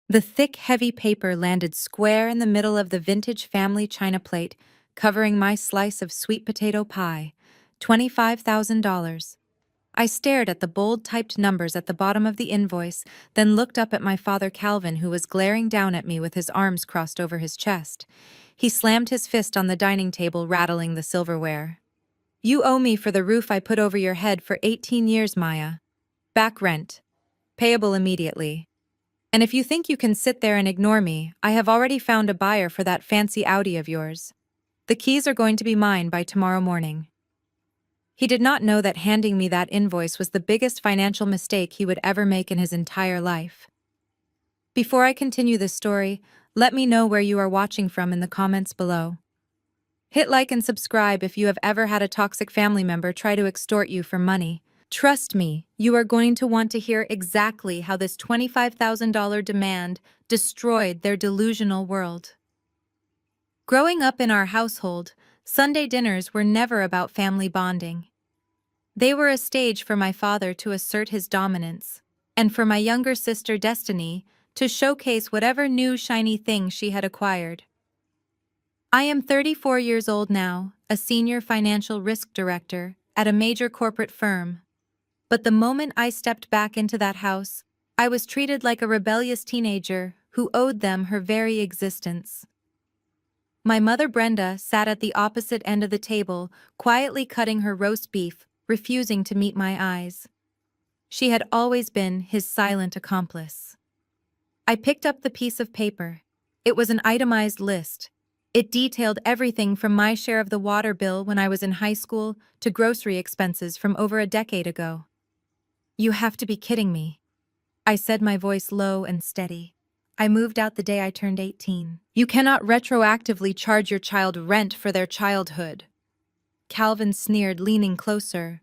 The thick, heavy paper landed square in the middle of the vintage family china plate, covering my slice of sweet potato pie. $25,000. I stared at the bold typed numbers at the bottom of the invoice, then looked up at my father Calvin, who was glaring down at me with his arms crossed over his chest. He slammed his fist on the dining table, rattling the silverware. "You owe me for the roof I put over your head for 18 years, Maya. Back rent. Payable immediately. And if you think you can sit there and ignore me, I have already found a buyer for that fancy Audi of yours. The keys are going to be mine by tomorrow morning." He did not know that handing me that invoice was the biggest financial mistake he would ever make in his entire life. Before I continue this story, let me know where you are watching from in the comments below. Hit like and subscribe if you have ever had a toxic family member try to extort you for money. Trust me, you are going to want to hear exactly how this $25,000 demand destroyed their delusional world. Growing up in our household, Sunday dinners were never about family bonding. They were a stage for my father to assert his dominance, and for my younger sister Destiny to showcase whatever new shiny thing she had acquired. I am 34 years old now, a senior financial risk director at a major corporate firm. But the moment I stepped back into that house, I was treated like a rebellious teenager who owed them her very existence. My mother Brenda sat at the opposite end of the table, quietly cutting her roast beef, refusing to meet my eyes. She had always been his silent accomplice. I picked up the piece of paper. It was an itemized list. It detailed everything from my share of the water bill when I was in high school to grocery expenses from over a decade ago. "You have to be kidding me," I said, my voice low and steady. "I moved out the day I turned 18. You cannot retroactively charge your child rent for their childhood." Calvin sneered, leaning closer.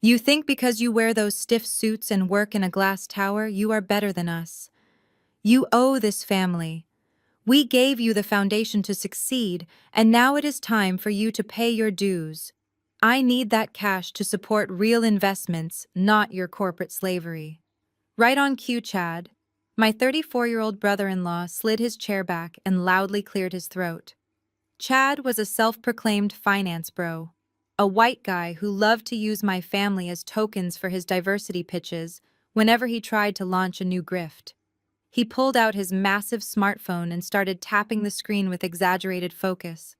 "You think because you wear those stiff suits and work in a glass tower, you are better than us. You owe this family. We gave you the foundation to succeed, and now it is time for you to pay your dues. I need that cash to support real investments, not your corporate slavery." Right on cue, Chad. My 34-year-old brother-in-law slid his chair back and loudly cleared his throat. Chad was a self-proclaimed finance bro, a white guy who loved to use my family as tokens for his diversity pitches whenever he tried to launch a new grift. He pulled out his massive smartphone and started tapping the screen with exaggerated focus.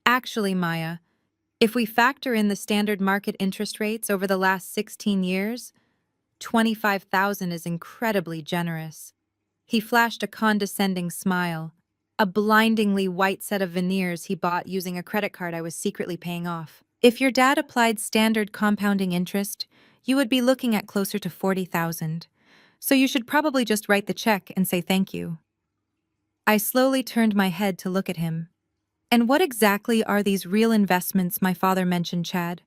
"Actually, Maya, if we factor in the standard market interest rates over the last 16 years, 25,000 is incredibly generous." He flashed a condescending smile, a blindingly white set of veneers he bought using a credit card I was secretly paying off. "If your dad applied standard compounding interest, you would be looking at closer to 40,000. So you should probably just write the check and say thank you." I slowly turned my head to look at him. "And what exactly are these real investments my father mentioned, Chad?"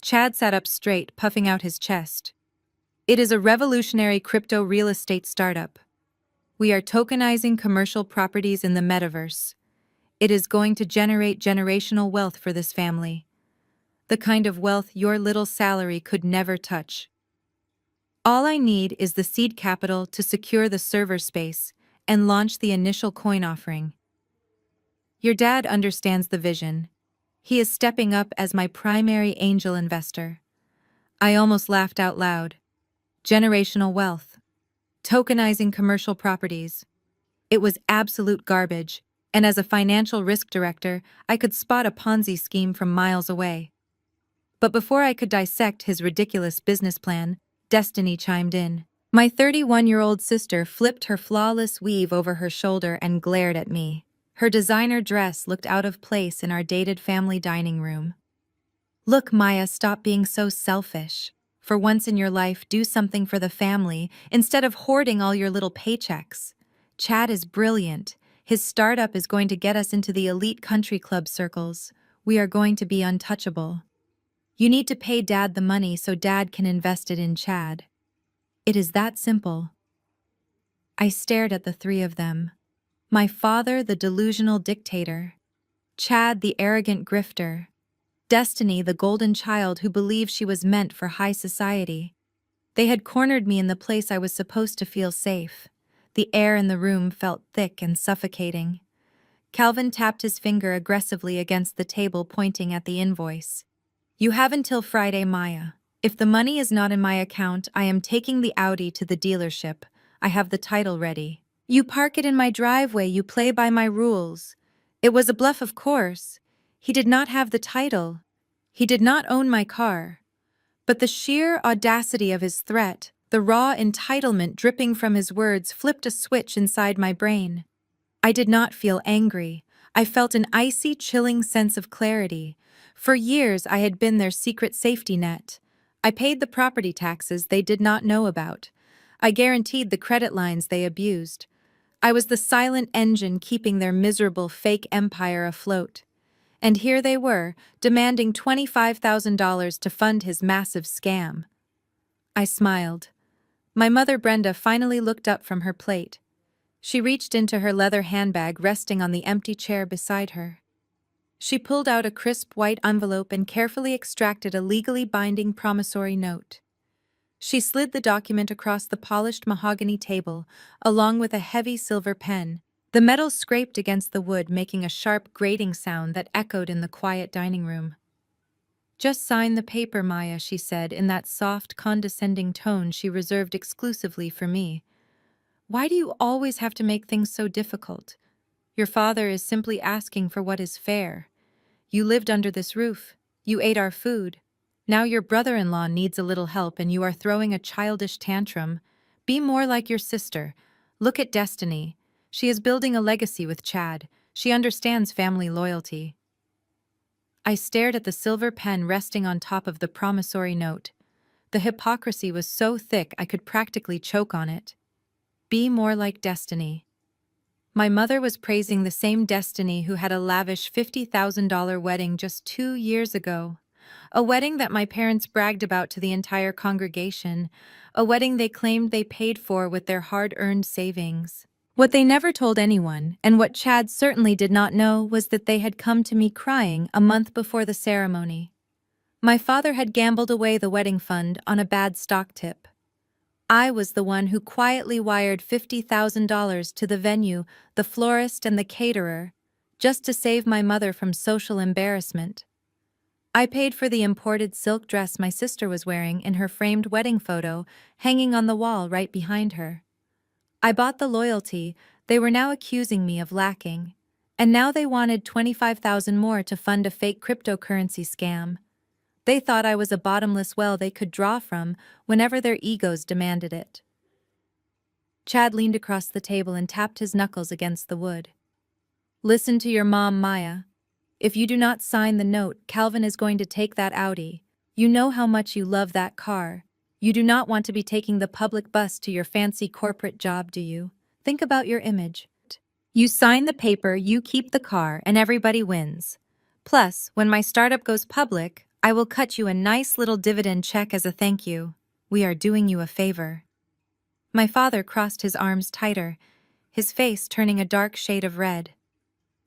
Chad sat up straight, puffing out his chest. "It is a revolutionary crypto real estate startup. We are tokenizing commercial properties in the metaverse. It is going to generate generational wealth for this family. The kind of wealth your little salary could never touch. All I need is the seed capital to secure the server space and launch the initial coin offering. Your dad understands the vision. He is stepping up as my primary angel investor." I almost laughed out loud. Generational wealth. Tokenizing commercial properties. It was absolute garbage, and as a financial risk director, I could spot a Ponzi scheme from miles away. But before I could dissect his ridiculous business plan, Destiny chimed in. My 31-year-old sister flipped her flawless weave over her shoulder and glared at me. Her designer dress looked out of place in our dated family dining room. "Look, Maya, stop being so selfish. For once in your life, do something for the family instead of hoarding all your little paychecks. Chad is brilliant. His startup is going to get us into the elite country club circles. We are going to be untouchable. You need to pay Dad the money so Dad can invest it in Chad. It is that simple." I stared at the three of them. My father, the delusional dictator. Chad, the arrogant grifter. Destiny, the golden child who believed she was meant for high society. They had cornered me in the place I was supposed to feel safe, The air in the room felt thick and suffocating. Calvin tapped his finger aggressively against the table, pointing at the invoice. "You have until Friday, Maya. If the money is not in my account, I am taking the Audi to the dealership. I have the title ready. You park it in my driveway, you play by my rules." It was a bluff, of course. He did not have the title. He did not own my car. But the sheer audacity of his threat, the raw entitlement dripping from his words, flipped a switch inside my brain. I did not feel angry. I felt an icy, chilling sense of clarity. For years, I had been their secret safety net. I paid the property taxes they did not know about. I guaranteed the credit lines they abused. I was the silent engine keeping their miserable fake empire afloat. And here they were, demanding $25,000 to fund his massive scam. I smiled. My mother Brenda finally looked up from her plate. She reached into her leather handbag resting on the empty chair beside her. She pulled out a crisp white envelope and carefully extracted a legally binding promissory note. She slid the document across the polished mahogany table, along with a heavy silver pen. The metal scraped against the wood, making a sharp grating sound that echoed in the quiet dining room. "Just sign the paper, Maya," she said in that soft, condescending tone she reserved exclusively for me. "Why do you always have to make things so difficult? Your father is simply asking for what is fair. You lived under this roof. You ate our food. Now your brother-in-law needs a little help and you are throwing a childish tantrum. Be more like your sister. Look at Destiny. She is building a legacy with Chad. She understands family loyalty." I stared at the silver pen resting on top of the promissory note. The hypocrisy was so thick I could practically choke on it. Be more like Destiny. My mother was praising the same Destiny who had a lavish $50,000 wedding just 2 years ago. A wedding that my parents bragged about to the entire congregation. A wedding they claimed they paid for with their hard-earned savings. What they never told anyone, and what Chad certainly did not know, was that they had come to me crying a month before the ceremony. My father had gambled away the wedding fund on a bad stock tip. I was the one who quietly wired $50,000 to the venue, the florist, and the caterer, just to save my mother from social embarrassment. I paid for the imported silk dress my sister was wearing in her framed wedding photo, hanging on the wall right behind her. I bought the loyalty they were now accusing me of lacking, and now they wanted $25,000 more to fund a fake cryptocurrency scam. They thought I was a bottomless well they could draw from whenever their egos demanded it. Chad leaned across the table and tapped his knuckles against the wood. "Listen to your mom, Maya. If you do not sign the note, Calvin is going to take that Audi. You know how much you love that car. You do not want to be taking the public bus to your fancy corporate job, do you? Think about your image. You sign the paper, you keep the car, and everybody wins. Plus, when my startup goes public, I will cut you a nice little dividend check as a thank you. We are doing you a favor." My father crossed his arms tighter, his face turning a dark shade of red.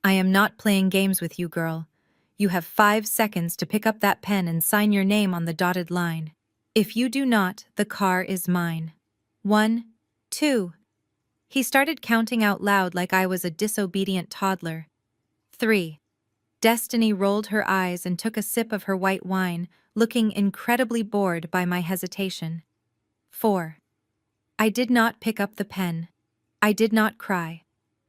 "I am not playing games with you, girl. You have 5 seconds to pick up that pen and sign your name on the dotted line. If you do not, the car is mine. 1, 2. He started counting out loud like I was a disobedient toddler. 3. Destiny rolled her eyes and took a sip of her white wine, looking incredibly bored by my hesitation. 4. I did not pick up the pen. I did not cry.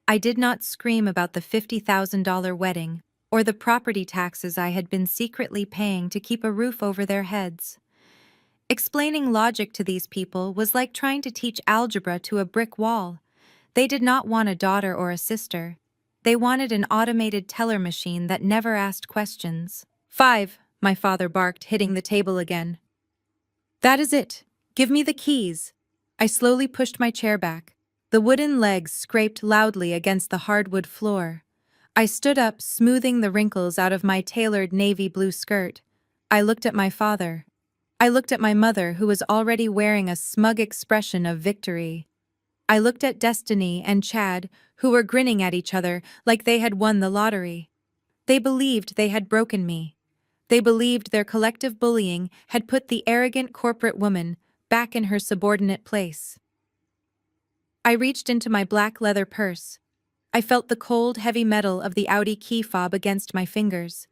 I did not scream about the $50,000 wedding or the property taxes I had been secretly paying to keep a roof over their heads. Explaining logic to these people was like trying to teach algebra to a brick wall. They did not want a daughter or a sister. They wanted an automated teller machine that never asked questions. 5, my father barked, hitting the table again. "That is it. Give me the keys." I slowly pushed my chair back. The wooden legs scraped loudly against the hardwood floor. I stood up, smoothing the wrinkles out of my tailored navy blue skirt. I looked at my father. I looked at my mother, who was already wearing a smug expression of victory. I looked at Destiny and Chad, who were grinning at each other like they had won the lottery. They believed they had broken me. They believed their collective bullying had put the arrogant corporate woman back in her subordinate place. I reached into my black leather purse. I felt the cold, heavy metal of the Audi key fob against my fingers.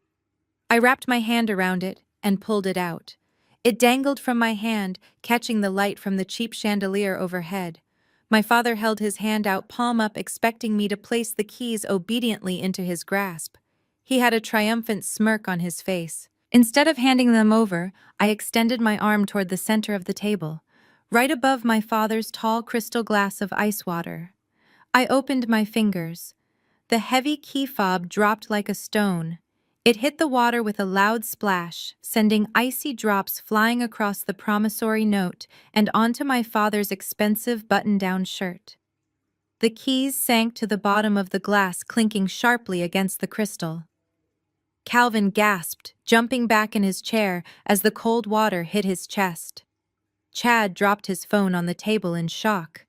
I wrapped my hand around it and pulled it out. It dangled from my hand, catching the light from the cheap chandelier overhead. My father held his hand out palm up, expecting me to place the keys obediently into his grasp. He had a triumphant smirk on his face. Instead of handing them over, I extended my arm toward the center of the table, right above my father's tall crystal glass of ice water. I opened my fingers. The heavy key fob dropped like a stone. It hit the water with a loud splash, sending icy drops flying across the promissory note and onto my father's expensive button-down shirt. The keys sank to the bottom of the glass, clinking sharply against the crystal. Calvin gasped, jumping back in his chair as the cold water hit his chest. Chad dropped his phone on the table in shock.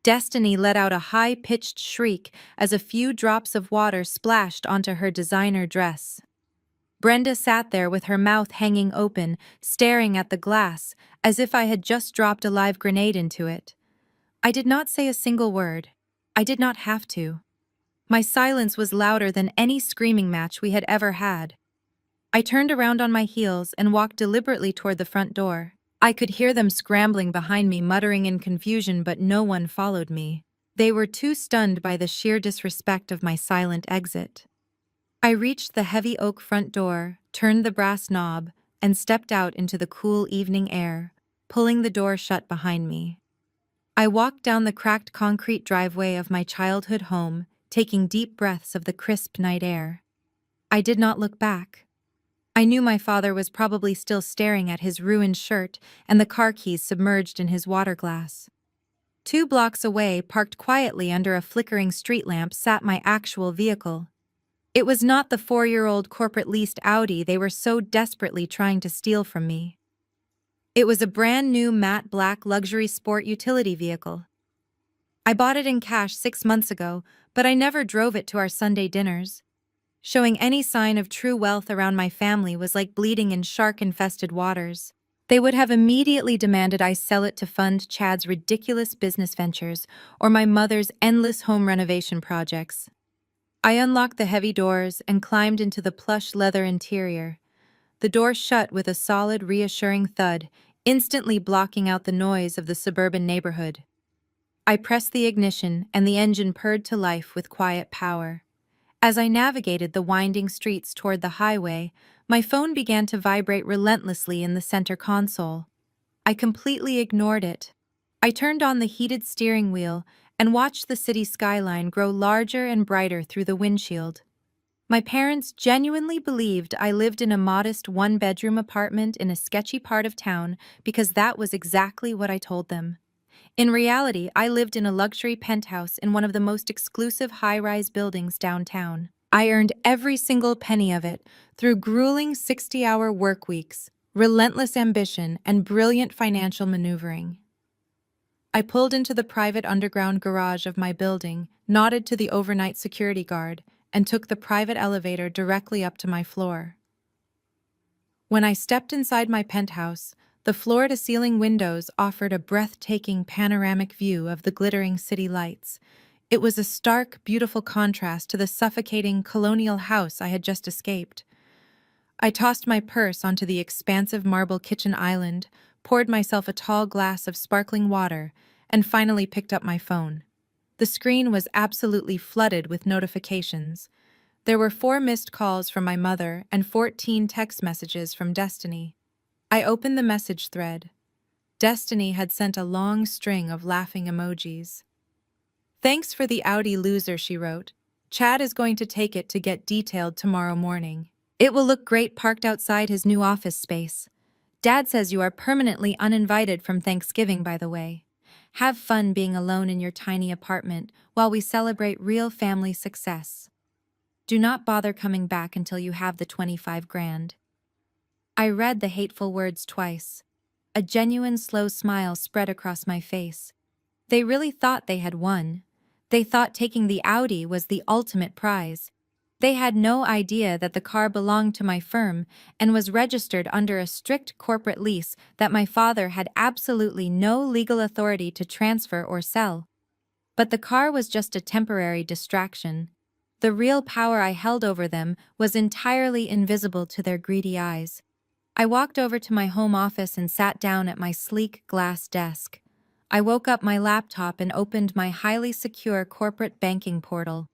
Destiny let out a high-pitched shriek as a few drops of water splashed onto her designer dress. Brenda sat there with her mouth hanging open, staring at the glass, as if I had just dropped a live grenade into it. I did not say a single word. I did not have to. My silence was louder than any screaming match we had ever had. I turned around on my heels and walked deliberately toward the front door. I could hear them scrambling behind me, muttering in confusion, but no one followed me. They were too stunned by the sheer disrespect of my silent exit. I reached the heavy oak front door, turned the brass knob, and stepped out into the cool evening air, pulling the door shut behind me. I walked down the cracked concrete driveway of my childhood home, taking deep breaths of the crisp night air. I did not look back. I knew my father was probably still staring at his ruined shirt and the car keys submerged in his water glass. 2 blocks away, parked quietly under a flickering street lamp, sat my actual vehicle. It was not the 4-year-old corporate-leased Audi they were so desperately trying to steal from me. It was a brand-new matte black luxury sport utility vehicle. I bought it in cash 6 months ago, but I never drove it to our Sunday dinners. Showing any sign of true wealth around my family was like bleeding in shark-infested waters. They would have immediately demanded I sell it to fund Chad's ridiculous business ventures or my mother's endless home renovation projects. I unlocked the heavy doors and climbed into the plush leather interior. The door shut with a solid, reassuring thud, instantly blocking out the noise of the suburban neighborhood. I pressed the ignition and the engine purred to life with quiet power. As I navigated the winding streets toward the highway, my phone began to vibrate relentlessly in the center console. I completely ignored it. I turned on the heated steering wheel and watched the city skyline grow larger and brighter through the windshield. My parents genuinely believed I lived in a modest 1-bedroom apartment in a sketchy part of town because that was exactly what I told them. In reality, I lived in a luxury penthouse in one of the most exclusive high-rise buildings downtown. I earned every single penny of it through grueling 60-hour work weeks, relentless ambition, and brilliant financial maneuvering. I pulled into the private underground garage of my building, nodded to the overnight security guard, and took the private elevator directly up to my floor. When I stepped inside my penthouse, the floor-to-ceiling windows offered a breathtaking panoramic view of the glittering city lights. It was a stark, beautiful contrast to the suffocating colonial house I had just escaped. I tossed my purse onto the expansive marble kitchen island, poured myself a tall glass of sparkling water, and finally picked up my phone. The screen was absolutely flooded with notifications. There were 4 missed calls from my mother and 14 text messages from Destiny. I opened the message thread. Destiny had sent a long string of laughing emojis. "Thanks for the Audi, loser," she wrote. "Chad is going to take it to get detailed tomorrow morning. It will look great parked outside his new office space. Dad says you are permanently uninvited from Thanksgiving, by the way. Have fun being alone in your tiny apartment while we celebrate real family success. Do not bother coming back until you have the 25 grand. I read the hateful words twice. A genuine slow smile spread across my face. They really thought they had won. They thought taking the Audi was the ultimate prize. They had no idea that the car belonged to my firm and was registered under a strict corporate lease that my father had absolutely no legal authority to transfer or sell. But the car was just a temporary distraction. The real power I held over them was entirely invisible to their greedy eyes. I walked over to my home office and sat down at my sleek glass desk. I woke up my laptop and opened my highly secure corporate banking portal.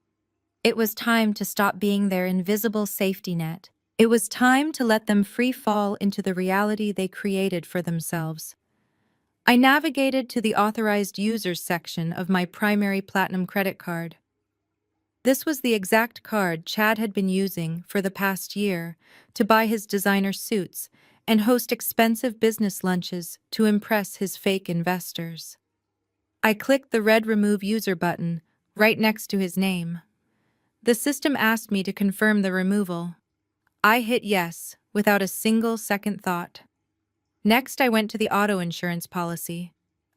It was time to stop being their invisible safety net. It was time to let them free fall into the reality they created for themselves. I navigated to the authorized users section of my primary platinum credit card. This was the exact card Chad had been using for the past year to buy his designer suits and host expensive business lunches to impress his fake investors. I clicked the red Remove User button right next to his name. The system asked me to confirm the removal. I hit yes, without a single second thought. Next, I went to the auto insurance policy.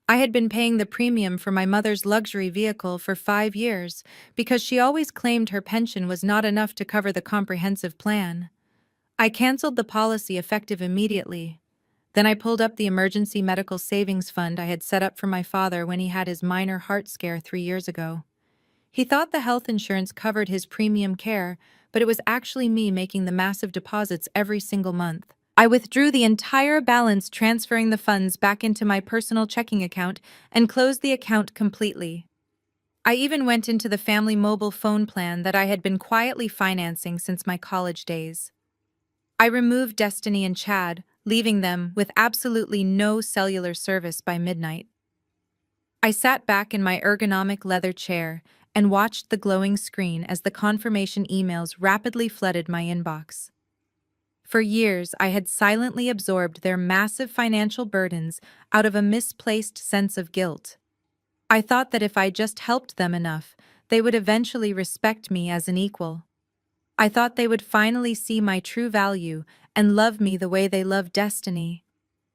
I had been paying the premium for my mother's luxury vehicle for 5 years because she always claimed her pension was not enough to cover the comprehensive plan. I canceled the policy effective immediately. Then I pulled up the emergency medical savings fund I had set up for my father when he had his minor heart scare 3 years ago. He thought the health insurance covered his premium care, but it was actually me making the massive deposits every single month. I withdrew the entire balance, transferring the funds back into my personal checking account and closed the account completely. I even went into the family mobile phone plan that I had been quietly financing since my college days. I removed Destiny and Chad, leaving them with absolutely no cellular service by midnight. I sat back in my ergonomic leather chair and watched the glowing screen as the confirmation emails rapidly flooded my inbox. For years, I had silently absorbed their massive financial burdens out of a misplaced sense of guilt. I thought that if I just helped them enough, they would eventually respect me as an equal. I thought they would finally see my true value and love me the way they love Destiny.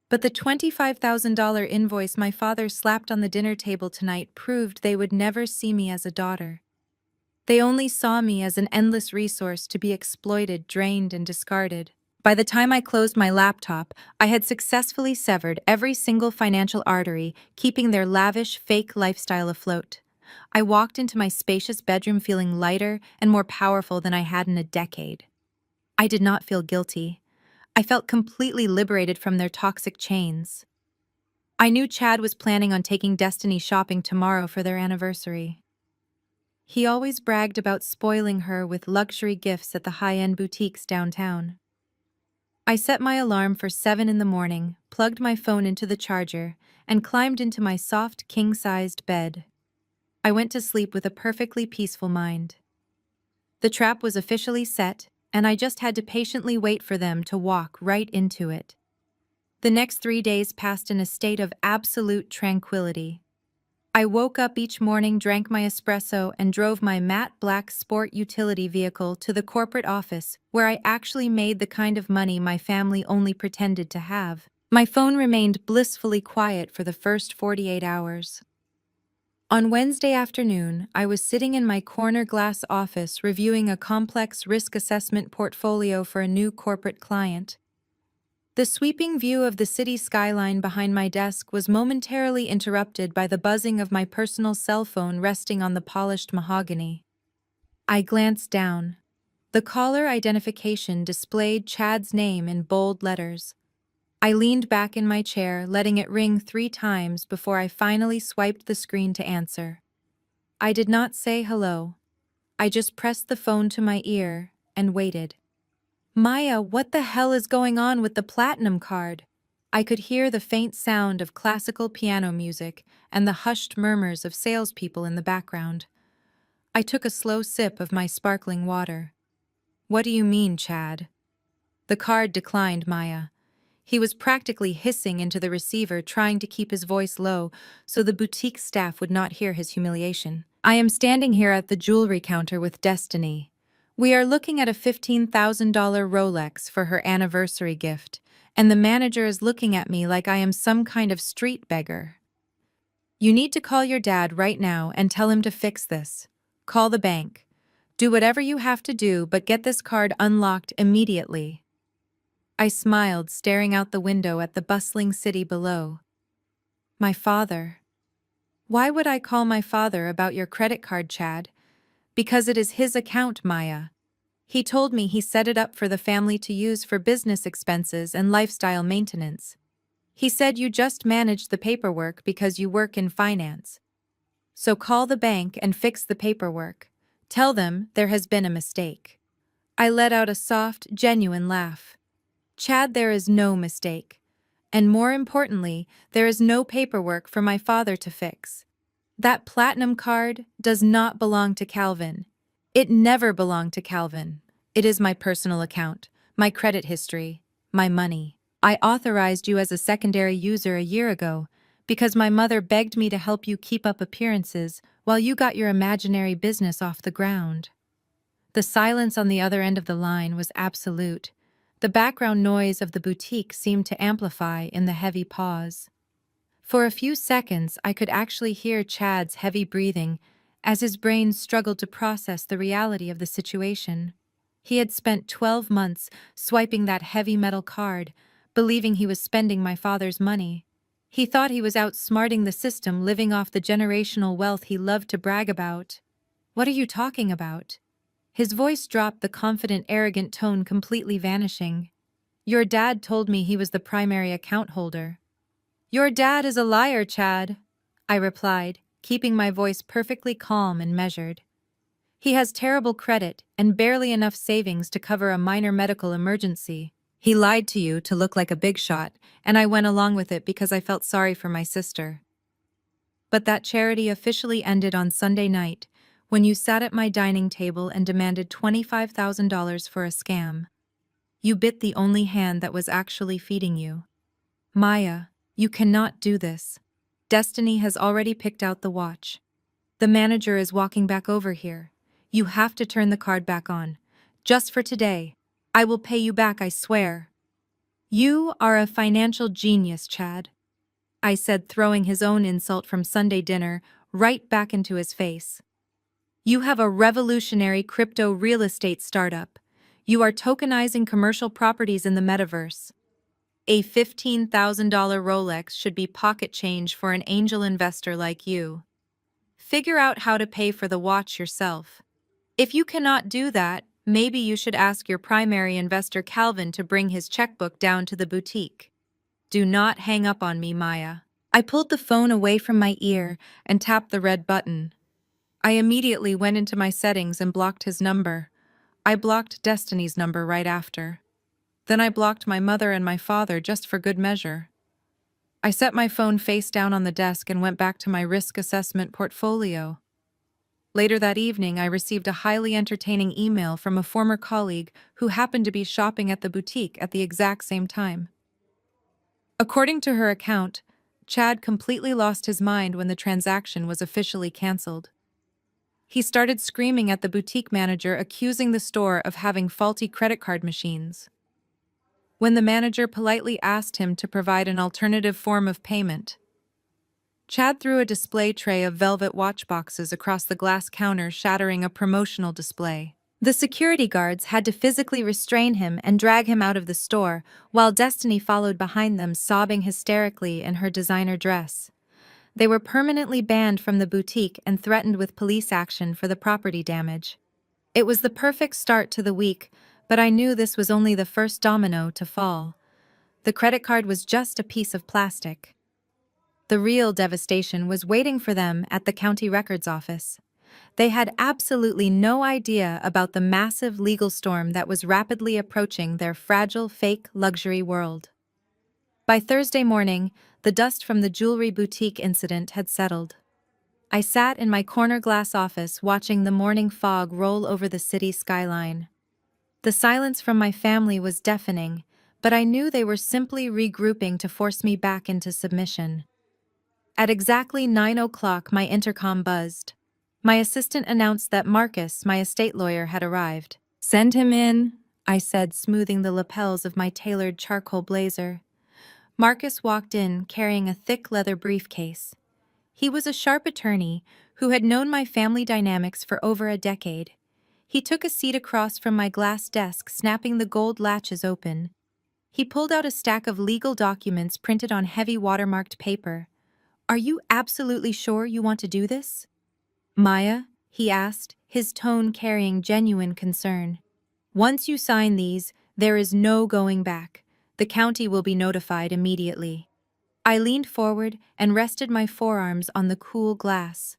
But the $25,000 invoice my father slapped on the dinner table tonight proved they would never see me as a daughter. They only saw me as an endless resource to be exploited, drained, and discarded. By the time I closed my laptop, I had successfully severed every single financial artery, keeping their lavish, fake lifestyle afloat. I walked into my spacious bedroom feeling lighter and more powerful than I had in a decade. I did not feel guilty. I felt completely liberated from their toxic chains. I knew Chad was planning on taking Destiny shopping tomorrow for their anniversary. He always bragged about spoiling her with luxury gifts at the high-end boutiques downtown. I set my alarm for 7 in the morning, plugged my phone into the charger, and climbed into my soft, king-sized bed. I went to sleep with a perfectly peaceful mind. The trap was officially set, and I just had to patiently wait for them to walk right into it. The next 3 days passed in a state of absolute tranquility. I woke up each morning, drank my espresso, and drove my matte black sport utility vehicle to the corporate office, where I actually made the kind of money my family only pretended to have. My phone remained blissfully quiet for the first 48 hours. On Wednesday afternoon, I was sitting in my corner glass office reviewing a complex risk assessment portfolio for a new corporate client. The sweeping view of the city skyline behind my desk was momentarily interrupted by the buzzing of my personal cell phone resting on the polished mahogany. I glanced down. The caller identification displayed Chad's name in bold letters. I leaned back in my chair, letting it ring 3 times before I finally swiped the screen to answer. I did not say hello. I just pressed the phone to my ear and waited. Maya, what the hell is going on with the platinum card? I could hear the faint sound of classical piano music and the hushed murmurs of salespeople in the background. I took a slow sip of my sparkling water. What do you mean, Chad? The card declined, Maya. He was practically hissing into the receiver, trying to keep his voice low so the boutique staff would not hear his humiliation. I am standing here at the jewelry counter with Destiny. We are looking at a $15,000 Rolex for her anniversary gift, and the manager is looking at me like I am some kind of street beggar. You need to call your dad right now and tell him to fix this. Call the bank. Do whatever you have to do, but get this card unlocked immediately. I smiled, staring out the window at the bustling city below. My father. Why would I call my father about your credit card, Chad? Because it is his account, Maya. He told me he set it up for the family to use for business expenses and lifestyle maintenance. He said you just managed the paperwork because you work in finance. So call the bank and fix the paperwork. Tell them there has been a mistake. I let out a soft, genuine laugh. Chad, there is no mistake. And more importantly, there is no paperwork for my father to fix. That platinum card does not belong to Calvin. It never belonged to Calvin. It is my personal account, my credit history, my money. I authorized you as a secondary user a year ago because my mother begged me to help you keep up appearances while you got your imaginary business off the ground. The silence on the other end of the line was absolute. The background noise of the boutique seemed to amplify in the heavy pause. For a few seconds, I could actually hear Chad's heavy breathing as his brain struggled to process the reality of the situation. He had spent 12 months swiping that heavy metal card, believing he was spending my father's money. He thought he was outsmarting the system, living off the generational wealth he loved to brag about. What are you talking about? His voice dropped, the confident, arrogant tone completely vanishing. Your dad told me he was the primary account holder. Your dad is a liar, Chad, I replied, keeping my voice perfectly calm and measured. He has terrible credit and barely enough savings to cover a minor medical emergency. He lied to you to look like a big shot, and I went along with it because I felt sorry for my sister. But that charity officially ended on Sunday night, when you sat at my dining table and demanded $25,000 for a scam. You bit the only hand that was actually feeding you. Maya, you cannot do this. Destiny has already picked out the watch. The manager is walking back over here. You have to turn the card back on. Just for today. I will pay you back, I swear. You are a financial genius, Chad, I said, throwing his own insult from Sunday dinner right back into his face. You have a revolutionary crypto real estate startup. You are tokenizing commercial properties in the metaverse. A $15,000 Rolex should be pocket change for an angel investor like you. Figure out how to pay for the watch yourself. If you cannot do that, maybe you should ask your primary investor Calvin to bring his checkbook down to the boutique. Do not hang up on me, Maya. I pulled the phone away from my ear and tapped the red button. I immediately went into my settings and blocked his number. I blocked Destiny's number right after. Then I blocked my mother and my father just for good measure. I set my phone face down on the desk and went back to my risk assessment portfolio. Later that evening, I received a highly entertaining email from a former colleague who happened to be shopping at the boutique at the exact same time. According to her account, Chad completely lost his mind when the transaction was officially canceled. He started screaming at the boutique manager, accusing the store of having faulty credit card machines. When the manager politely asked him to provide an alternative form of payment, Chad threw a display tray of velvet watch boxes across the glass counter, shattering a promotional display. The security guards had to physically restrain him and drag him out of the store, while Destiny followed behind them, sobbing hysterically in her designer dress. They were permanently banned from the boutique and threatened with police action for the property damage. It was the perfect start to the week, but I knew this was only the first domino to fall. The credit card was just a piece of plastic. The real devastation was waiting for them at the county records office. They had absolutely no idea about the massive legal storm that was rapidly approaching their fragile, fake luxury world. By Thursday morning, the dust from the jewelry boutique incident had settled. I sat in my corner glass office watching the morning fog roll over the city skyline. The silence from my family was deafening, but I knew they were simply regrouping to force me back into submission. At exactly 9 o'clock, my intercom buzzed. My assistant announced that Marcus, my estate lawyer, had arrived. "Send him in," I said, smoothing the lapels of my tailored charcoal blazer. Marcus walked in, carrying a thick leather briefcase. He was a sharp attorney who had known my family dynamics for over a decade. He took a seat across from my glass desk, snapping the gold latches open. He pulled out a stack of legal documents printed on heavy watermarked paper. Are you absolutely sure you want to do this? Maya, he asked, his tone carrying genuine concern. Once you sign these, there is no going back. The county will be notified immediately. I leaned forward and rested my forearms on the cool glass.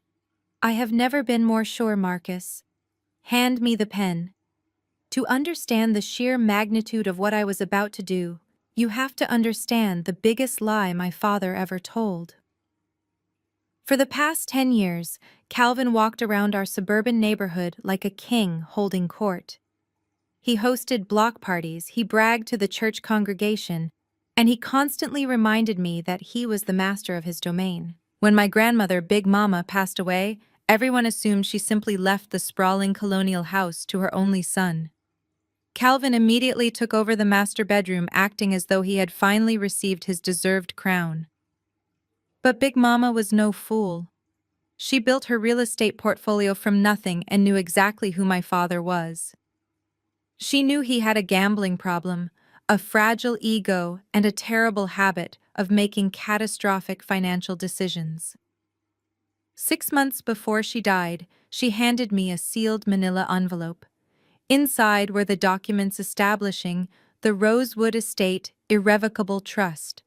I have never been more sure, Marcus. Hand me the pen. To understand the sheer magnitude of what I was about to do, you have to understand the biggest lie my father ever told. For the past 10 years, Calvin walked around our suburban neighborhood like a king holding court. He hosted block parties, he bragged to the church congregation, and he constantly reminded me that he was the master of his domain. When my grandmother, Big Mama, passed away, everyone assumed she simply left the sprawling colonial house to her only son. Calvin immediately took over the master bedroom, acting as though he had finally received his deserved crown. But Big Mama was no fool. She built her real estate portfolio from nothing and knew exactly who my father was. She knew he had a gambling problem, a fragile ego, and a terrible habit of making catastrophic financial decisions. 6 months before she died, she handed me a sealed manila envelope. Inside were the documents establishing the Rosewood Estate Irrevocable Trust.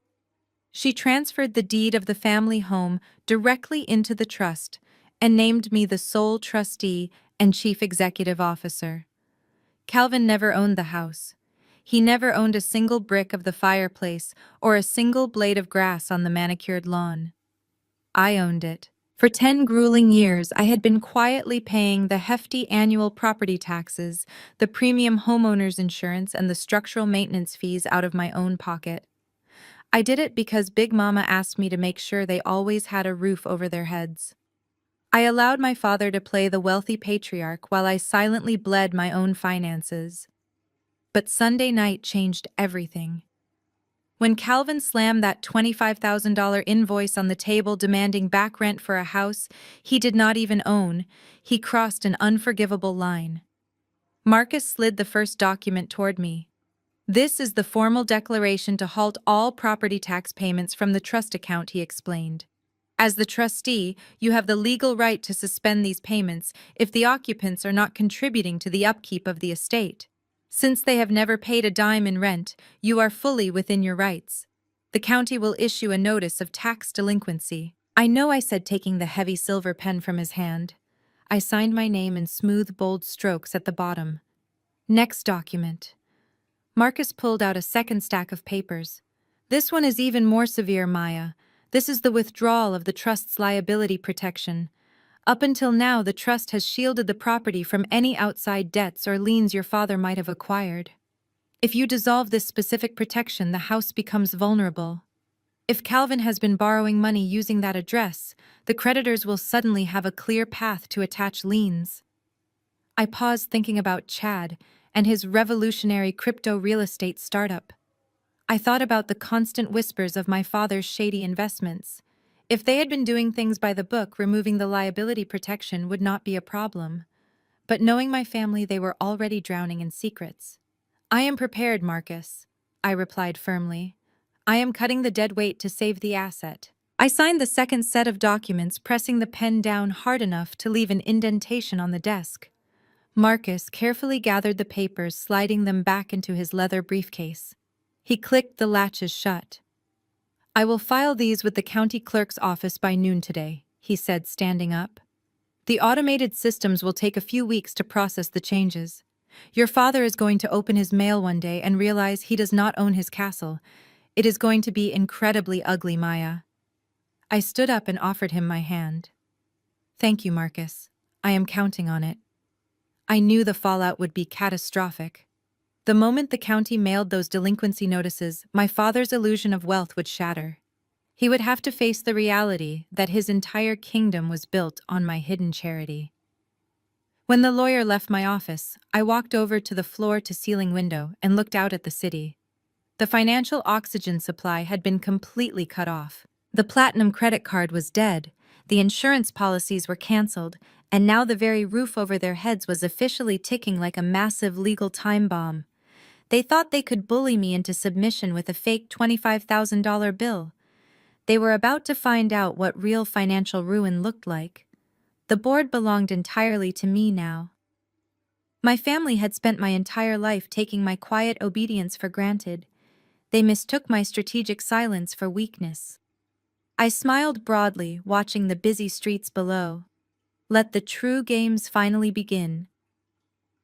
She transferred the deed of the family home directly into the trust and named me the sole trustee and chief executive officer. Calvin never owned the house. He never owned a single brick of the fireplace or a single blade of grass on the manicured lawn. I owned it. For 10 grueling years, I had been quietly paying the hefty annual property taxes, the premium homeowner's insurance, and the structural maintenance fees out of my own pocket. I did it because Big Mama asked me to make sure they always had a roof over their heads. I allowed my father to play the wealthy patriarch while I silently bled my own finances. But Sunday night changed everything. When Calvin slammed that $25,000 invoice on the table demanding back rent for a house he did not even own, he crossed an unforgivable line. Marcus slid the first document toward me. This is the formal declaration to halt all property tax payments from the trust account, he explained. As the trustee, you have the legal right to suspend these payments if the occupants are not contributing to the upkeep of the estate. Since they have never paid a dime in rent, you are fully within your rights. The county will issue a notice of tax delinquency. I know, I said, taking the heavy silver pen from his hand. I signed my name in smooth, bold strokes at the bottom. Next document. Marcus pulled out a second stack of papers. This one is even more severe, Maya. This is the withdrawal of the trust's liability protection. Up until now, the trust has shielded the property from any outside debts or liens your father might have acquired. If you dissolve this specific protection, the house becomes vulnerable. If Calvin has been borrowing money using that address, the creditors will suddenly have a clear path to attach liens. I paused, thinking about Chad and his revolutionary crypto real estate startup. I thought about the constant whispers of my father's shady investments. If they had been doing things by the book, removing the liability protection would not be a problem. But knowing my family, they were already drowning in secrets. I am prepared, Marcus, I replied firmly. I am cutting the dead weight to save the asset. I signed the second set of documents, pressing the pen down hard enough to leave an indentation on the desk. Marcus carefully gathered the papers, sliding them back into his leather briefcase. He clicked the latches shut. I will file these with the county clerk's office by noon today, he said, standing up. The automated systems will take a few weeks to process the changes. Your father is going to open his mail one day and realize he does not own his castle. It is going to be incredibly ugly, Maya. I stood up and offered him my hand. Thank you, Marcus. I am counting on it. I knew the fallout would be catastrophic. The moment the county mailed those delinquency notices, my father's illusion of wealth would shatter. He would have to face the reality that his entire kingdom was built on my hidden charity. When the lawyer left my office, I walked over to the floor-to-ceiling window and looked out at the city. The financial oxygen supply had been completely cut off. The platinum credit card was dead, the insurance policies were canceled, and now the very roof over their heads was officially ticking like a massive legal time bomb. They thought they could bully me into submission with a fake $25,000 bill. They were about to find out what real financial ruin looked like. The board belonged entirely to me now. My family had spent my entire life taking my quiet obedience for granted. They mistook my strategic silence for weakness. I smiled broadly, watching the busy streets below. Let the true games finally begin.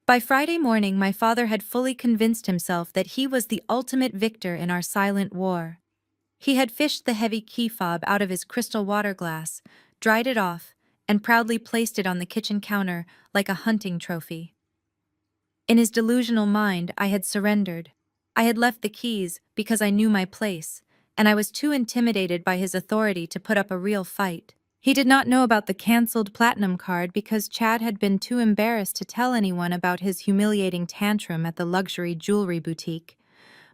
By Friday morning, my father had fully convinced himself that he was the ultimate victor in our silent war. He had fished the heavy key fob out of his crystal water glass, dried it off, and proudly placed it on the kitchen counter like a hunting trophy. In his delusional mind, I had surrendered. I had left the keys because I knew my place, and I was too intimidated by his authority to put up a real fight. He did not know about the cancelled platinum card because Chad had been too embarrassed to tell anyone about his humiliating tantrum at the luxury jewelry boutique.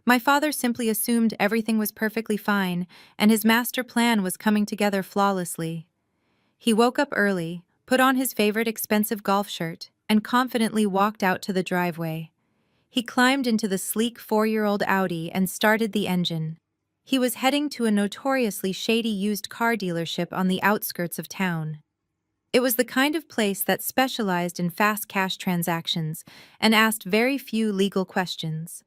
My father simply assumed everything was perfectly fine, and his master plan was coming together flawlessly. He woke up early, put on his favorite expensive golf shirt, and confidently walked out to the driveway. He climbed into the sleek 4-year-old Audi and started the engine. He was heading to a notoriously shady used car dealership on the outskirts of town. It was the kind of place that specialized in fast cash transactions and asked very few legal questions.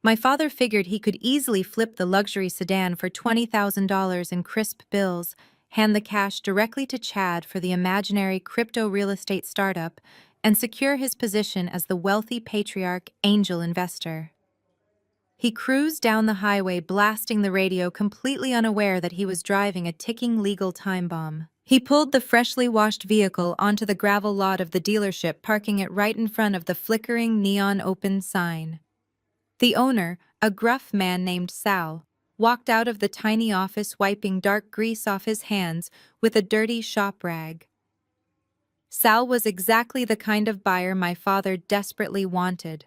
My father figured he could easily flip the luxury sedan for $20,000 in crisp bills, hand the cash directly to Chad for the imaginary crypto real estate startup, and secure his position as the wealthy patriarch angel investor. He cruised down the highway, blasting the radio, completely unaware that he was driving a ticking legal time bomb. He pulled the freshly washed vehicle onto the gravel lot of the dealership, parking it right in front of the flickering neon open sign. The owner, a gruff man named Sal, walked out of the tiny office wiping dark grease off his hands with a dirty shop rag. Sal was exactly the kind of buyer my father desperately wanted.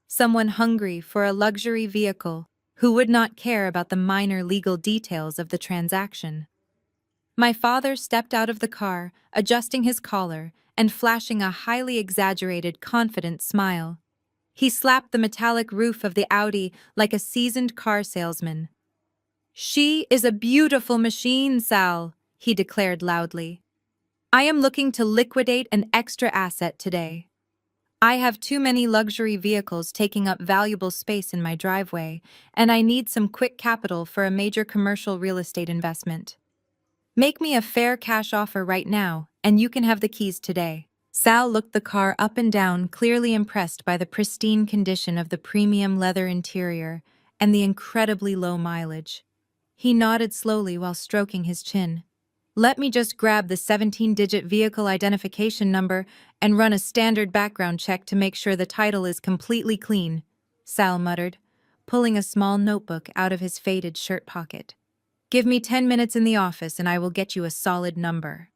Someone hungry for a luxury vehicle who would not care about the minor legal details of the transaction. My father stepped out of the car, adjusting his collar and flashing a highly exaggerated, confident smile. He slapped the metallic roof of the Audi like a seasoned car salesman. "She is a beautiful machine, Sal," he declared loudly. "I am looking to liquidate an extra asset today. I have too many luxury vehicles taking up valuable space in my driveway, and I need some quick capital for a major commercial real estate investment. Make me a fair cash offer right now, and you can have the keys today." Sal looked the car up and down, clearly impressed by the pristine condition of the premium leather interior and the incredibly low mileage. He nodded slowly while stroking his chin. "Let me just grab the 17-digit vehicle identification number and run a standard background check to make sure the title is completely clean," Sal muttered, pulling a small notebook out of his faded shirt pocket. "Give me 10 minutes in the office and I will get you a solid number."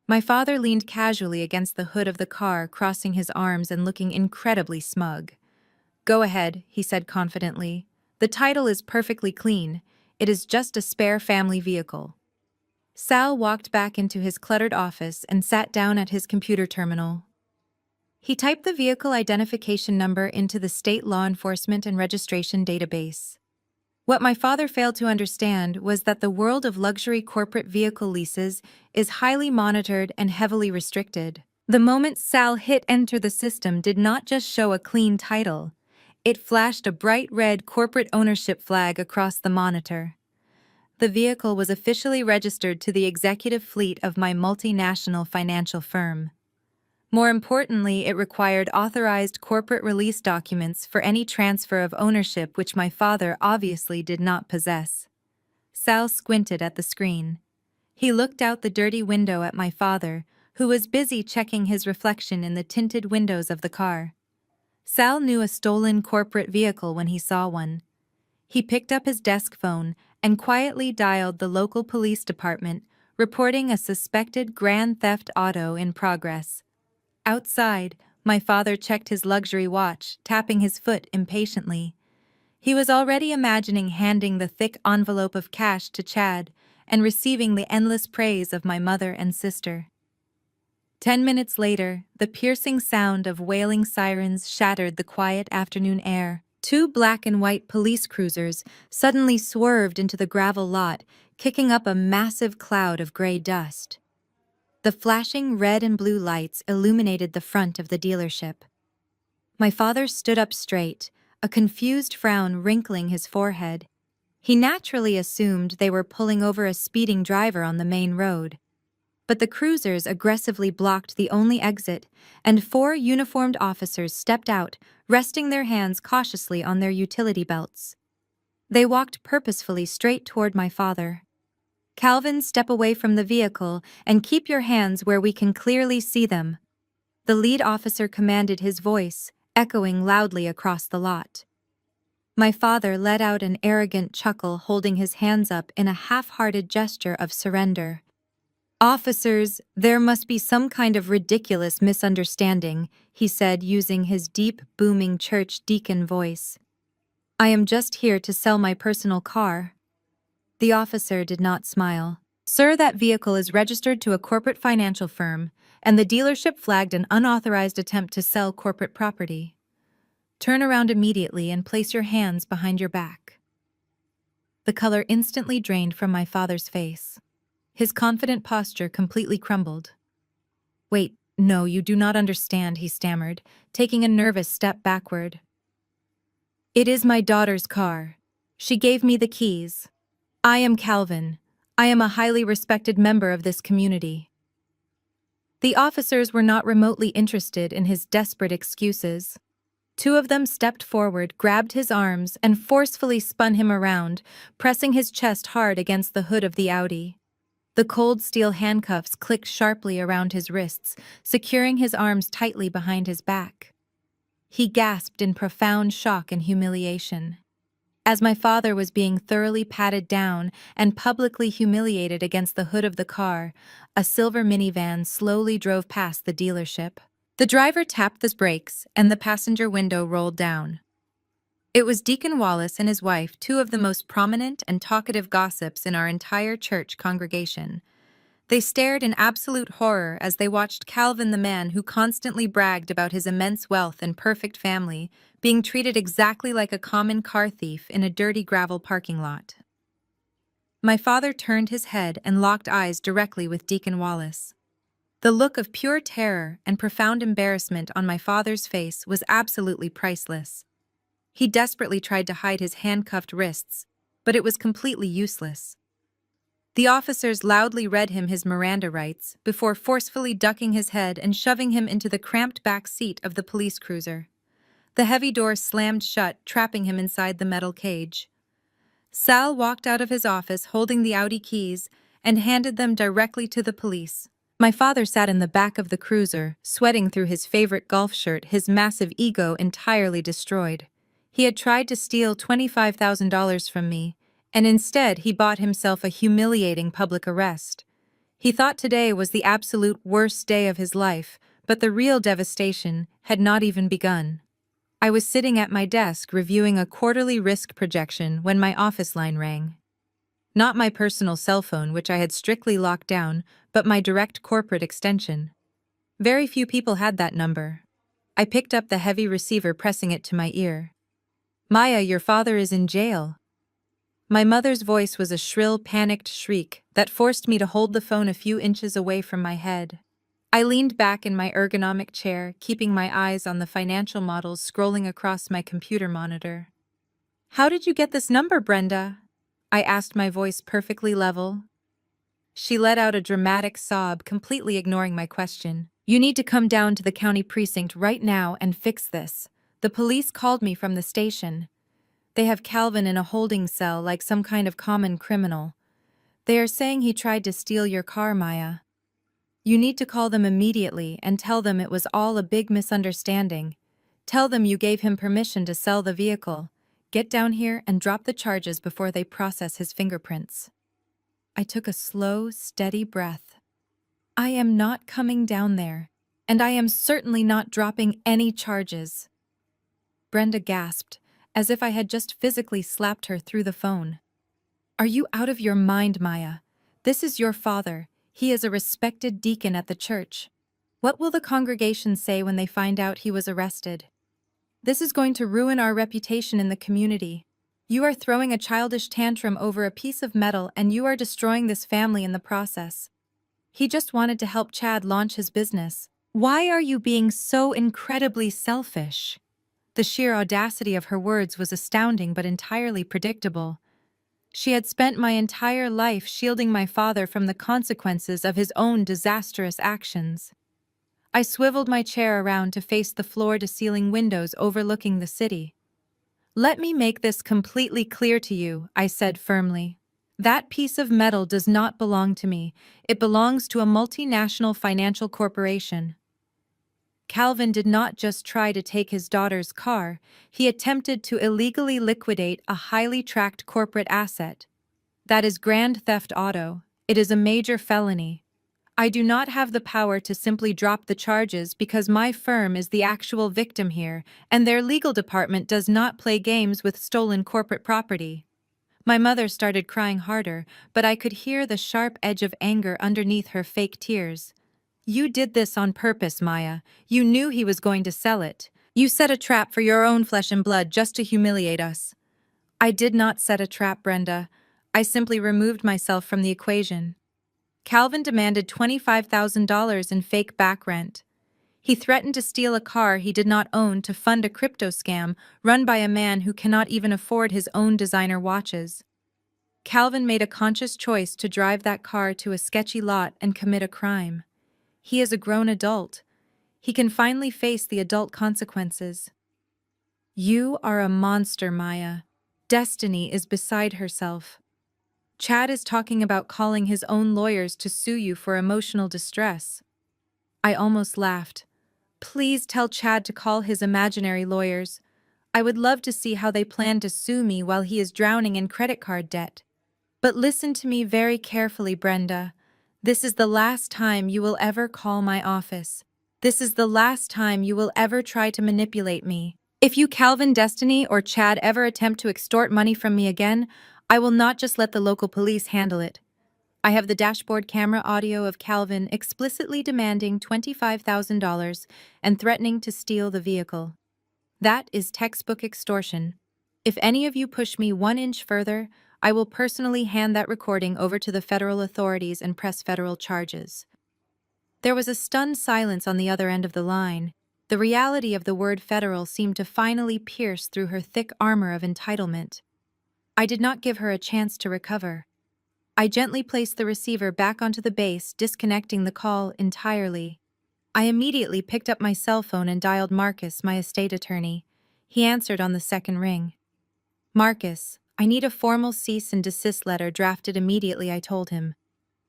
My father leaned casually against the hood of the car, crossing his arms and looking incredibly smug. "Go ahead," he said confidently. "The title is perfectly clean. It is just a spare family vehicle." Sal walked back into his cluttered office and sat down at his computer terminal. He typed the vehicle identification number into the state law enforcement and registration database. What my father failed to understand was that the world of luxury corporate vehicle leases is highly monitored and heavily restricted. The moment Sal hit enter, the system did not just show a clean title. It flashed a bright red corporate ownership flag across the monitor. The vehicle was officially registered to the executive fleet of my multinational financial firm. More importantly, it required authorized corporate release documents for any transfer of ownership, which my father obviously did not possess. Sal squinted at the screen. He looked out the dirty window at my father, who was busy checking his reflection in the tinted windows of the car. Sal knew a stolen corporate vehicle when he saw one. He picked up his desk phone and quietly dialed the local police department, reporting a suspected grand theft auto in progress. Outside, my father checked his luxury watch, tapping his foot impatiently. He was already imagining handing the thick envelope of cash to Chad and receiving the endless praise of my mother and sister. 10 minutes later, the piercing sound of wailing sirens shattered the quiet afternoon air. Two black and white police cruisers suddenly swerved into the gravel lot, kicking up a massive cloud of gray dust. The flashing red and blue lights illuminated the front of the dealership. My father stood up straight, a confused frown wrinkling his forehead. He naturally assumed they were pulling over a speeding driver on the main road. But the cruisers aggressively blocked the only exit, and 4 uniformed officers stepped out, resting their hands cautiously on their utility belts. They walked purposefully straight toward my father. "Calvin, step away from the vehicle and keep your hands where we can clearly see them," the lead officer commanded, his voice echoing loudly across the lot. My father let out an arrogant chuckle, holding his hands up in a half-hearted gesture of surrender. "Officers, there must be some kind of ridiculous misunderstanding," he said, using his deep, booming church deacon voice. "I am just here to sell my personal car." The officer did not smile. "Sir, that vehicle is registered to a corporate financial firm, and the dealership flagged an unauthorized attempt to sell corporate property. Turn around immediately and place your hands behind your back." The color instantly drained from my father's face. His confident posture completely crumbled. "Wait, no, you do not understand," he stammered, taking a nervous step backward. "It is my daughter's car. She gave me the keys. I am Calvin. I am a highly respected member of this community." The officers were not remotely interested in his desperate excuses. 2 of them stepped forward, grabbed his arms, and forcefully spun him around, pressing his chest hard against the hood of the Audi. The cold steel handcuffs clicked sharply around his wrists, securing his arms tightly behind his back. He gasped in profound shock and humiliation. As my father was being thoroughly patted down and publicly humiliated against the hood of the car, a silver minivan slowly drove past the dealership. The driver tapped the brakes, and the passenger window rolled down. It was Deacon Wallace and his wife, 2 of the most prominent and talkative gossips in our entire church congregation. They stared in absolute horror as they watched Calvin, the man who constantly bragged about his immense wealth and perfect family, being treated exactly like a common car thief in a dirty gravel parking lot. My father turned his head and locked eyes directly with Deacon Wallace. The look of pure terror and profound embarrassment on my father's face was absolutely priceless. He desperately tried to hide his handcuffed wrists, but it was completely useless. The officers loudly read him his Miranda rights before forcefully ducking his head and shoving him into the cramped back seat of the police cruiser. The heavy door slammed shut, trapping him inside the metal cage. Sal walked out of his office holding the Audi keys and handed them directly to the police. My father sat in the back of the cruiser, sweating through his favorite golf shirt, his massive ego entirely destroyed. He had tried to steal $25,000 from me, and instead he bought himself a humiliating public arrest. He thought today was the absolute worst day of his life, but the real devastation had not even begun. I was sitting at my desk reviewing a quarterly risk projection when my office line rang. Not my personal cell phone, which I had strictly locked down, but my direct corporate extension. Very few people had that number. I picked up the heavy receiver, pressing it to my ear. "Maya, your father is in jail." My mother's voice was a shrill, panicked shriek that forced me to hold the phone a few inches away from my head. I leaned back in my ergonomic chair, keeping my eyes on the financial models scrolling across my computer monitor. "How did you get this number, Brenda?" I asked, my voice perfectly level. She let out a dramatic sob, completely ignoring my question. "You need to come down to the county precinct right now and fix this. The police called me from the station. They have Calvin in a holding cell like some kind of common criminal. They are saying he tried to steal your car, Maya. You need to call them immediately and tell them it was all a big misunderstanding. Tell them you gave him permission to sell the vehicle. Get down here and drop the charges before they process his fingerprints." I took a slow, steady breath. I am not coming down there, and I am certainly not dropping any charges. Brenda gasped, as if I had just physically slapped her through the phone. "Are you out of your mind, Maya? This is your father. He is a respected deacon at the church. What will the congregation say when they find out he was arrested? This is going to ruin our reputation in the community." You are throwing a childish tantrum over a piece of metal and you are destroying this family in the process. He just wanted to help Chad launch his business. Why are you being so incredibly selfish? The sheer audacity of her words was astounding but entirely predictable. She had spent my entire life shielding my father from the consequences of his own disastrous actions. I swiveled my chair around to face the floor-to-ceiling windows overlooking the city. Let me make this completely clear to you, I said firmly. That piece of metal does not belong to me. It belongs to a multinational financial corporation. Calvin did not just try to take his daughter's car, he attempted to illegally liquidate a highly tracked corporate asset. That is grand theft auto. It is a major felony. I do not have the power to simply drop the charges because my firm is the actual victim here, and their legal department does not play games with stolen corporate property. My mother started crying harder, but I could hear the sharp edge of anger underneath her fake tears. You did this on purpose, Maya. You knew he was going to sell it. You set a trap for your own flesh and blood just to humiliate us. I did not set a trap, Brenda. I simply removed myself from the equation. Calvin demanded $25,000 in fake back rent. He threatened to steal a car he did not own to fund a crypto scam run by a man who cannot even afford his own designer watches. Calvin made a conscious choice to drive that car to a sketchy lot and commit a crime. He is a grown adult. He can finally face the adult consequences. You are a monster, Maya. Destiny is beside herself. Chad is talking about calling his own lawyers to sue you for emotional distress. I almost laughed. Please tell Chad to call his imaginary lawyers. I would love to see how they plan to sue me while he is drowning in credit card debt. But listen to me very carefully, Brenda. This is the last time you will ever call my office. This is the last time you will ever try to manipulate me. If you Calvin Destiny or Chad ever attempt to extort money from me again, I will not just let the local police handle it. I have the dashboard camera audio of Calvin explicitly demanding $25,000 and threatening to steal the vehicle. That is textbook extortion. If any of you push me 1 inch further, I will personally hand that recording over to the federal authorities and press federal charges. There was a stunned silence on the other end of the line. The reality of the word federal seemed to finally pierce through her thick armor of entitlement. I did not give her a chance to recover. I gently placed the receiver back onto the base, disconnecting the call entirely. I immediately picked up my cell phone and dialed Marcus, my estate attorney. He answered on the second ring. Marcus, I need a formal cease and desist letter drafted immediately, I told him.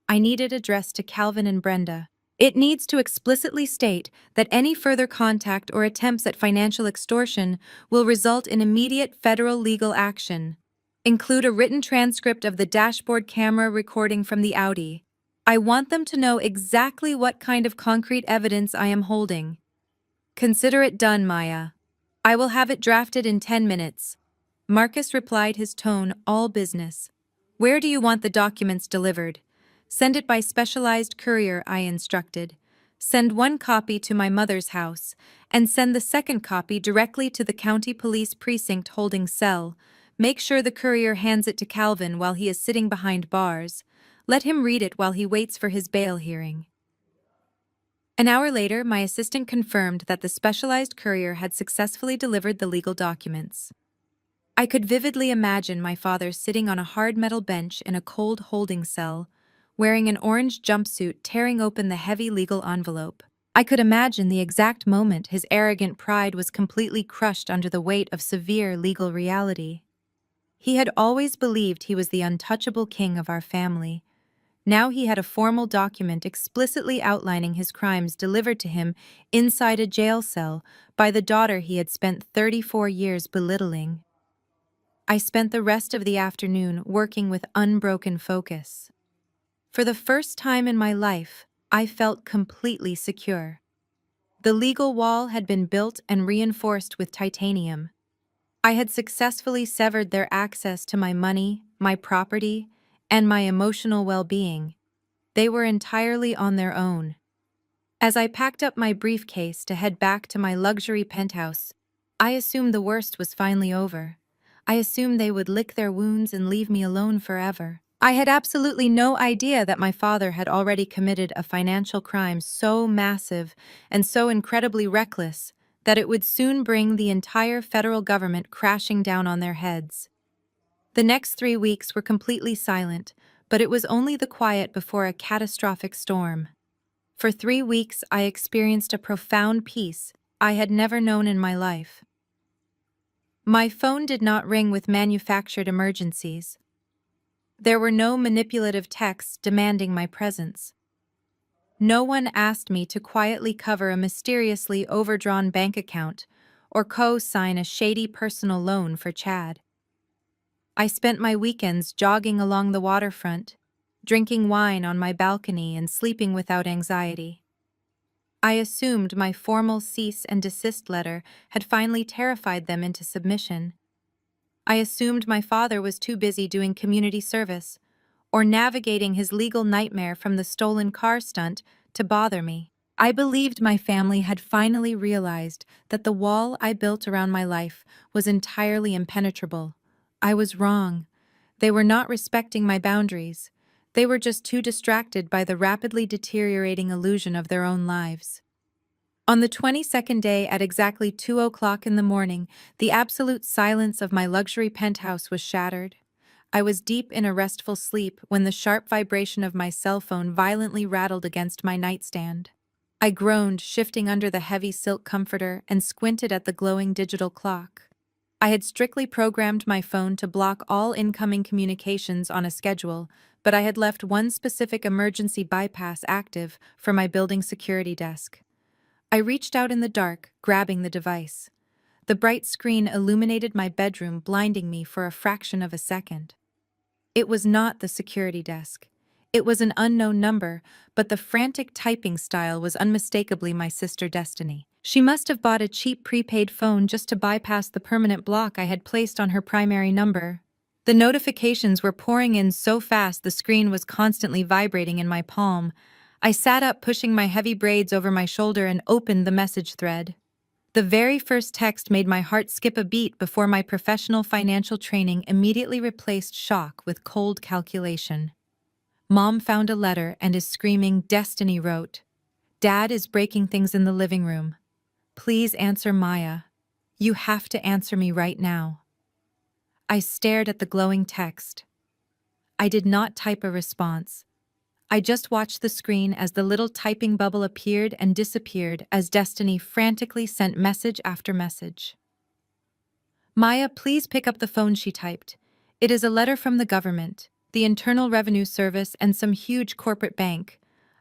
I need it addressed to Calvin and Brenda. It needs to explicitly state that any further contact or attempts at financial extortion will result in immediate federal legal action. Include a written transcript of the dashboard camera recording from the Audi. I want them to know exactly what kind of concrete evidence I am holding. Consider it done, Maya. I will have it drafted in 10 minutes. Marcus replied, his tone all business. Where do you want the documents delivered? Send it by specialized courier, I instructed. Send 1 copy to my mother's house, and send the second copy directly to the county police precinct holding cell. Make sure the courier hands it to Calvin while he is sitting behind bars. Let him read it while he waits for his bail hearing. An hour later, my assistant confirmed that the specialized courier had successfully delivered the legal documents. I could vividly imagine my father sitting on a hard metal bench in a cold holding cell, wearing an orange jumpsuit, tearing open the heavy legal envelope. I could imagine the exact moment his arrogant pride was completely crushed under the weight of severe legal reality. He had always believed he was the untouchable king of our family. Now he had a formal document explicitly outlining his crimes delivered to him inside a jail cell by the daughter he had spent 34 years belittling. I spent the rest of the afternoon working with unbroken focus. For the first time in my life, I felt completely secure. The legal wall had been built and reinforced with titanium. I had successfully severed their access to my money, my property, and my emotional well-being. They were entirely on their own. As I packed up my briefcase to head back to my luxury penthouse, I assumed the worst was finally over. I assumed they would lick their wounds and leave me alone forever. I had absolutely no idea that my father had already committed a financial crime so massive and so incredibly reckless that it would soon bring the entire federal government crashing down on their heads. The next 3 weeks were completely silent, but it was only the quiet before a catastrophic storm. For 3 weeks, I experienced a profound peace I had never known in my life. My phone did not ring with manufactured emergencies. There were no manipulative texts demanding my presence. No one asked me to quietly cover a mysteriously overdrawn bank account or co-sign a shady personal loan for Chad. I spent my weekends jogging along the waterfront, drinking wine on my balcony and sleeping without anxiety. I assumed my formal cease and desist letter had finally terrified them into submission. I assumed my father was too busy doing community service or navigating his legal nightmare from the stolen car stunt to bother me. I believed my family had finally realized that the wall I built around my life was entirely impenetrable. I was wrong. They were not respecting my boundaries. They were just too distracted by the rapidly deteriorating illusion of their own lives. On the 22nd day at exactly 2 o'clock in the morning, the absolute silence of my luxury penthouse was shattered. I was deep in a restful sleep when the sharp vibration of my cell phone violently rattled against my nightstand. I groaned, shifting under the heavy silk comforter, and squinted at the glowing digital clock. I had strictly programmed my phone to block all incoming communications on a schedule, but I had left one specific emergency bypass active for my building security desk. I reached out in the dark, grabbing the device. The bright screen illuminated my bedroom, blinding me for a fraction of a second. It was not the security desk. It was an unknown number, but the frantic typing style was unmistakably my sister Destiny. She must have bought a cheap prepaid phone just to bypass the permanent block I had placed on her primary number. The notifications were pouring in so fast the screen was constantly vibrating in my palm. I sat up, pushing my heavy braids over my shoulder, and opened the message thread. The very first text made my heart skip a beat before my professional financial training immediately replaced shock with cold calculation. Mom found a letter and is screaming, Destiny wrote, "Dad is breaking things in the living room. Please answer Maya. You have to answer me right now." I stared at the glowing text. I did not type a response. I just watched the screen as the little typing bubble appeared and disappeared as Destiny frantically sent message after message. "Maya, please pick up the phone," she typed. "It is a letter from the government, the Internal Revenue Service, and some huge corporate bank.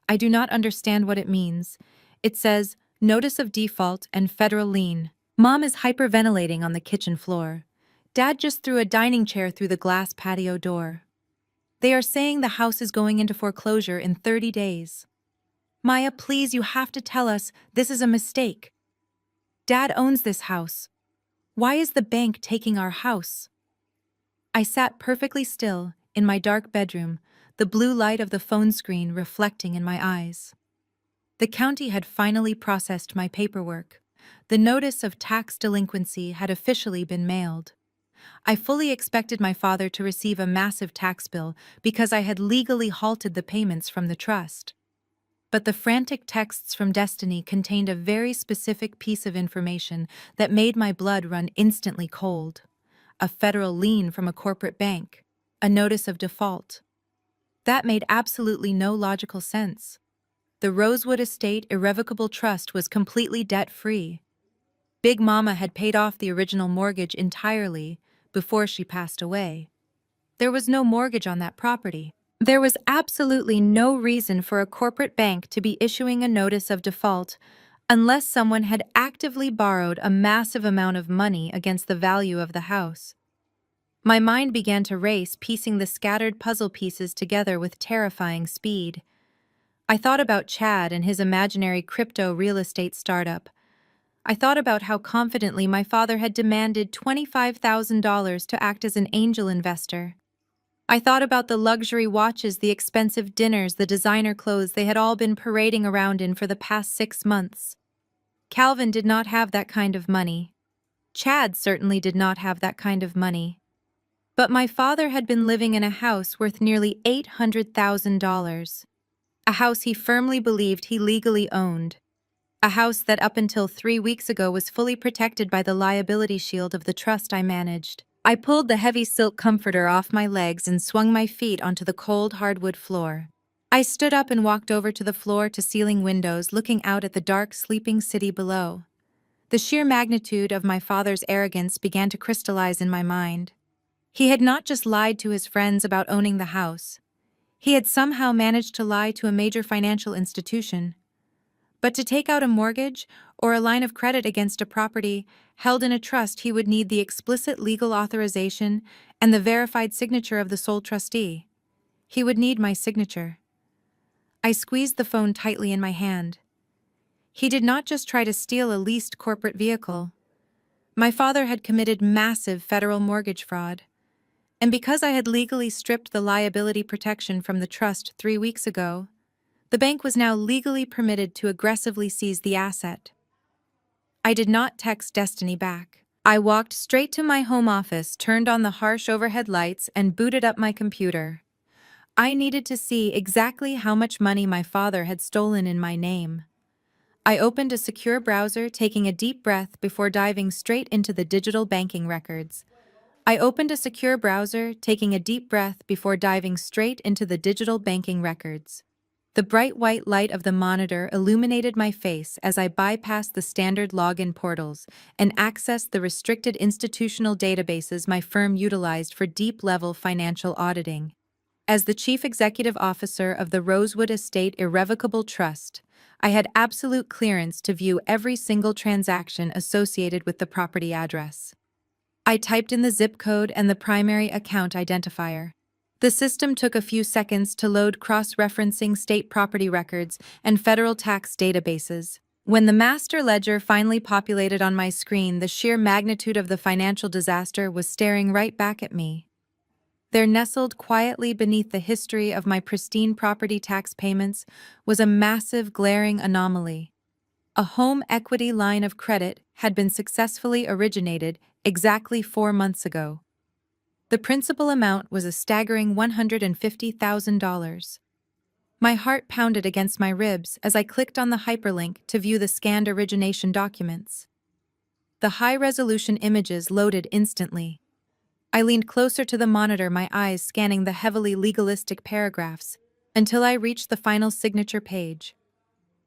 I do not understand what it means. It says, notice of default and federal lien." Mom is hyperventilating on the kitchen floor. Dad just threw a dining chair through the glass patio door. They are saying the house is going into foreclosure in 30 days. "Maya, please, you have to tell us this is a mistake. Dad owns this house. Why is the bank taking our house?" I sat perfectly still in my dark bedroom, the blue light of the phone screen reflecting in my eyes. The county had finally processed my paperwork. The notice of tax delinquency had officially been mailed. I fully expected my father to receive a massive tax bill because I had legally halted the payments from the trust. But the frantic texts from Destiny contained a very specific piece of information that made my blood run instantly cold. A federal lien from a corporate bank. A notice of default. That made absolutely no logical sense. The Rosewood Estate Irrevocable Trust was completely debt-free. Big Mama had paid off the original mortgage entirely before she passed away. There was no mortgage on that property. There was absolutely no reason for a corporate bank to be issuing a notice of default unless someone had actively borrowed a massive amount of money against the value of the house. My mind began to race, piecing the scattered puzzle pieces together with terrifying speed. I thought about Chad and his imaginary crypto real estate startup. I thought about how confidently my father had demanded $25,000 to act as an angel investor. I thought about the luxury watches, the expensive dinners, the designer clothes they had all been parading around in for the past 6 months. Calvin did not have that kind of money. Chad certainly did not have that kind of money. But my father had been living in a house worth nearly $800,000. A house he firmly believed he legally owned. A house that up until 3 weeks ago was fully protected by the liability shield of the trust I managed. I pulled the heavy silk comforter off my legs and swung my feet onto the cold hardwood floor. I stood up and walked over to the floor-to-ceiling windows, looking out at the dark, sleeping city below. The sheer magnitude of my father's arrogance began to crystallize in my mind. He had not just lied to his friends about owning the house. He had somehow managed to lie to a major financial institution. But to take out a mortgage or a line of credit against a property held in a trust, he would need the explicit legal authorization and the verified signature of the sole trustee. He would need my signature. I squeezed the phone tightly in my hand. He did not just try to steal a leased corporate vehicle. My father had committed massive federal mortgage fraud. And because I had legally stripped the liability protection from the trust 3 weeks ago, the bank was now legally permitted to aggressively seize the asset. I did not text Destiny back. I walked straight to my home office, turned on the harsh overhead lights, and booted up my computer. I needed to see exactly how much money my father had stolen in my name. I opened a secure browser, taking a deep breath before diving straight into the digital banking records. I opened a secure browser, taking a deep breath before diving straight into the digital banking records. The bright white light of the monitor illuminated my face as I bypassed the standard login portals and accessed the restricted institutional databases my firm utilized for deep-level financial auditing. As the chief executive officer of the Rosewood Estate Irrevocable Trust, I had absolute clearance to view every single transaction associated with the property address. I typed in the zip code and the primary account identifier. The system took a few seconds to load cross-referencing state property records and federal tax databases. When the master ledger finally populated on my screen, the sheer magnitude of the financial disaster was staring right back at me. There, nestled quietly beneath the history of my pristine property tax payments, was a massive, glaring anomaly. A home equity line of credit had been successfully originated exactly 4 months ago. The principal amount was a staggering $150,000. My heart pounded against my ribs as I clicked on the hyperlink to view the scanned origination documents. The high-resolution images loaded instantly. I leaned closer to the monitor, my eyes scanning the heavily legalistic paragraphs, until I reached the final signature page.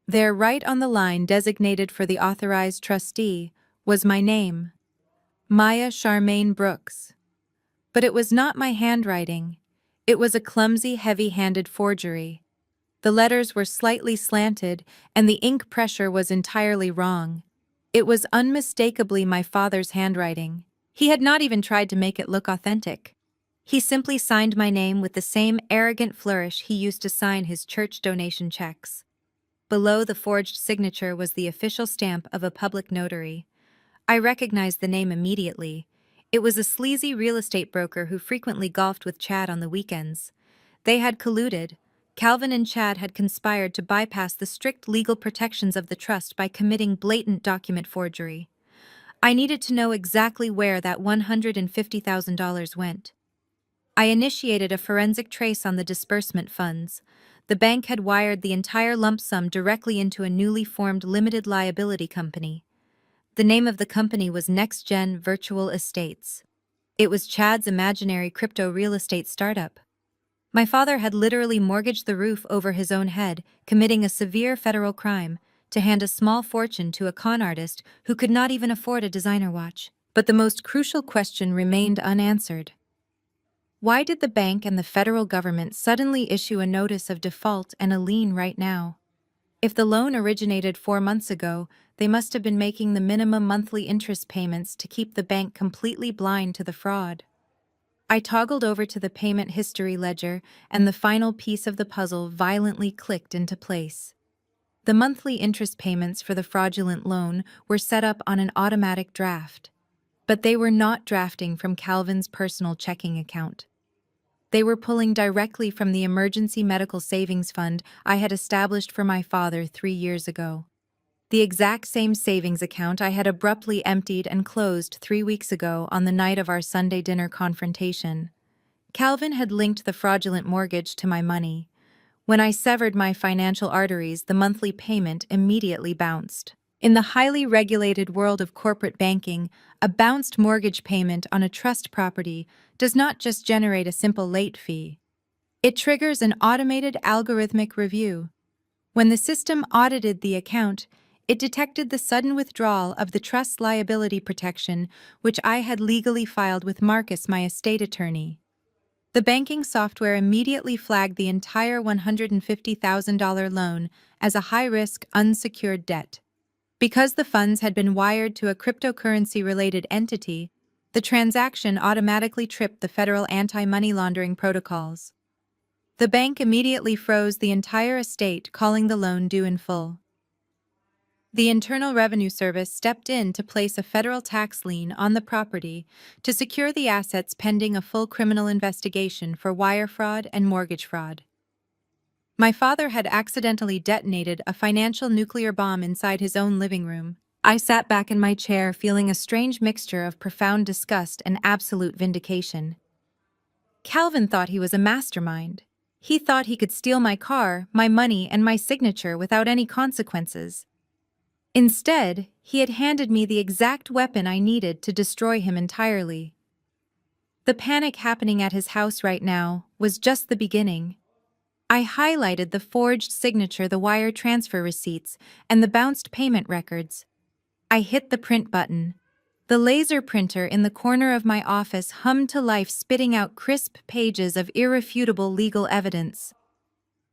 There, right on the line designated for the authorized trustee, was my name, Maya Charmaine Brooks. But it was not my handwriting. It was a clumsy, heavy-handed forgery. The letters were slightly slanted, and the ink pressure was entirely wrong. It was unmistakably my father's handwriting. He had not even tried to make it look authentic. He simply signed my name with the same arrogant flourish he used to sign his church donation checks. Below the forged signature was the official stamp of a public notary. I recognized the name immediately. It was a sleazy real estate broker who frequently golfed with Chad on the weekends. They had colluded. Calvin and Chad had conspired to bypass the strict legal protections of the trust by committing blatant document forgery. I needed to know exactly where that $150,000 went. I initiated a forensic trace on the disbursement funds. The bank had wired the entire lump sum directly into a newly formed limited liability company. The name of the company was Next Gen Virtual Estates. It was Chad's imaginary crypto real estate startup. My father had literally mortgaged the roof over his own head, committing a severe federal crime, to hand a small fortune to a con artist who could not even afford a designer watch. But the most crucial question remained unanswered. Why did the bank and the federal government suddenly issue a notice of default and a lien right now? If the loan originated 4 months ago, they must have been making the minimum monthly interest payments to keep the bank completely blind to the fraud. I toggled over to the payment history ledger, and the final piece of the puzzle violently clicked into place. The monthly interest payments for the fraudulent loan were set up on an automatic draft. But they were not drafting from Calvin's personal checking account. They were pulling directly from the emergency medical savings fund I had established for my father 3 years ago. The exact same savings account I had abruptly emptied and closed 3 weeks ago on the night of our Sunday dinner confrontation. Calvin had linked the fraudulent mortgage to my money. When I severed my financial arteries, the monthly payment immediately bounced. In the highly regulated world of corporate banking, a bounced mortgage payment on a trust property does not just generate a simple late fee. It triggers an automated algorithmic review. When the system audited the account, it detected the sudden withdrawal of the trust liability protection which I had legally filed with Marcus, my estate attorney. The banking software immediately flagged the entire $150,000 loan as a high-risk, unsecured debt. Because the funds had been wired to a cryptocurrency-related entity, the transaction automatically tripped the federal anti-money laundering protocols. The bank immediately froze the entire estate, calling the loan due in full. The Internal Revenue Service stepped in to place a federal tax lien on the property to secure the assets pending a full criminal investigation for wire fraud and mortgage fraud. My father had accidentally detonated a financial nuclear bomb inside his own living room. I sat back in my chair feeling a strange mixture of profound disgust and absolute vindication. Calvin thought he was a mastermind. He thought he could steal my car, my money, and my signature without any consequences. Instead, he had handed me the exact weapon I needed to destroy him entirely. The panic happening at his house right now was just the beginning. I highlighted the forged signature, the wire transfer receipts, and the bounced payment records. I hit the print button. The laser printer in the corner of my office hummed to life, spitting out crisp pages of irrefutable legal evidence.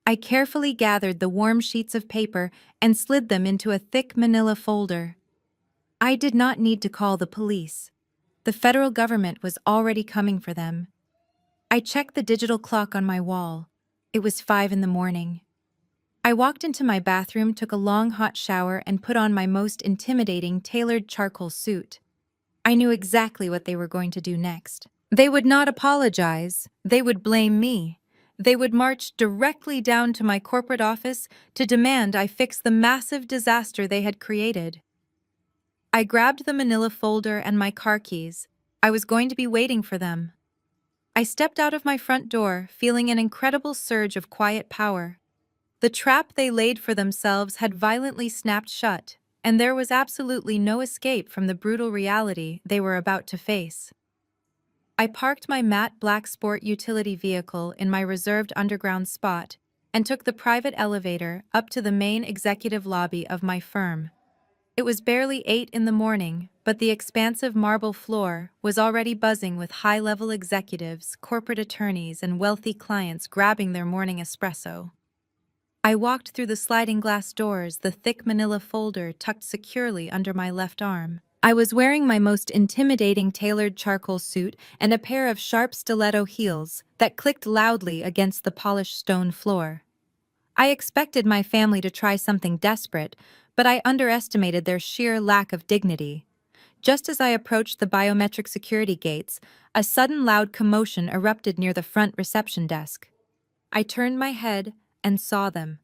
I carefully gathered the warm sheets of paper and slid them into a thick manila folder. I did not need to call the police. The federal government was already coming for them. I checked the digital clock on my wall. It was 5 in the morning. I walked into my bathroom, took a long hot shower, and put on my most intimidating tailored charcoal suit. I knew exactly what they were going to do next. They would not apologize. They would blame me. They would march directly down to my corporate office to demand I fix the massive disaster they had created. I grabbed the manila folder and my car keys. I was going to be waiting for them. I stepped out of my front door, feeling an incredible surge of quiet power. The trap they laid for themselves had violently snapped shut, and there was absolutely no escape from the brutal reality they were about to face. I parked my matte black sport utility vehicle in my reserved underground spot and took the private elevator up to the main executive lobby of my firm. It was barely 8 in the morning, but the expansive marble floor was already buzzing with high-level executives, corporate attorneys, and wealthy clients grabbing their morning espresso. I walked through the sliding glass doors, the thick manila folder tucked securely under my left arm. I was wearing my most intimidating tailored charcoal suit and a pair of sharp stiletto heels that clicked loudly against the polished stone floor. I expected my family to try something desperate, but I underestimated their sheer lack of dignity. Just as I approached the biometric security gates, a sudden loud commotion erupted near the front reception desk. I turned my head and saw them.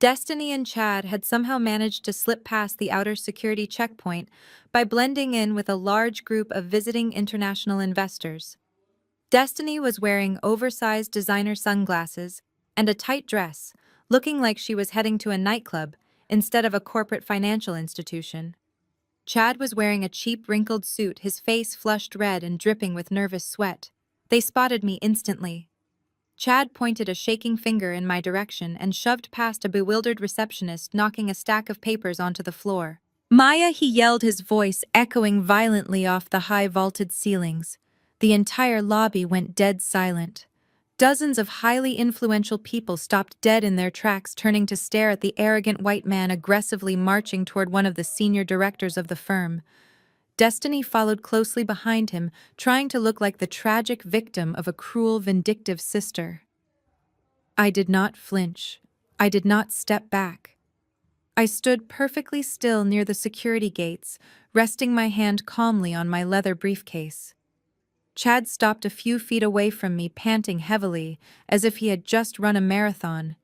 Destiny and Chad had somehow managed to slip past the outer security checkpoint by blending in with a large group of visiting international investors. Destiny was wearing oversized designer sunglasses and a tight dress, looking like she was heading to a nightclub instead of a corporate financial institution. Chad was wearing a cheap wrinkled suit, his face flushed red and dripping with nervous sweat. They spotted me instantly. Chad pointed a shaking finger in my direction and shoved past a bewildered receptionist, knocking a stack of papers onto the floor. "Maya," he yelled, his voice echoing violently off the high vaulted ceilings. The entire lobby went dead silent. Dozens of highly influential people stopped dead in their tracks, turning to stare at the arrogant white man aggressively marching toward one of the senior directors of the firm. Destiny followed closely behind him, trying to look like the tragic victim of a cruel, vindictive sister. I did not flinch. I did not step back. I stood perfectly still near the security gates, resting my hand calmly on my leather briefcase. Chad stopped a few feet away from me, panting heavily, as if he had just run a marathon.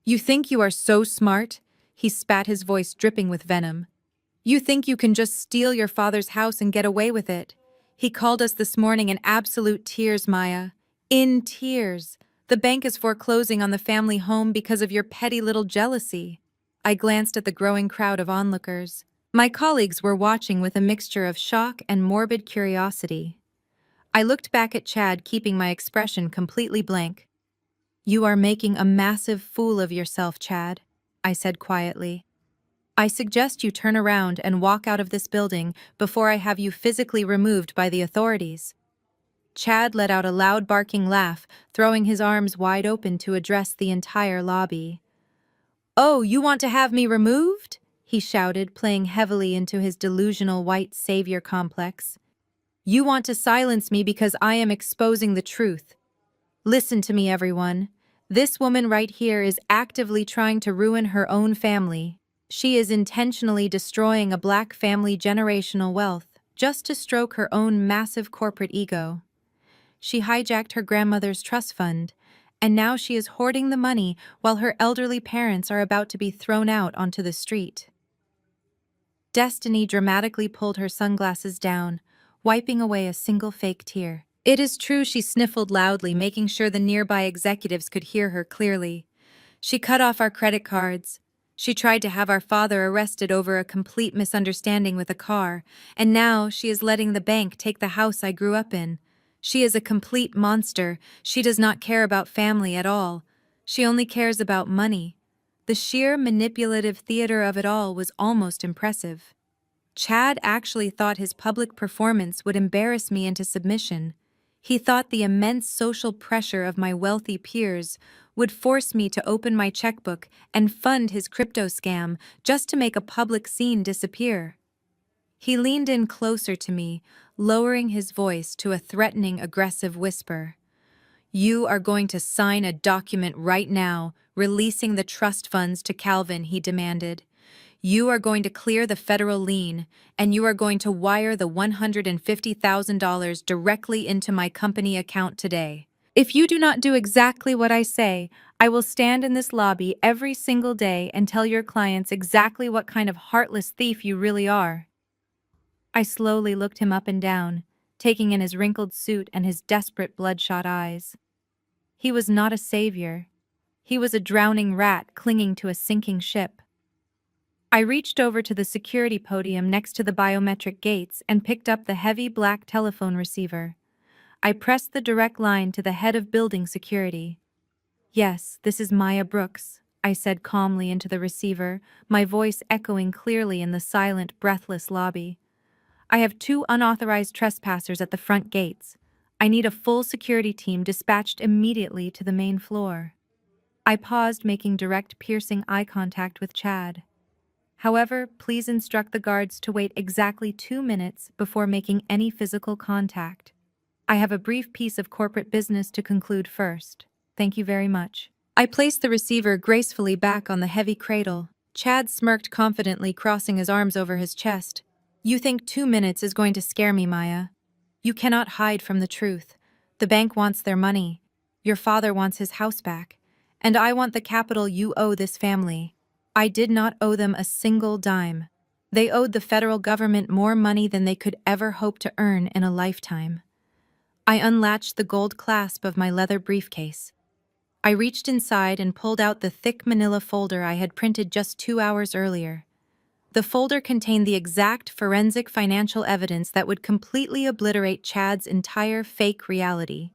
"You think you are so smart?" He spat, his voice dripping with venom. You think you can just steal your father's house and get away with it? He called us this morning in absolute tears, Maya. In tears. The bank is foreclosing on the family home because of your petty little jealousy. I glanced at the growing crowd of onlookers. My colleagues were watching with a mixture of shock and morbid curiosity. I looked back at Chad, keeping my expression completely blank. You are making a massive fool of yourself, Chad, I said quietly. I suggest you turn around and walk out of this building before I have you physically removed by the authorities. Chad let out a loud barking laugh, throwing his arms wide open to address the entire lobby. Oh, you want to have me removed? He shouted, playing heavily into his delusional white savior complex. You want to silence me because I am exposing the truth. Listen to me, everyone. This woman right here is actively trying to ruin her own family. She is intentionally destroying a black family generational wealth just to stroke her own massive corporate ego. She hijacked her grandmother's trust fund, and now she is hoarding the money while her elderly parents are about to be thrown out onto the street. Destiny dramatically pulled her sunglasses down, wiping away a single fake tear. It is true, she sniffled loudly, making sure the nearby executives could hear her clearly. She cut off our credit cards. She tried to have our father arrested over a complete misunderstanding with a car, and now she is letting the bank take the house I grew up in. She is a complete monster. She does not care about family at all. She only cares about money. The sheer manipulative theater of it all was almost impressive. Chad actually thought his public performance would embarrass me into submission. He thought the immense social pressure of my wealthy peers would force me to open my checkbook and fund his crypto scam just to make a public scene disappear. He leaned in closer to me, lowering his voice to a threatening, aggressive whisper. You are going to sign a document right now, releasing the trust funds to Calvin, he demanded. You are going to clear the federal lien, and you are going to wire the $150,000 directly into my company account today. If you do not do exactly what I say, I will stand in this lobby every single day and tell your clients exactly what kind of heartless thief you really are. I slowly looked him up and down, taking in his wrinkled suit and his desperate bloodshot eyes. He was not a savior. He was a drowning rat clinging to a sinking ship. I reached over to the security podium next to the biometric gates and picked up the heavy black telephone receiver. I pressed the direct line to the head of building security. Yes, this is Maya Brooks, I said calmly into the receiver, my voice echoing clearly in the silent, breathless lobby. I have 2 unauthorized trespassers at the front gates. I need a full security team dispatched immediately to the main floor. I paused, making direct, piercing eye contact with Chad. However, please instruct the guards to wait exactly 2 minutes before making any physical contact. I have a brief piece of corporate business to conclude first. Thank you very much. I placed the receiver gracefully back on the heavy cradle. Chad smirked confidently, crossing his arms over his chest. You think 2 minutes is going to scare me, Maya? You cannot hide from the truth. The bank wants their money. Your father wants his house back. And I want the capital you owe this family. I did not owe them a single dime. They owed the federal government more money than they could ever hope to earn in a lifetime. I unlatched the gold clasp of my leather briefcase. I reached inside and pulled out the thick manila folder I had printed just 2 hours earlier. The folder contained the exact forensic financial evidence that would completely obliterate Chad's entire fake reality.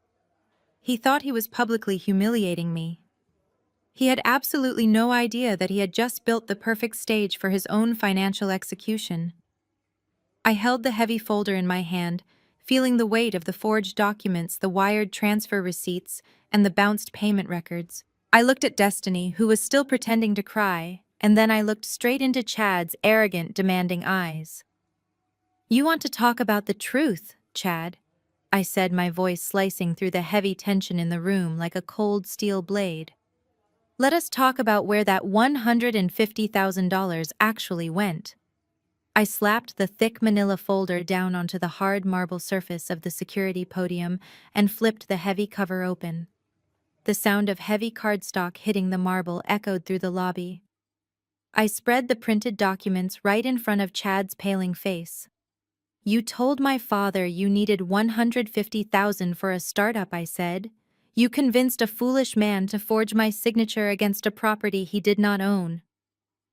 He thought he was publicly humiliating me. He had absolutely no idea that he had just built the perfect stage for his own financial execution. I held the heavy folder in my hand, feeling the weight of the forged documents, the wired transfer receipts, and the bounced payment records. I looked at Destiny, who was still pretending to cry, and then I looked straight into Chad's arrogant, demanding eyes. You want to talk about the truth, Chad? I said, my voice slicing through the heavy tension in the room like a cold steel blade. Let us talk about where that $150,000 actually went. I slapped the thick manila folder down onto the hard marble surface of the security podium and flipped the heavy cover open. The sound of heavy cardstock hitting the marble echoed through the lobby. I spread the printed documents right in front of Chad's paling face. You told my father you needed $150,000 for a startup, I said. You convinced a foolish man to forge my signature against a property he did not own.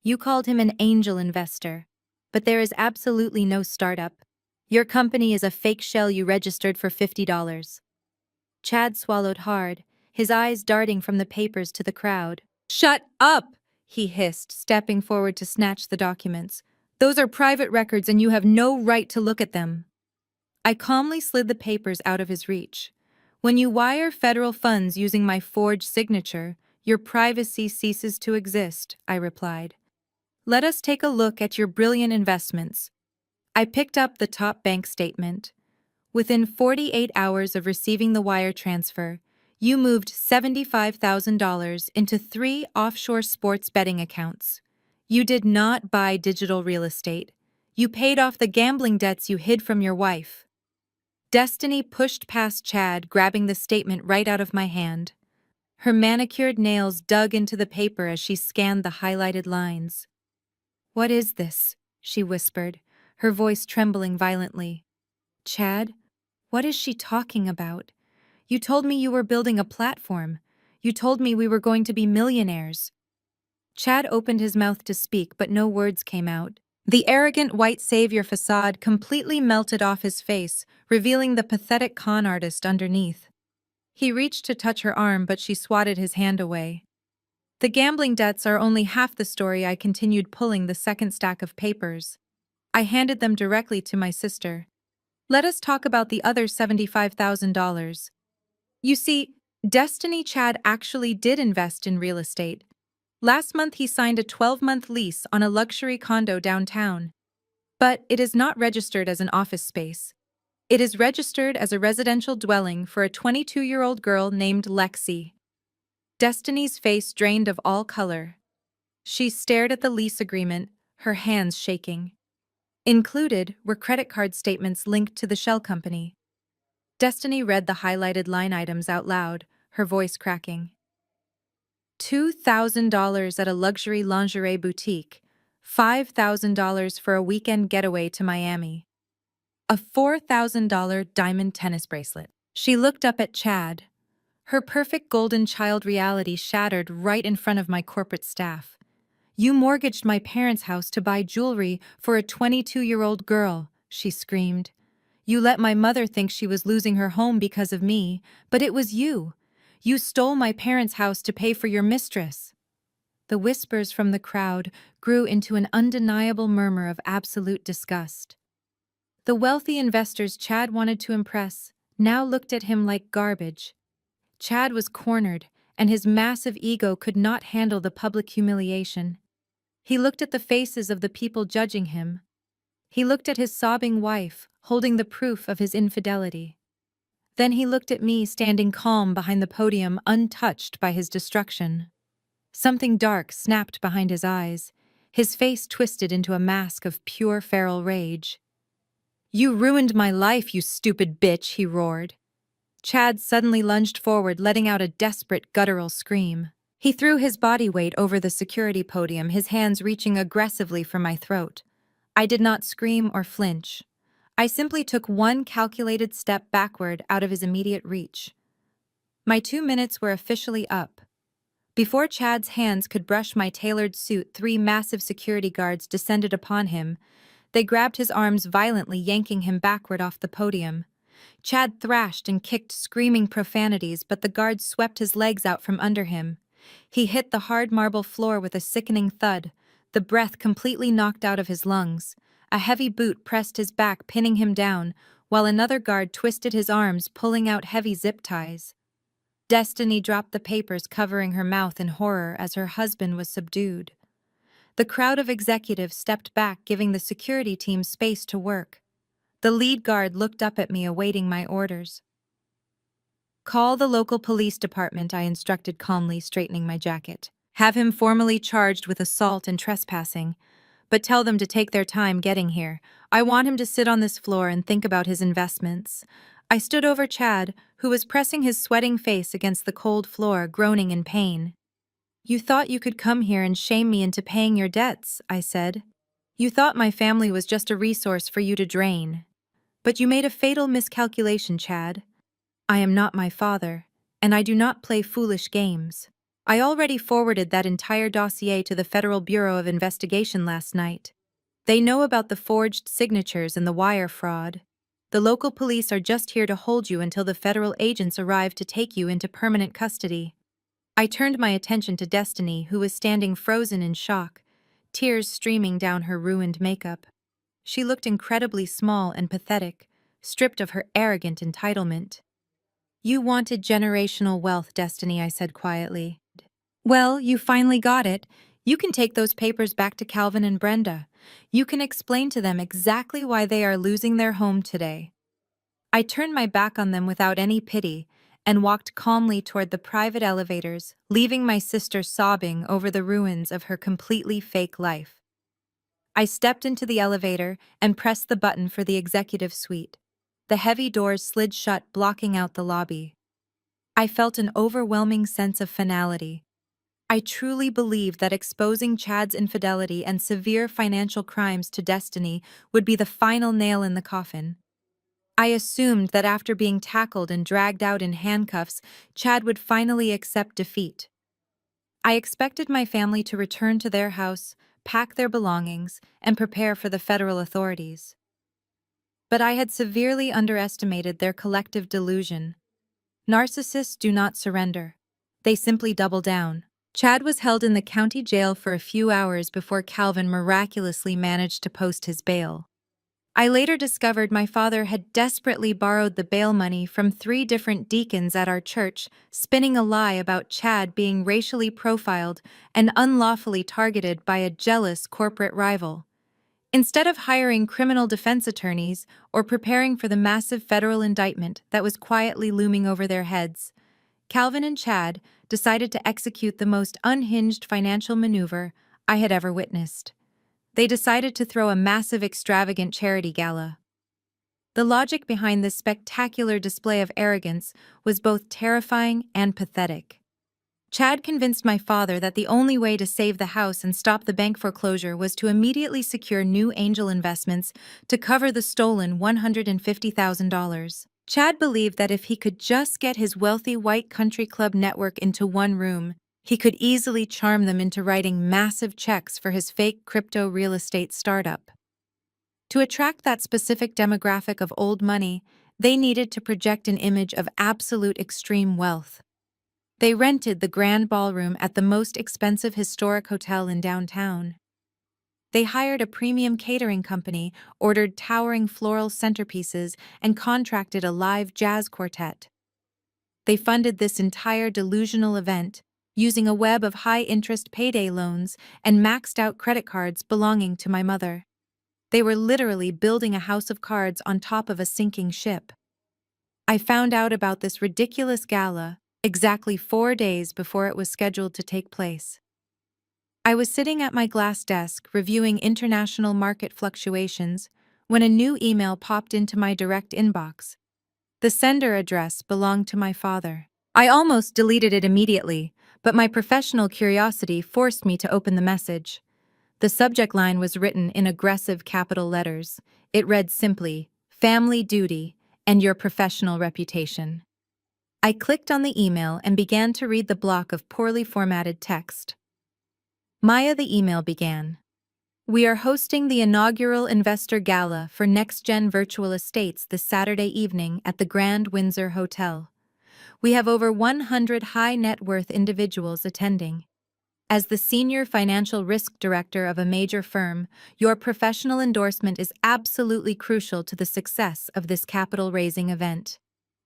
You called him an angel investor. But there is absolutely no startup. Your company is a fake shell you registered for $50. Chad swallowed hard, his eyes darting from the papers to the crowd. Shut up! He hissed, stepping forward to snatch the documents. Those are private records and you have no right to look at them. I calmly slid the papers out of his reach. When you wire federal funds using my forged signature, your privacy ceases to exist, I replied. Let us take a look at your brilliant investments. I picked up the top bank statement. Within 48 hours of receiving the wire transfer, you moved $75,000 into 3 offshore sports betting accounts. You did not buy digital real estate. You paid off the gambling debts you hid from your wife. Destiny pushed past Chad, grabbing the statement right out of my hand. Her manicured nails dug into the paper as she scanned the highlighted lines. What is this? She whispered, her voice trembling violently. Chad, what is she talking about? You told me you were building a platform. You told me we were going to be millionaires. Chad opened his mouth to speak, but no words came out. The arrogant white savior facade completely melted off his face, revealing the pathetic con artist underneath. He reached to touch her arm, but she swatted his hand away. The gambling debts are only half the story. I continued pulling the second stack of papers. I handed them directly to my sister. Let us talk about the other $75,000. You see, Destiny Chad actually did invest in real estate. Last month he signed a 12-month lease on a luxury condo downtown. But it is not registered as an office space. It is registered as a residential dwelling for a 22-year-old girl named Lexi. Destiny's face drained of all color. She stared at the lease agreement, her hands shaking. Included were credit card statements linked to the shell company. Destiny read the highlighted line items out loud, her voice cracking. $2,000 at a luxury lingerie boutique, $5,000 for a weekend getaway to Miami, a $4,000 diamond tennis bracelet. She looked up at Chad. Her perfect golden child reality shattered right in front of my corporate staff. You mortgaged my parents' house to buy jewelry for a 22-year-old girl, she screamed. You let my mother think she was losing her home because of me, but it was you. You stole my parents' house to pay for your mistress. The whispers from the crowd grew into an undeniable murmur of absolute disgust. The wealthy investors Chad wanted to impress now looked at him like garbage. Chad was cornered, and his massive ego could not handle the public humiliation. He looked at the faces of the people judging him. He looked at his sobbing wife, holding the proof of his infidelity. Then he looked at me standing calm behind the podium, untouched by his destruction. Something dark snapped behind his eyes. His face twisted into a mask of pure feral rage. You ruined my life, you stupid bitch, he roared. Chad suddenly lunged forward, letting out a desperate, guttural scream. He threw his body weight over the security podium, his hands reaching aggressively for my throat. I did not scream or flinch. I simply took one calculated step backward out of his immediate reach. My 2 minutes were officially up. Before Chad's hands could brush my tailored suit, 3 massive security guards descended upon him. They grabbed his arms violently, yanking him backward off the podium. Chad thrashed and kicked, screaming profanities, but the guards swept his legs out from under him. He hit the hard marble floor with a sickening thud, the breath completely knocked out of his lungs. A heavy boot pressed his back, pinning him down, while another guard twisted his arms, pulling out heavy zip ties. Destiny dropped the papers, covering her mouth in horror as her husband was subdued. The crowd of executives stepped back, giving the security team space to work. The lead guard looked up at me, awaiting my orders. Call the local police department, I instructed calmly, straightening my jacket. Have him formally charged with assault and trespassing, but tell them to take their time getting here. I want him to sit on this floor and think about his investments. I stood over Chad, who was pressing his sweating face against the cold floor, groaning in pain. You thought you could come here and shame me into paying your debts, I said. You thought my family was just a resource for you to drain. But you made a fatal miscalculation, Chad. I am not my father, and I do not play foolish games. I already forwarded that entire dossier to the Federal Bureau of Investigation last night. They know about the forged signatures and the wire fraud. The local police are just here to hold you until the federal agents arrive to take you into permanent custody. I turned my attention to Destiny, who was standing frozen in shock, tears streaming down her ruined makeup. She looked incredibly small and pathetic, stripped of her arrogant entitlement. You wanted generational wealth, Destiny, I said quietly. Well, you finally got it. You can take those papers back to Calvin and Brenda. You can explain to them exactly why they are losing their home today. I turned my back on them without any pity and walked calmly toward the private elevators, leaving my sister sobbing over the ruins of her completely fake life. I stepped into the elevator and pressed the button for the executive suite. The heavy doors slid shut, blocking out the lobby. I felt an overwhelming sense of finality. I truly believed that exposing Chad's infidelity and severe financial crimes to Destiny would be the final nail in the coffin. I assumed that after being tackled and dragged out in handcuffs, Chad would finally accept defeat. I expected my family to return to their house, pack their belongings, and prepare for the federal authorities. But I had severely underestimated their collective delusion. Narcissists do not surrender. They simply double down. Chad was held in the county jail for a few hours before Calvin miraculously managed to post his bail. I later discovered my father had desperately borrowed the bail money from 3 different deacons at our church, spinning a lie about Chad being racially profiled and unlawfully targeted by a jealous corporate rival. Instead of hiring criminal defense attorneys or preparing for the massive federal indictment that was quietly looming over their heads, Calvin and Chad decided to execute the most unhinged financial maneuver I had ever witnessed. They decided to throw a massive, extravagant charity gala. The logic behind this spectacular display of arrogance was both terrifying and pathetic. Chad convinced my father that the only way to save the house and stop the bank foreclosure was to immediately secure new angel investments to cover the stolen $150,000. Chad believed that if he could just get his wealthy white country club network into one room, he could easily charm them into writing massive checks for his fake crypto real estate startup. To attract that specific demographic of old money, they needed to project an image of absolute extreme wealth. They rented the grand ballroom at the most expensive historic hotel in downtown. They hired a premium catering company, ordered towering floral centerpieces, and contracted a live jazz quartet. They funded this entire delusional event using a web of high-interest payday loans and maxed-out credit cards belonging to my mother. They were literally building a house of cards on top of a sinking ship. I found out about this ridiculous gala exactly 4 days before it was scheduled to take place. I was sitting at my glass desk reviewing international market fluctuations when a new email popped into my direct inbox. The sender address belonged to my father. I almost deleted it immediately, but my professional curiosity forced me to open the message. The subject line was written in aggressive capital letters. It read simply, "Family duty and your professional reputation." I clicked on the email and began to read the block of poorly formatted text. Maya, the email began. We are hosting the inaugural Investor Gala for Next Gen Virtual Estates this Saturday evening at the Grand Windsor Hotel. We have over 100 high net worth individuals attending. As the Senior Financial Risk Director of a major firm, your professional endorsement is absolutely crucial to the success of this capital-raising event.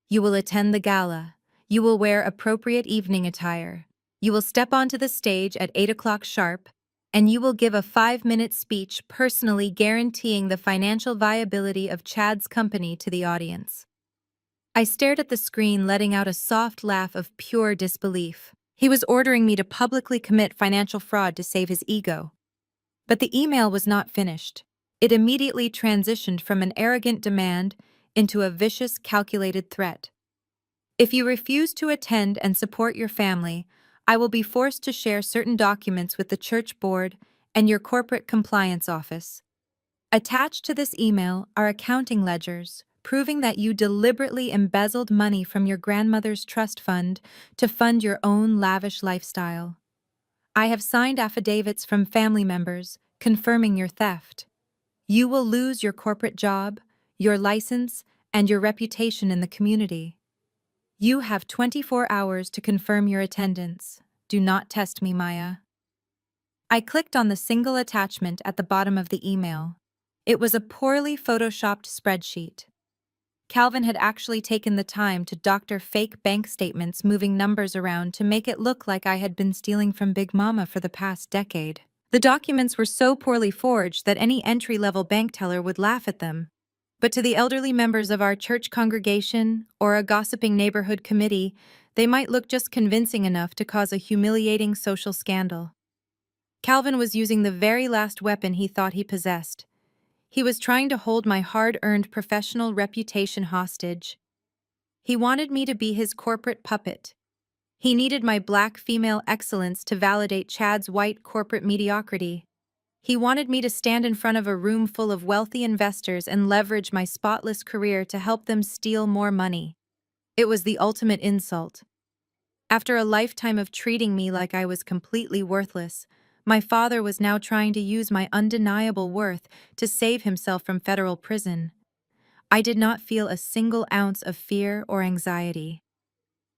You will attend the gala. You will wear appropriate evening attire. You will step onto the stage at 8 o'clock sharp, and you will give a 5-minute speech personally guaranteeing the financial viability of Chad's company to the audience. I stared at the screen, letting out a soft laugh of pure disbelief. He was ordering me to publicly commit financial fraud to save his ego. But the email was not finished. It immediately transitioned from an arrogant demand into a vicious, calculated threat. If you refuse to attend and support your family, I will be forced to share certain documents with the church board and your corporate compliance office. Attached to this email are accounting ledgers proving that you deliberately embezzled money from your grandmother's trust fund to fund your own lavish lifestyle. I have signed affidavits from family members confirming your theft. You will lose your corporate job, your license, and your reputation in the community. You have 24 hours to confirm your attendance. Do not test me, Maya. I clicked on the single attachment at the bottom of the email. It was a poorly photoshopped spreadsheet. Calvin had actually taken the time to doctor fake bank statements, moving numbers around to make it look like I had been stealing from Big Mama for the past decade. The documents were so poorly forged that any entry-level bank teller would laugh at them. But to the elderly members of our church congregation or a gossiping neighborhood committee, they might look just convincing enough to cause a humiliating social scandal. Calvin was using the very last weapon he thought he possessed. He was trying to hold my hard-earned professional reputation hostage. He wanted me to be his corporate puppet. He needed my black female excellence to validate Chad's white corporate mediocrity. He wanted me to stand in front of a room full of wealthy investors and leverage my spotless career to help them steal more money. It was the ultimate insult. After a lifetime of treating me like I was completely worthless, my father was now trying to use my undeniable worth to save himself from federal prison. I did not feel a single ounce of fear or anxiety.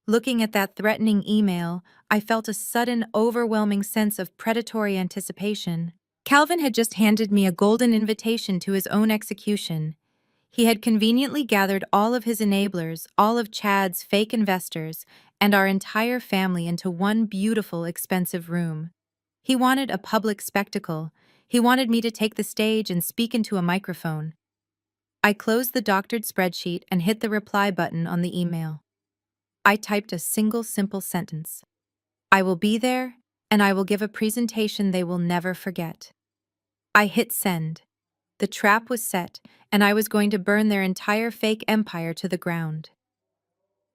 Looking at that threatening email, I felt a sudden, overwhelming sense of predatory anticipation. Calvin had just handed me a golden invitation to his own execution. He had conveniently gathered all of his enablers, all of Chad's fake investors, and our entire family into one beautiful, expensive room. He wanted a public spectacle. He wanted me to take the stage and speak into a microphone. I closed the doctored spreadsheet and hit the reply button on the email. I typed a single simple sentence. I will be there, and I will give a presentation they will never forget. I hit send. The trap was set, and I was going to burn their entire fake empire to the ground.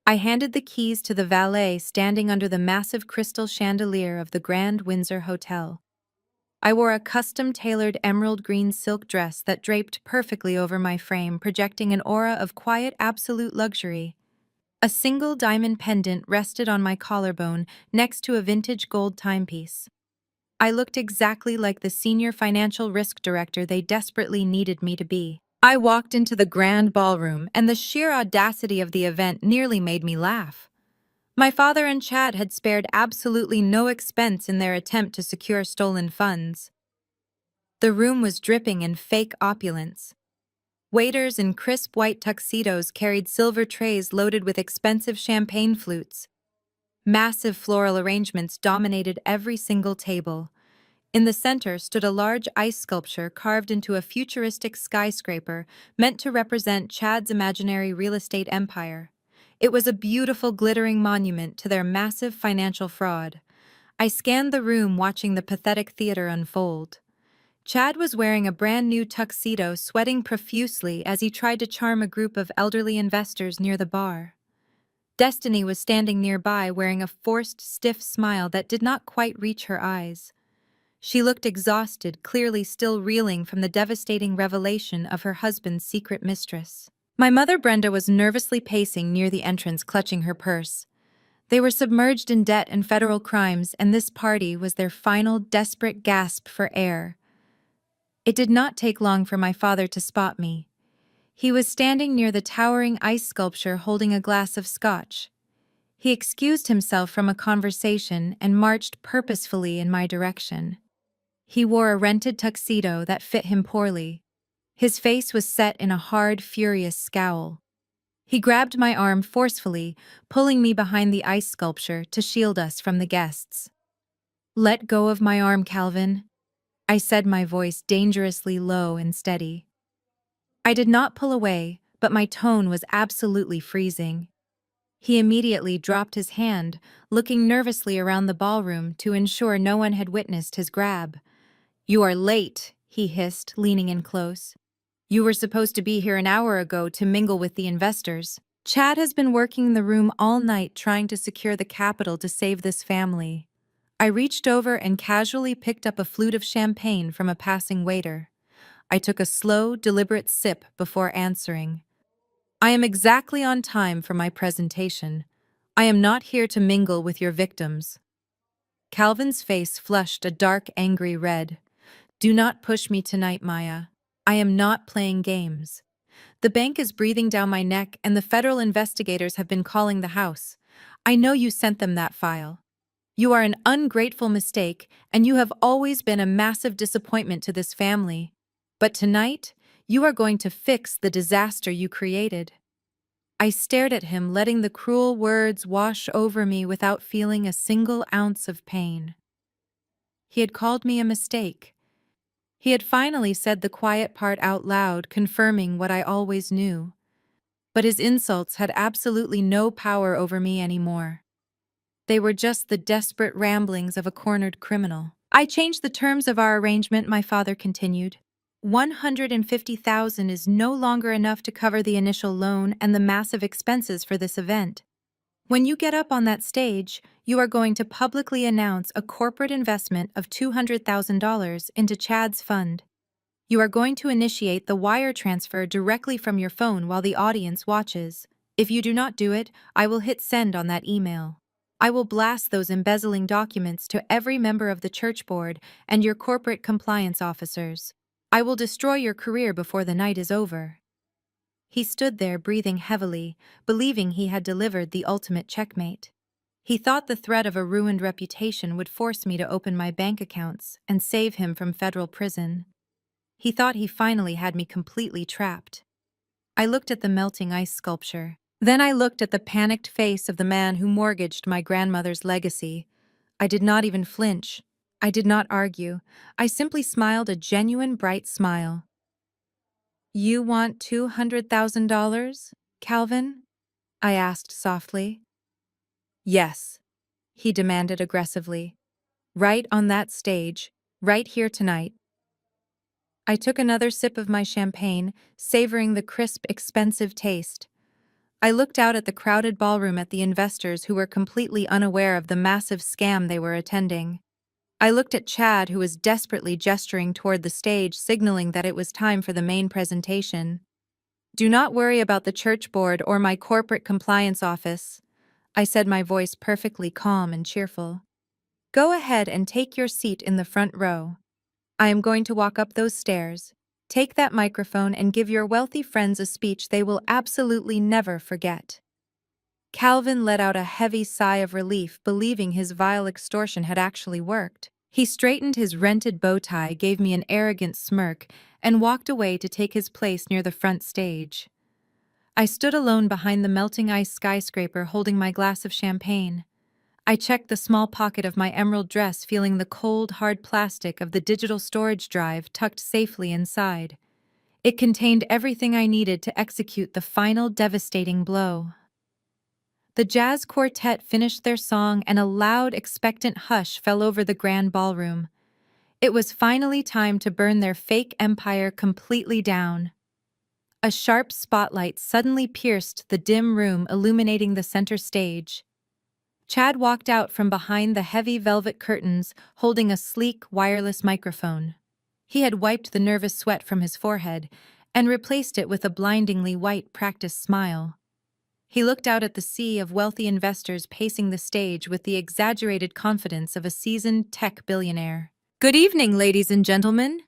I handed the keys to the valet standing under the massive crystal chandelier of the Grand Windsor Hotel. I wore a custom-tailored emerald green silk dress that draped perfectly over my frame, projecting an aura of quiet, absolute luxury. A single diamond pendant rested on my collarbone next to a vintage gold timepiece. I looked exactly like the senior financial risk director they desperately needed me to be. I walked into the grand ballroom, and the sheer audacity of the event nearly made me laugh. My father and Chad had spared absolutely no expense in their attempt to secure stolen funds. The room was dripping in fake opulence. Waiters in crisp white tuxedos carried silver trays loaded with expensive champagne flutes. Massive floral arrangements dominated every single table. In the center stood a large ice sculpture carved into a futuristic skyscraper meant to represent Chad's imaginary real estate empire. It was a beautiful, glittering monument to their massive financial fraud. I scanned the room watching the pathetic theater unfold. Chad was wearing a brand new tuxedo, sweating profusely as he tried to charm a group of elderly investors near the bar. Destiny was standing nearby, wearing a forced, stiff smile that did not quite reach her eyes. She looked exhausted, clearly still reeling from the devastating revelation of her husband's secret mistress. My mother Brenda was nervously pacing near the entrance, clutching her purse. They were submerged in debt and federal crimes, and this party was their final, desperate gasp for air. It did not take long for my father to spot me. He was standing near the towering ice sculpture holding a glass of scotch. He excused himself from a conversation and marched purposefully in my direction. He wore a rented tuxedo that fit him poorly. His face was set in a hard, furious scowl. He grabbed my arm forcefully, pulling me behind the ice sculpture to shield us from the guests. "Let go of my arm, Calvin," I said, my voice dangerously low and steady. I did not pull away, but my tone was absolutely freezing. He immediately dropped his hand, looking nervously around the ballroom to ensure no one had witnessed his grab. "You are late," he hissed, leaning in close. "You were supposed to be here an hour ago to mingle with the investors." Chad has been working the room all night trying to secure the capital to save this family. I reached over and casually picked up a flute of champagne from a passing waiter. I took a slow, deliberate sip before answering. I am exactly on time for my presentation. I am not here to mingle with your victims. Calvin's face flushed a dark, angry red. Do not push me tonight, Maya. I am not playing games. The bank is breathing down my neck and the federal investigators have been calling the house. I know you sent them that file. You are an ungrateful mistake, and you have always been a massive disappointment to this family. But tonight, you are going to fix the disaster you created. I stared at him, letting the cruel words wash over me without feeling a single ounce of pain. He had called me a mistake. He had finally said the quiet part out loud, confirming what I always knew. But his insults had absolutely no power over me anymore. They were just the desperate ramblings of a cornered criminal. I changed the terms of our arrangement, my father continued. 150,000 is no longer enough to cover the initial loan and the massive expenses for this event. When you get up on that stage, you are going to publicly announce a corporate investment of $200,000 into Chad's fund. You are going to initiate the wire transfer directly from your phone while the audience watches. If you do not do it, I will hit send on that email. I will blast those embezzling documents to every member of the church board and your corporate compliance officers. I will destroy your career before the night is over. He stood there breathing heavily, believing he had delivered the ultimate checkmate. He thought the threat of a ruined reputation would force me to open my bank accounts and save him from federal prison. He thought he finally had me completely trapped. I looked at the melting ice sculpture. Then I looked at the panicked face of the man who mortgaged my grandmother's legacy. I did not even flinch. I did not argue. I simply smiled a genuine bright smile. You want $200,000, Calvin? I asked softly. Yes, he demanded aggressively. Right on that stage, right here tonight. I took another sip of my champagne, savoring the crisp, expensive taste. I looked out at the crowded ballroom at the investors who were completely unaware of the massive scam they were attending. I looked at Chad, who was desperately gesturing toward the stage, signaling that it was time for the main presentation. Do not worry about the church board or my corporate compliance office, I said, my voice perfectly calm and cheerful. Go ahead and take your seat in the front row. I am going to walk up those stairs. Take that microphone and give your wealthy friends a speech they will absolutely never forget. Calvin let out a heavy sigh of relief, believing his vile extortion had actually worked. He straightened his rented bow tie, gave me an arrogant smirk, and walked away to take his place near the front stage. I stood alone behind the melting ice skyscraper, holding my glass of champagne. I checked the small pocket of my emerald dress, feeling the cold, hard plastic of the digital storage drive tucked safely inside. It contained everything I needed to execute the final devastating blow. The jazz quartet finished their song and a loud, expectant hush fell over the grand ballroom. It was finally time to burn their fake empire completely down. A sharp spotlight suddenly pierced the dim room, illuminating the center stage. Chad walked out from behind the heavy velvet curtains, holding a sleek, wireless microphone. He had wiped the nervous sweat from his forehead and replaced it with a blindingly white, practiced smile. He looked out at the sea of wealthy investors pacing the stage with the exaggerated confidence of a seasoned tech billionaire. Good evening, ladies and gentlemen,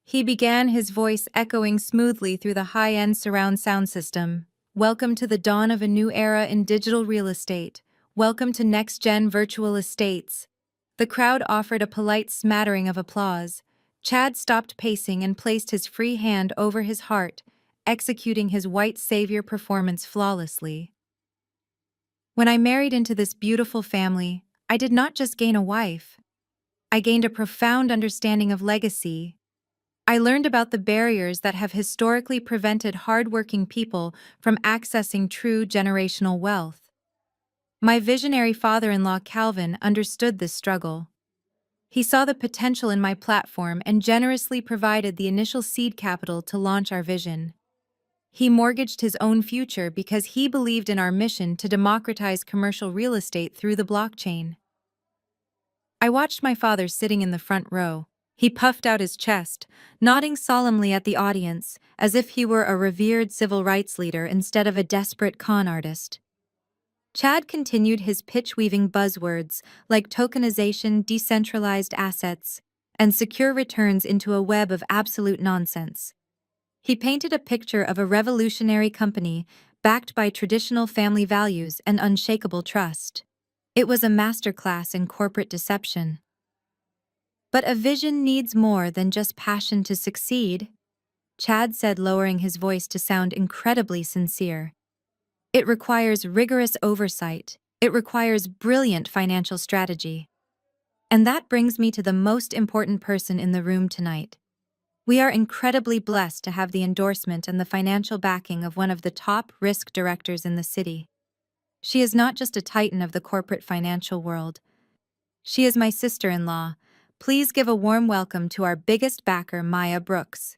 he began, his voice echoing smoothly through the high-end surround sound system. Welcome to the dawn of a new era in digital real estate. Welcome to next-gen virtual estates. The crowd offered a polite smattering of applause. Chad stopped pacing and placed his free hand over his heart, executing his white savior performance flawlessly. When I married into this beautiful family, I did not just gain a wife. I gained a profound understanding of legacy. I learned about the barriers that have historically prevented hardworking people from accessing true generational wealth. My visionary father-in-law Calvin understood this struggle. He saw the potential in my platform and generously provided the initial seed capital to launch our vision. He mortgaged his own future because he believed in our mission to democratize commercial real estate through the blockchain. I watched my father sitting in the front row. He puffed out his chest, nodding solemnly at the audience, as if he were a revered civil rights leader instead of a desperate con artist. Chad continued his pitch-weaving buzzwords like tokenization, decentralized assets, and secure returns into a web of absolute nonsense. He painted a picture of a revolutionary company backed by traditional family values and unshakable trust. It was a masterclass in corporate deception. But a vision needs more than just passion to succeed, Chad said, lowering his voice to sound incredibly sincere. It requires rigorous oversight. It requires brilliant financial strategy. And that brings me to the most important person in the room tonight. We are incredibly blessed to have the endorsement and the financial backing of one of the top risk directors in the city. She is not just a titan of the corporate financial world. She is my sister-in-law. Please give a warm welcome to our biggest backer, Maya Brooks.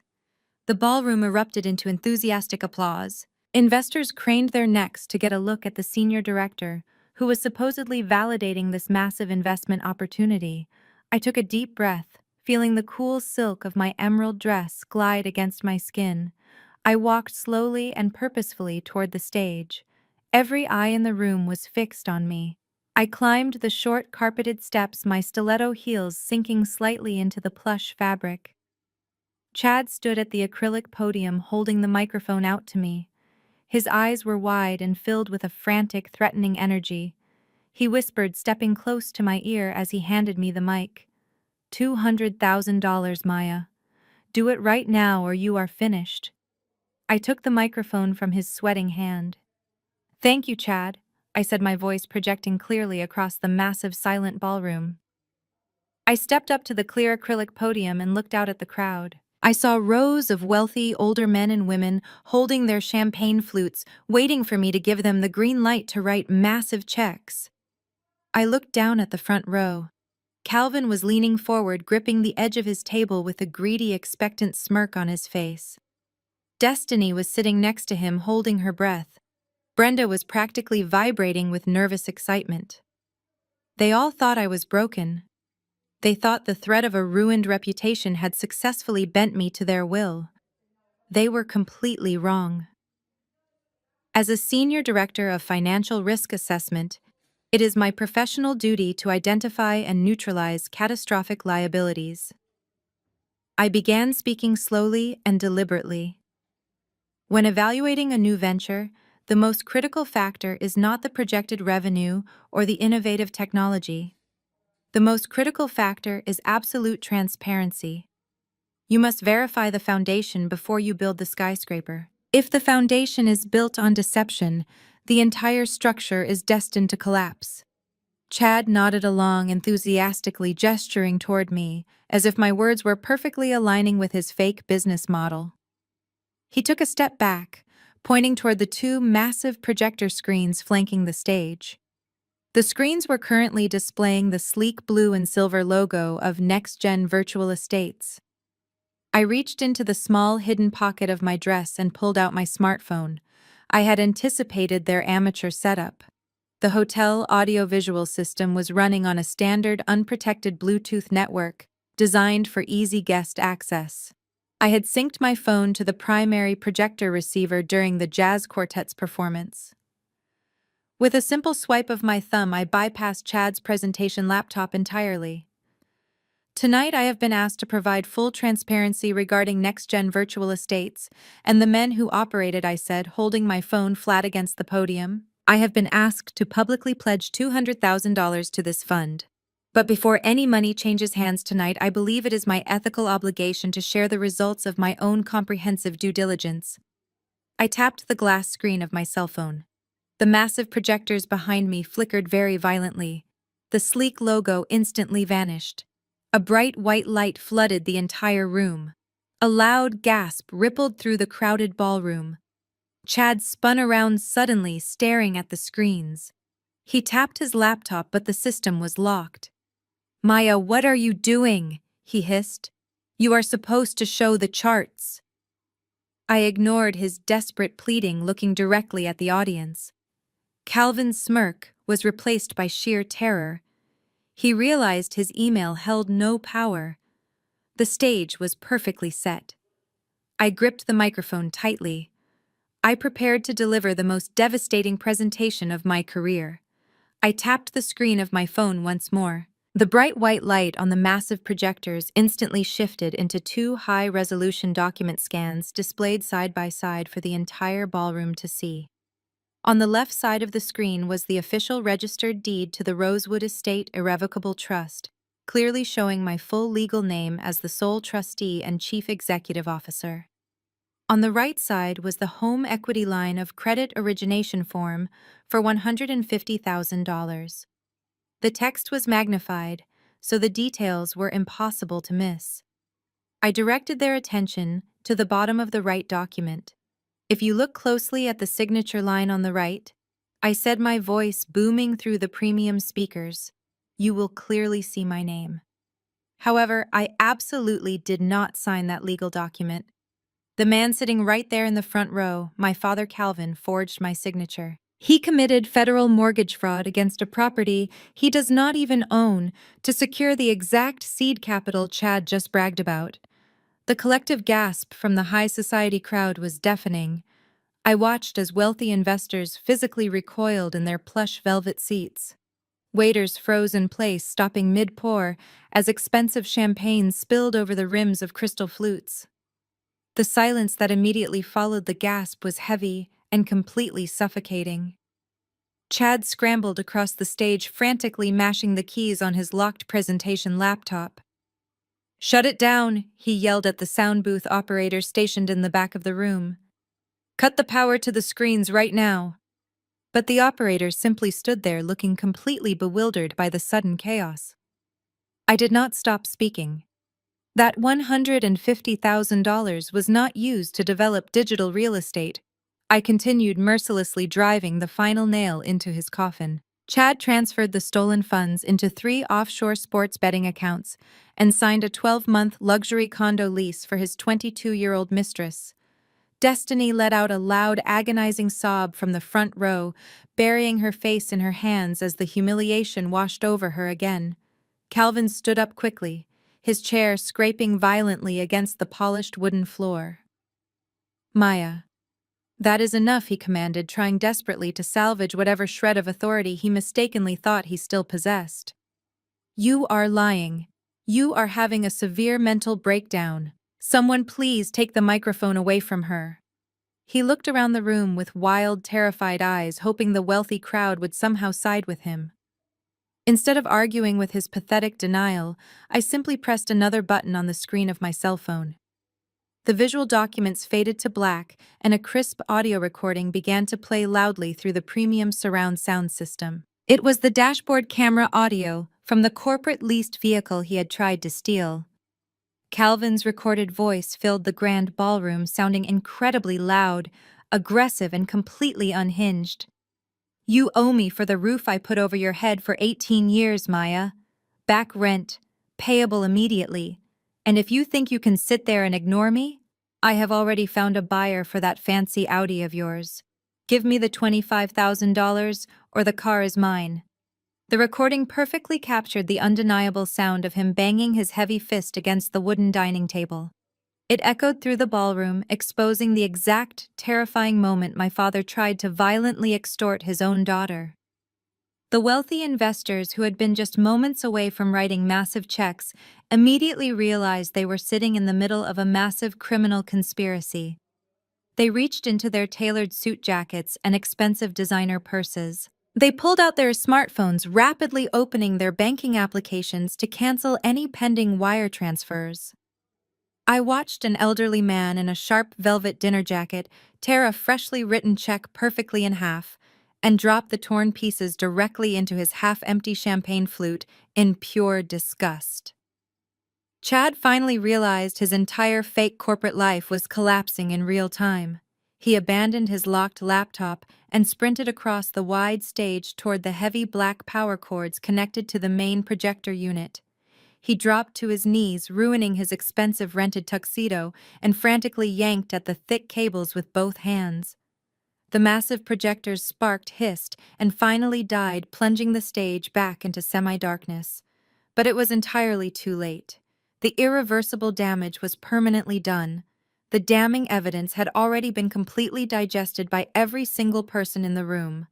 The ballroom erupted into enthusiastic applause. Investors craned their necks to get a look at the senior director, who was supposedly validating this massive investment opportunity. I took a deep breath, feeling the cool silk of my emerald dress glide against my skin. I walked slowly and purposefully toward the stage. Every eye in the room was fixed on me. I climbed the short carpeted steps, my stiletto heels sinking slightly into the plush fabric. Chad stood at the acrylic podium holding the microphone out to me. His eyes were wide and filled with a frantic, threatening energy. He whispered, stepping close to my ear as he handed me the mic. $200,000, Maya. Do it right now or you are finished. I took the microphone from his sweating hand. Thank you, Chad, I said, my voice projecting clearly across the massive silent ballroom. I stepped up to the clear acrylic podium and looked out at the crowd. I saw rows of wealthy, older men and women holding their champagne flutes, waiting for me to give them the green light to write massive checks. I looked down at the front row. Calvin was leaning forward, gripping the edge of his table with a greedy, expectant smirk on his face. Destiny was sitting next to him, holding her breath. Brenda was practically vibrating with nervous excitement. They all thought I was broken. They thought the threat of a ruined reputation had successfully bent me to their will. They were completely wrong. As a senior director of financial risk assessment, it is my professional duty to identify and neutralize catastrophic liabilities. I began speaking slowly and deliberately. When evaluating a new venture, the most critical factor is not the projected revenue or the innovative technology. The most critical factor is absolute transparency. You must verify the foundation before you build the skyscraper. If the foundation is built on deception, the entire structure is destined to collapse. Chad nodded along, enthusiastically gesturing toward me, as if my words were perfectly aligning with his fake business model. He took a step back, pointing toward the two massive projector screens flanking the stage. The screens were currently displaying the sleek blue and silver logo of next-gen virtual estates. I reached into the small hidden pocket of my dress and pulled out my smartphone. I had anticipated their amateur setup. The hotel audiovisual system was running on a standard unprotected Bluetooth network designed for easy guest access. I had synced my phone to the primary projector receiver during the jazz quartet's performance. With a simple swipe of my thumb, I bypassed Chad's presentation laptop entirely. Tonight, I have been asked to provide full transparency regarding next-gen virtual estates and the men who operate it, I said, holding my phone flat against the podium. I have been asked to publicly pledge $200,000 to this fund. But before any money changes hands tonight, I believe it is my ethical obligation to share the results of my own comprehensive due diligence. I tapped the glass screen of my cell phone. The massive projectors behind me flickered very violently. The sleek logo instantly vanished. A bright white light flooded the entire room. A loud gasp rippled through the crowded ballroom. Chad spun around suddenly, staring at the screens. He tapped his laptop, but the system was locked. "Maya, what are you doing?" he hissed. "You are supposed to show the charts." I ignored his desperate pleading, looking directly at the audience. Calvin's smirk was replaced by sheer terror. He realized his email held no power. The stage was perfectly set. I gripped the microphone tightly. I prepared to deliver the most devastating presentation of my career. I tapped the screen of my phone once more. The bright white light on the massive projectors instantly shifted into two high-resolution document scans displayed side by side for the entire ballroom to see. On the left side of the screen was the official registered deed to the Rosewood Estate Irrevocable Trust, clearly showing my full legal name as the sole trustee and chief executive officer. On the right side was the home equity line of credit origination form for $150,000. The text was magnified, so the details were impossible to miss. I directed their attention to the bottom of the right document. If you look closely at the signature line on the right, I said, my voice booming through the premium speakers, you will clearly see my name. However, I absolutely did not sign that legal document. The man sitting right there in the front row, my father Calvin, forged my signature. He committed federal mortgage fraud against a property he does not even own to secure the exact seed capital Chad just bragged about. The collective gasp from the high society crowd was deafening. I watched as wealthy investors physically recoiled in their plush velvet seats. Waiters froze in place, stopping mid-pour as expensive champagne spilled over the rims of crystal flutes. The silence that immediately followed the gasp was heavy and completely suffocating. Chad scrambled across the stage, frantically mashing the keys on his locked presentation laptop. "Shut it down," he yelled at the sound booth operator stationed in the back of the room. "Cut the power to the screens right now." But the operator simply stood there looking completely bewildered by the sudden chaos. I did not stop speaking. That $150,000 was not used to develop digital real estate. I continued mercilessly driving the final nail into his coffin. Chad transferred the stolen funds into 3 offshore sports betting accounts and signed a 12-month luxury condo lease for his 22-year-old mistress. Destiny let out a loud, agonizing sob from the front row, burying her face in her hands as the humiliation washed over her again. Calvin stood up quickly, his chair scraping violently against the polished wooden floor. "Maya." "That is enough," he commanded, trying desperately to salvage whatever shred of authority he mistakenly thought he still possessed. "You are lying. You are having a severe mental breakdown. Someone please take the microphone away from her." He looked around the room with wild, terrified eyes, hoping the wealthy crowd would somehow side with him. Instead of arguing with his pathetic denial, I simply pressed another button on the screen of my cell phone. The visual documents faded to black, and a crisp audio recording began to play loudly through the premium surround sound system. It was the dashboard camera audio from the corporate leased vehicle he had tried to steal. Calvin's recorded voice filled the grand ballroom, sounding incredibly loud, aggressive, and completely unhinged. "You owe me for the roof I put over your head for 18 years, Maya. Back rent, payable immediately. And if you think you can sit there and ignore me, I have already found a buyer for that fancy Audi of yours. Give me the $25,000 or the car is mine." The recording perfectly captured the undeniable sound of him banging his heavy fist against the wooden dining table. It echoed through the ballroom, exposing the exact, terrifying moment my father tried to violently extort his own daughter. The wealthy investors who had been just moments away from writing massive checks immediately realized they were sitting in the middle of a massive criminal conspiracy. They reached into their tailored suit jackets and expensive designer purses. They pulled out their smartphones, rapidly opening their banking applications to cancel any pending wire transfers. I watched an elderly man in a sharp velvet dinner jacket tear a freshly written check perfectly in half and drop the torn pieces directly into his half-empty champagne flute in pure disgust. Chad finally realized his entire fake corporate life was collapsing in real time. He abandoned his locked laptop and sprinted across the wide stage toward the heavy black power cords connected to the main projector unit. He dropped to his knees, ruining his expensive rented tuxedo, and frantically yanked at the thick cables with both hands. The massive projectors sparked, hissed, and finally died, plunging the stage back into semi-darkness. But it was entirely too late. The irreversible damage was permanently done. The damning evidence had already been completely digested by every single person in the room.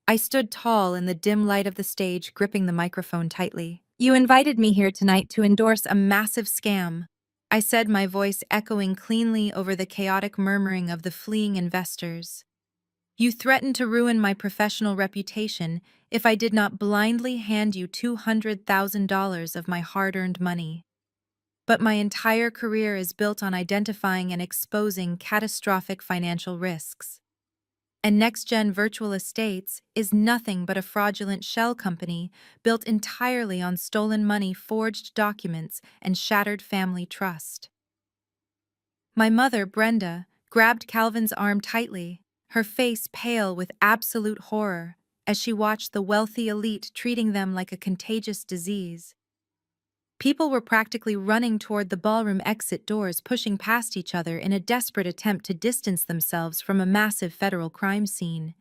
I stood tall in the dim light of the stage, gripping the microphone tightly. "You invited me here tonight to endorse a massive scam," I said, my voice echoing cleanly over the chaotic murmuring of the fleeing investors. "You threatened to ruin my professional reputation if I did not blindly hand you $200,000 of my hard-earned money. But my entire career is built on identifying and exposing catastrophic financial risks. And NextGen Virtual Estates is nothing but a fraudulent shell company built entirely on stolen money, forged documents, and shattered family trust." My mother, Brenda, grabbed Calvin's arm tightly, her face pale with absolute horror, as she watched the wealthy elite treating them like a contagious disease. People were practically running toward the ballroom exit doors, pushing past each other in a desperate attempt to distance themselves from a massive federal crime scene.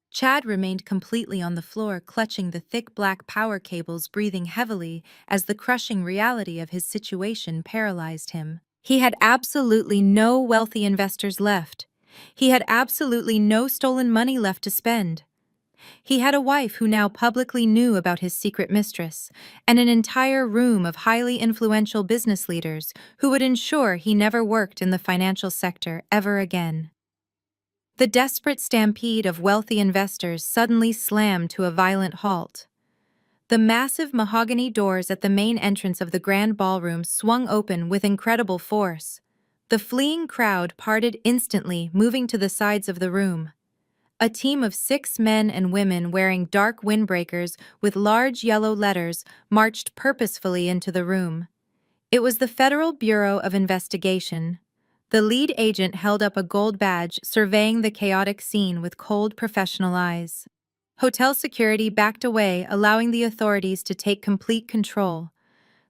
Chad remained completely on the floor, clutching the thick black power cables, breathing heavily as the crushing reality of his situation paralyzed him. He had absolutely no wealthy investors left. He had absolutely no stolen money left to spend. He had a wife who now publicly knew about his secret mistress, and an entire room of highly influential business leaders who would ensure he never worked in the financial sector ever again. The desperate stampede of wealthy investors suddenly slammed to a violent halt. The massive mahogany doors at the main entrance of the grand ballroom swung open with incredible force. The fleeing crowd parted instantly, moving to the sides of the room. A team of 6 men and women wearing dark windbreakers with large yellow letters marched purposefully into the room. It was the Federal Bureau of Investigation. The lead agent held up a gold badge, surveying the chaotic scene with cold, professional eyes. Hotel security backed away, allowing the authorities to take complete control.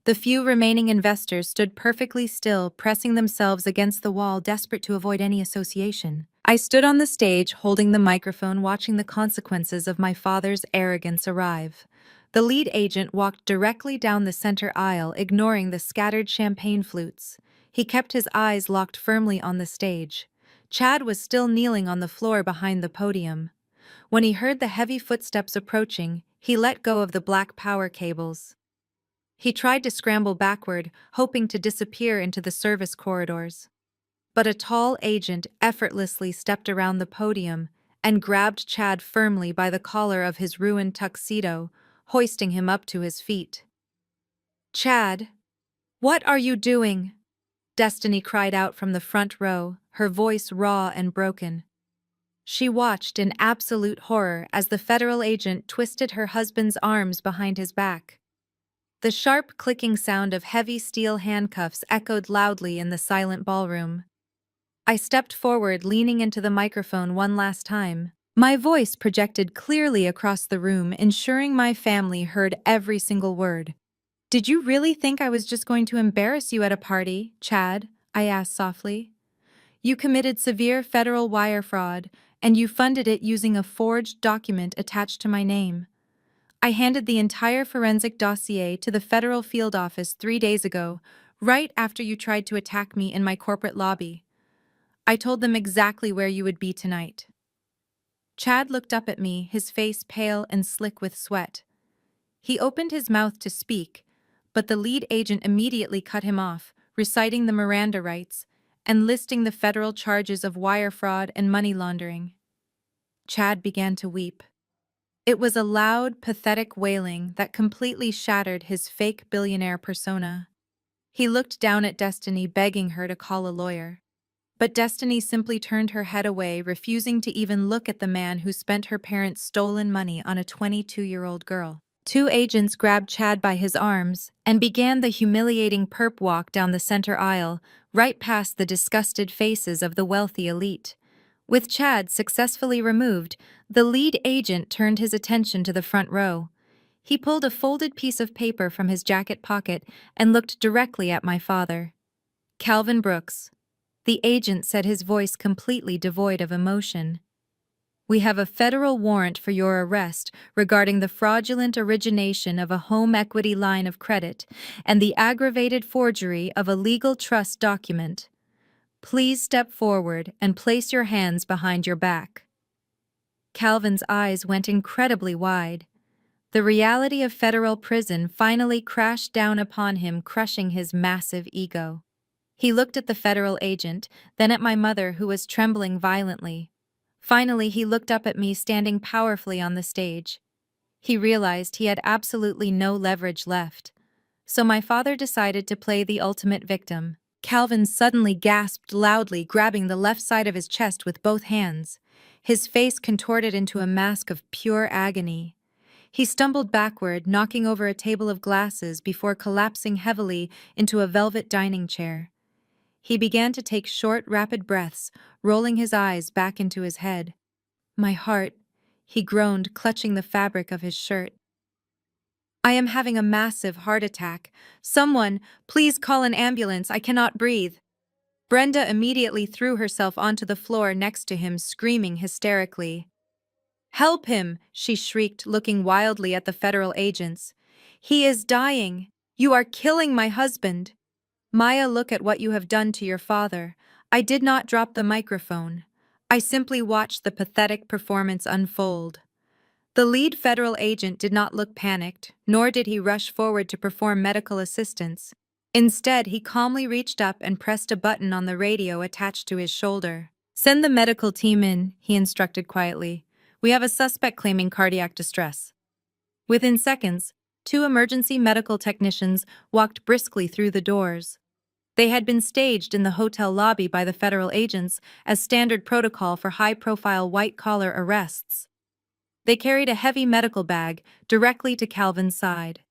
The few remaining investors stood perfectly still, pressing themselves against the wall, desperate to avoid any association. I stood on the stage, holding the microphone, watching the consequences of my father's arrogance arrive. The lead agent walked directly down the center aisle, ignoring the scattered champagne flutes. He kept his eyes locked firmly on the stage. Chad was still kneeling on the floor behind the podium. When he heard the heavy footsteps approaching, he let go of the black power cables. He tried to scramble backward, hoping to disappear into the service corridors. But a tall agent effortlessly stepped around the podium and grabbed Chad firmly by the collar of his ruined tuxedo, hoisting him up to his feet. "Chad, what are you doing?" Destiny cried out from the front row, her voice raw and broken. She watched in absolute horror as the federal agent twisted her husband's arms behind his back. The sharp clicking sound of heavy steel handcuffs echoed loudly in the silent ballroom. I stepped forward, leaning into the microphone one last time. My voice projected clearly across the room, ensuring my family heard every single word. "Did you really think I was just going to embarrass you at a party, Chad?" I asked softly. "You committed severe federal wire fraud, and you funded it using a forged document attached to my name. I handed the entire forensic dossier to the federal field office 3 days ago, right after you tried to attack me in my corporate lobby. I told them exactly where you would be tonight." Chad looked up at me, his face pale and slick with sweat. He opened his mouth to speak, but the lead agent immediately cut him off, reciting the Miranda rights and listing the federal charges of wire fraud and money laundering. Chad began to weep. It was a loud, pathetic wailing that completely shattered his fake billionaire persona. He looked down at Destiny, begging her to call a lawyer. But Destiny simply turned her head away, refusing to even look at the man who spent her parents' stolen money on a 22-year-old girl. 2 agents grabbed Chad by his arms and began the humiliating perp walk down the center aisle, right past the disgusted faces of the wealthy elite. With Chad successfully removed, the lead agent turned his attention to the front row. He pulled a folded piece of paper from his jacket pocket and looked directly at my father. Calvin Brooks. The agent said, his voice completely devoid of emotion. We have a federal warrant for your arrest regarding the fraudulent origination of a home equity line of credit and the aggravated forgery of a legal trust document. Please step forward and place your hands behind your back. Calvin's eyes went incredibly wide. The reality of federal prison finally crashed down upon him, crushing his massive ego. He looked at the federal agent, then at my mother, who was trembling violently. Finally, he looked up at me, standing powerfully on the stage. He realized he had absolutely no leverage left. So my father decided to play the ultimate victim. Calvin suddenly gasped loudly, grabbing the left side of his chest with both hands. His face contorted into a mask of pure agony. He stumbled backward, knocking over a table of glasses before collapsing heavily into a velvet dining chair. He began to take short, rapid breaths, rolling his eyes back into his head. My heart, he groaned, clutching the fabric of his shirt. I am having a massive heart attack. Someone, please call an ambulance, I cannot breathe. Brenda immediately threw herself onto the floor next to him, screaming hysterically. Help him, she shrieked, looking wildly at the federal agents. He is dying. You are killing my husband. Maya, look at what you have done to your father. I did not drop the microphone. I simply watched the pathetic performance unfold. The lead federal agent did not look panicked, nor did he rush forward to perform medical assistance. Instead, he calmly reached up and pressed a button on the radio attached to his shoulder. Send the medical team in, he instructed quietly. We have a suspect claiming cardiac distress. Within seconds, 2 emergency medical technicians walked briskly through the doors. They had been staged in the hotel lobby by the federal agents as standard protocol for high-profile white-collar arrests. They carried a heavy medical bag directly to Calvin's side.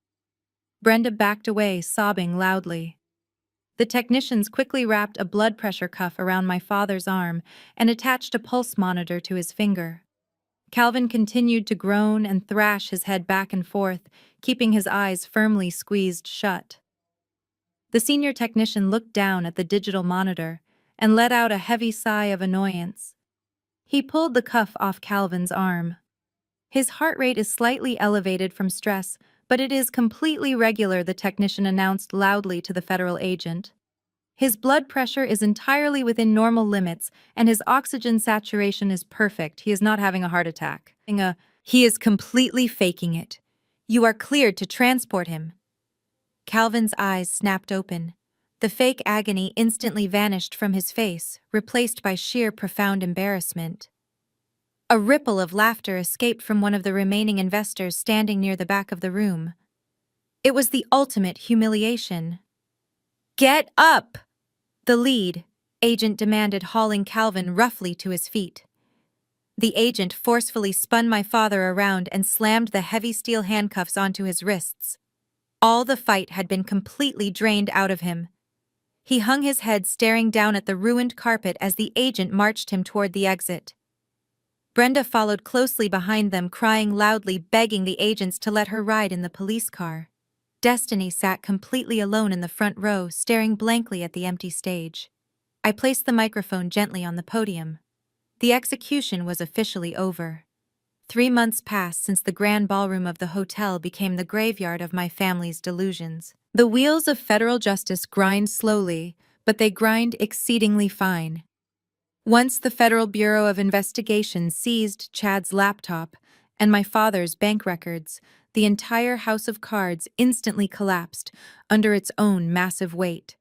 Brenda backed away, sobbing loudly. The technicians quickly wrapped a blood pressure cuff around my father's arm and attached a pulse monitor to his finger. Calvin continued to groan and thrash his head back and forth, keeping his eyes firmly squeezed shut. The senior technician looked down at the digital monitor and let out a heavy sigh of annoyance. He pulled the cuff off Calvin's arm. His heart rate is slightly elevated from stress, but it is completely regular, the technician announced loudly to the federal agent. His blood pressure is entirely within normal limits, and his oxygen saturation is perfect. He is not having a heart attack. He is completely faking it. You are cleared to transport him. Calvin's eyes snapped open. The fake agony instantly vanished from his face, replaced by sheer profound embarrassment. A ripple of laughter escaped from one of the remaining investors standing near the back of the room. It was the ultimate humiliation. Get up! The lead agent demanded, hauling Calvin roughly to his feet. The agent forcefully spun my father around and slammed the heavy steel handcuffs onto his wrists. All the fight had been completely drained out of him. He hung his head, staring down at the ruined carpet as the agent marched him toward the exit. Brenda followed closely behind them, crying loudly, begging the agents to let her ride in the police car. Destiny sat completely alone in the front row, staring blankly at the empty stage. I placed the microphone gently on the podium. The execution was officially over. 3 months passed since the grand ballroom of the hotel became the graveyard of my family's delusions. The wheels of federal justice grind slowly, but they grind exceedingly fine. Once the Federal Bureau of Investigation seized Chad's laptop and my father's bank records, the entire house of cards instantly collapsed under its own massive weight.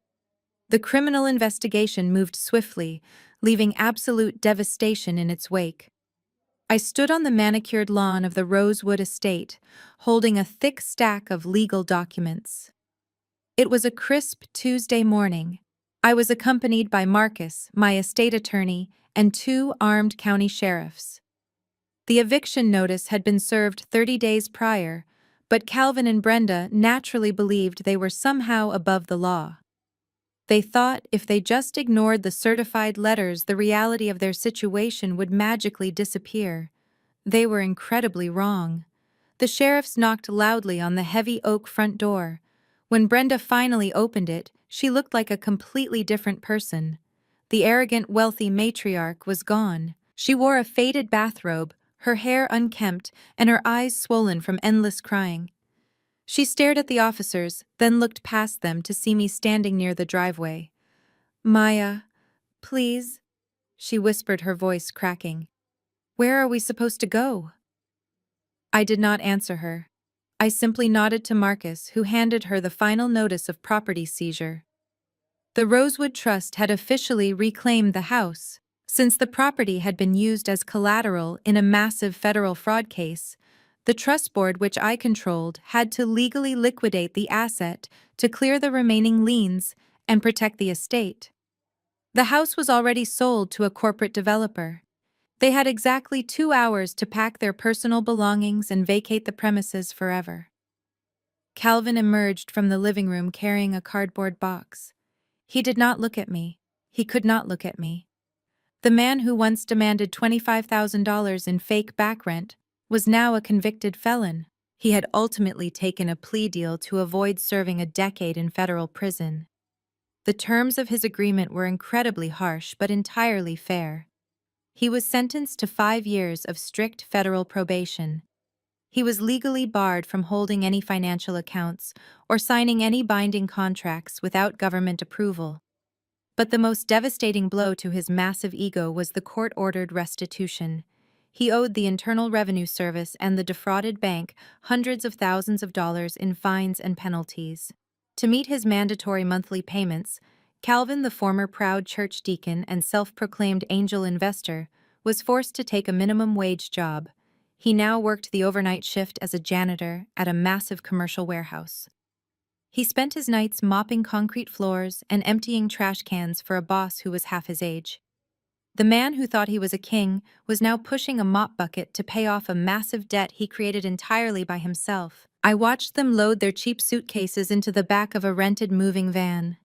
The criminal investigation moved swiftly, leaving absolute devastation in its wake. I stood on the manicured lawn of the Rosewood estate, holding a thick stack of legal documents. It was a crisp Tuesday morning. I was accompanied by Marcus, my estate attorney, and 2 armed county sheriffs. The eviction notice had been served 30 days prior, but Calvin and Brenda naturally believed they were somehow above the law. They thought if they just ignored the certified letters, the reality of their situation would magically disappear. They were incredibly wrong. The sheriffs knocked loudly on the heavy oak front door. When Brenda finally opened it, she looked like a completely different person. The arrogant, wealthy matriarch was gone. She wore a faded bathrobe, her hair unkempt, and her eyes swollen from endless crying. She stared at the officers, then looked past them to see me standing near the driveway. "Maya, please," she whispered, her voice cracking. "Where are we supposed to go?" I did not answer her. I simply nodded to Marcus, who handed her the final notice of property seizure. The Rosewood Trust had officially reclaimed the house. Since the property had been used as collateral in a massive federal fraud case, the trust board, which I controlled, had to legally liquidate the asset to clear the remaining liens and protect the estate. The house was already sold to a corporate developer. They had exactly 2 hours to pack their personal belongings and vacate the premises forever. Calvin emerged from the living room carrying a cardboard box. He did not look at me. He could not look at me. The man who once demanded $25,000 in fake back rent was now a convicted felon. He had ultimately taken a plea deal to avoid serving a decade in federal prison. The terms of his agreement were incredibly harsh but entirely fair. He was sentenced to 5 years of strict federal probation. He was legally barred from holding any financial accounts or signing any binding contracts without government approval. But the most devastating blow to his massive ego was the court-ordered restitution. He owed the Internal Revenue Service and the defrauded bank hundreds of thousands of dollars in fines and penalties. To meet his mandatory monthly payments, Calvin, the former proud church deacon and self-proclaimed angel investor, was forced to take a minimum wage job. He now worked the overnight shift as a janitor at a massive commercial warehouse. He spent his nights mopping concrete floors and emptying trash cans for a boss who was half his age. The man who thought he was a king was now pushing a mop bucket to pay off a massive debt he created entirely by himself. I watched them load their cheap suitcases into the back of a rented moving van.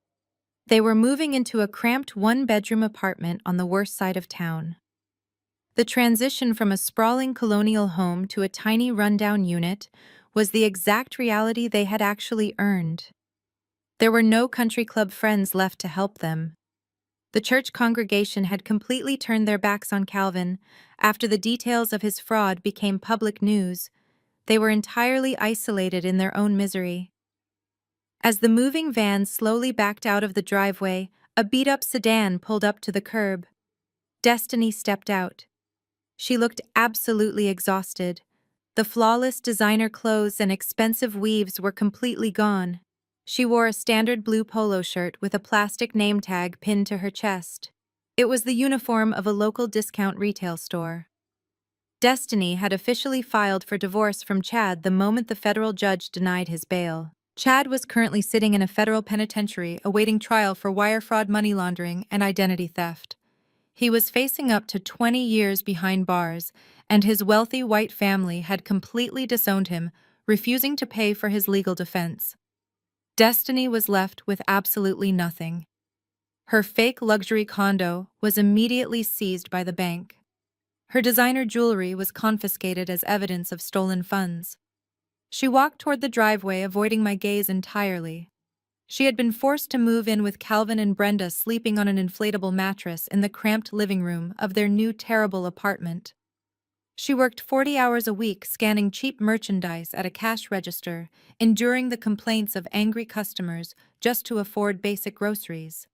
They were moving into a cramped one-bedroom apartment on the worst side of town. The transition from a sprawling colonial home to a tiny rundown unit was the exact reality they had actually earned. There were no country club friends left to help them. The church congregation had completely turned their backs on Calvin after the details of his fraud became public news. They were entirely isolated in their own misery. As the moving van slowly backed out of the driveway, a beat-up sedan pulled up to the curb. Destiny stepped out. She looked absolutely exhausted. The flawless designer clothes and expensive weaves were completely gone. She wore a standard blue polo shirt with a plastic name tag pinned to her chest. It was the uniform of a local discount retail store. Destiny had officially filed for divorce from Chad the moment the federal judge denied his bail. Chad was currently sitting in a federal penitentiary awaiting trial for wire fraud, money laundering, and identity theft. He was facing up to 20 years behind bars, and his wealthy white family had completely disowned him, refusing to pay for his legal defense. Destiny was left with absolutely nothing. Her fake luxury condo was immediately seized by the bank. Her designer jewelry was confiscated as evidence of stolen funds. She walked toward the driveway, avoiding my gaze entirely. She had been forced to move in with Calvin and Brenda sleeping on an inflatable mattress in the cramped living room of their new terrible apartment. She worked 40 hours a week scanning cheap merchandise at a cash register, enduring the complaints of angry customers just to afford basic groceries.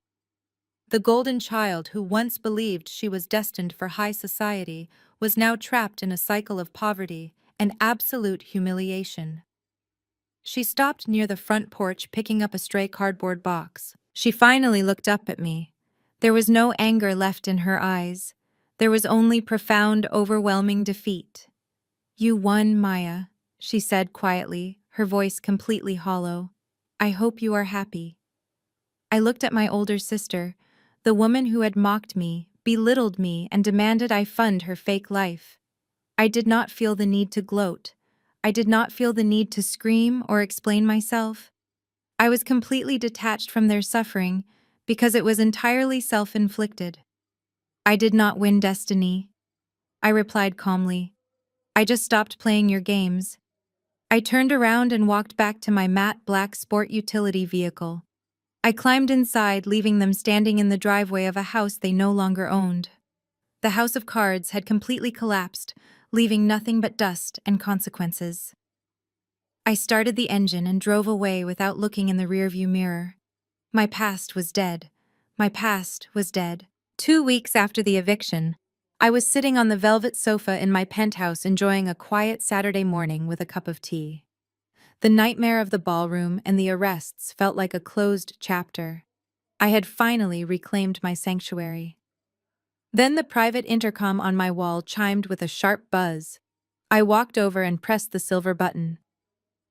The golden child who once believed she was destined for high society was now trapped in a cycle of poverty and absolute humiliation. She stopped near the front porch, picking up a stray cardboard box. She finally looked up at me. There was no anger left in her eyes. There was only profound, overwhelming defeat. "You won, Maya," she said quietly, her voice completely hollow. "I hope you are happy." I looked at my older sister, the woman who had mocked me, belittled me, and demanded I fund her fake life. I did not feel the need to gloat. I did not feel the need to scream or explain myself. I was completely detached from their suffering because it was entirely self-inflicted. "I did not win, Destiny," I replied calmly. "I just stopped playing your games." I turned around and walked back to my matte black sport utility vehicle. I climbed inside, leaving them standing in the driveway of a house they no longer owned. The house of cards had completely collapsed, leaving nothing but dust and consequences. I started the engine and drove away without looking in the rearview mirror. My past was dead. My past was dead. 2 weeks after the eviction, I was sitting on the velvet sofa in my penthouse enjoying a quiet Saturday morning with a cup of tea. The nightmare of the ballroom and the arrests felt like a closed chapter. I had finally reclaimed my sanctuary. Then the private intercom on my wall chimed with a sharp buzz. I walked over and pressed the silver button.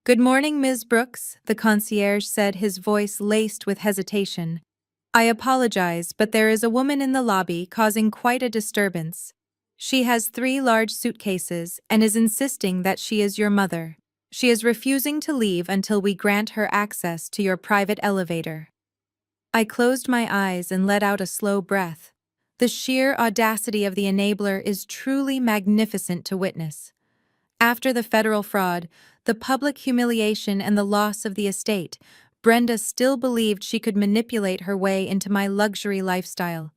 "Good morning, Ms. Brooks," the concierge said, his voice laced with hesitation. "I apologize, but there is a woman in the lobby causing quite a disturbance. She has 3 large suitcases and is insisting that she is your mother. She is refusing to leave until we grant her access to your private elevator." I closed my eyes and let out a slow breath. The sheer audacity of the enabler is truly magnificent to witness. After the federal fraud, the public humiliation and the loss of the estate, Brenda still believed she could manipulate her way into my luxury lifestyle.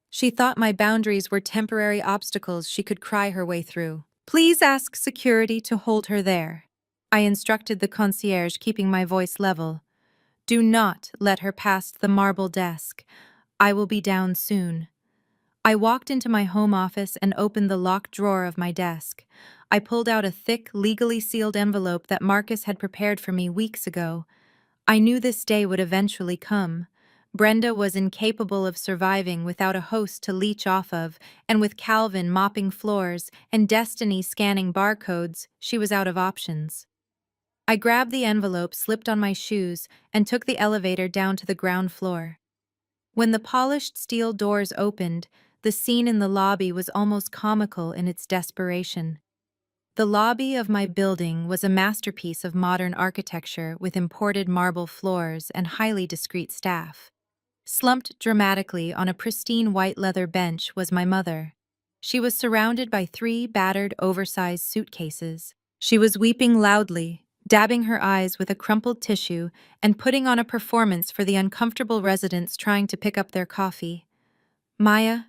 She thought my boundaries were temporary obstacles she could cry her way through. "Please ask security to hold her there," I instructed the concierge, keeping my voice level. "Do not let her past the marble desk. I will be down soon." I walked into my home office and opened the locked drawer of my desk. I pulled out a thick, legally sealed envelope that Marcus had prepared for me weeks ago. I knew this day would eventually come. Brenda was incapable of surviving without a host to leech off of, and with Calvin mopping floors and Destiny scanning barcodes, she was out of options. I grabbed the envelope, slipped on my shoes, and took the elevator down to the ground floor. When the polished steel doors opened, the scene in the lobby was almost comical in its desperation. The lobby of my building was a masterpiece of modern architecture with imported marble floors and highly discreet staff. Slumped dramatically on a pristine white leather bench was my mother. She was surrounded by 3 battered, oversized suitcases. She was weeping loudly, dabbing her eyes with a crumpled tissue and putting on a performance for the uncomfortable residents trying to pick up their coffee. "Maya,"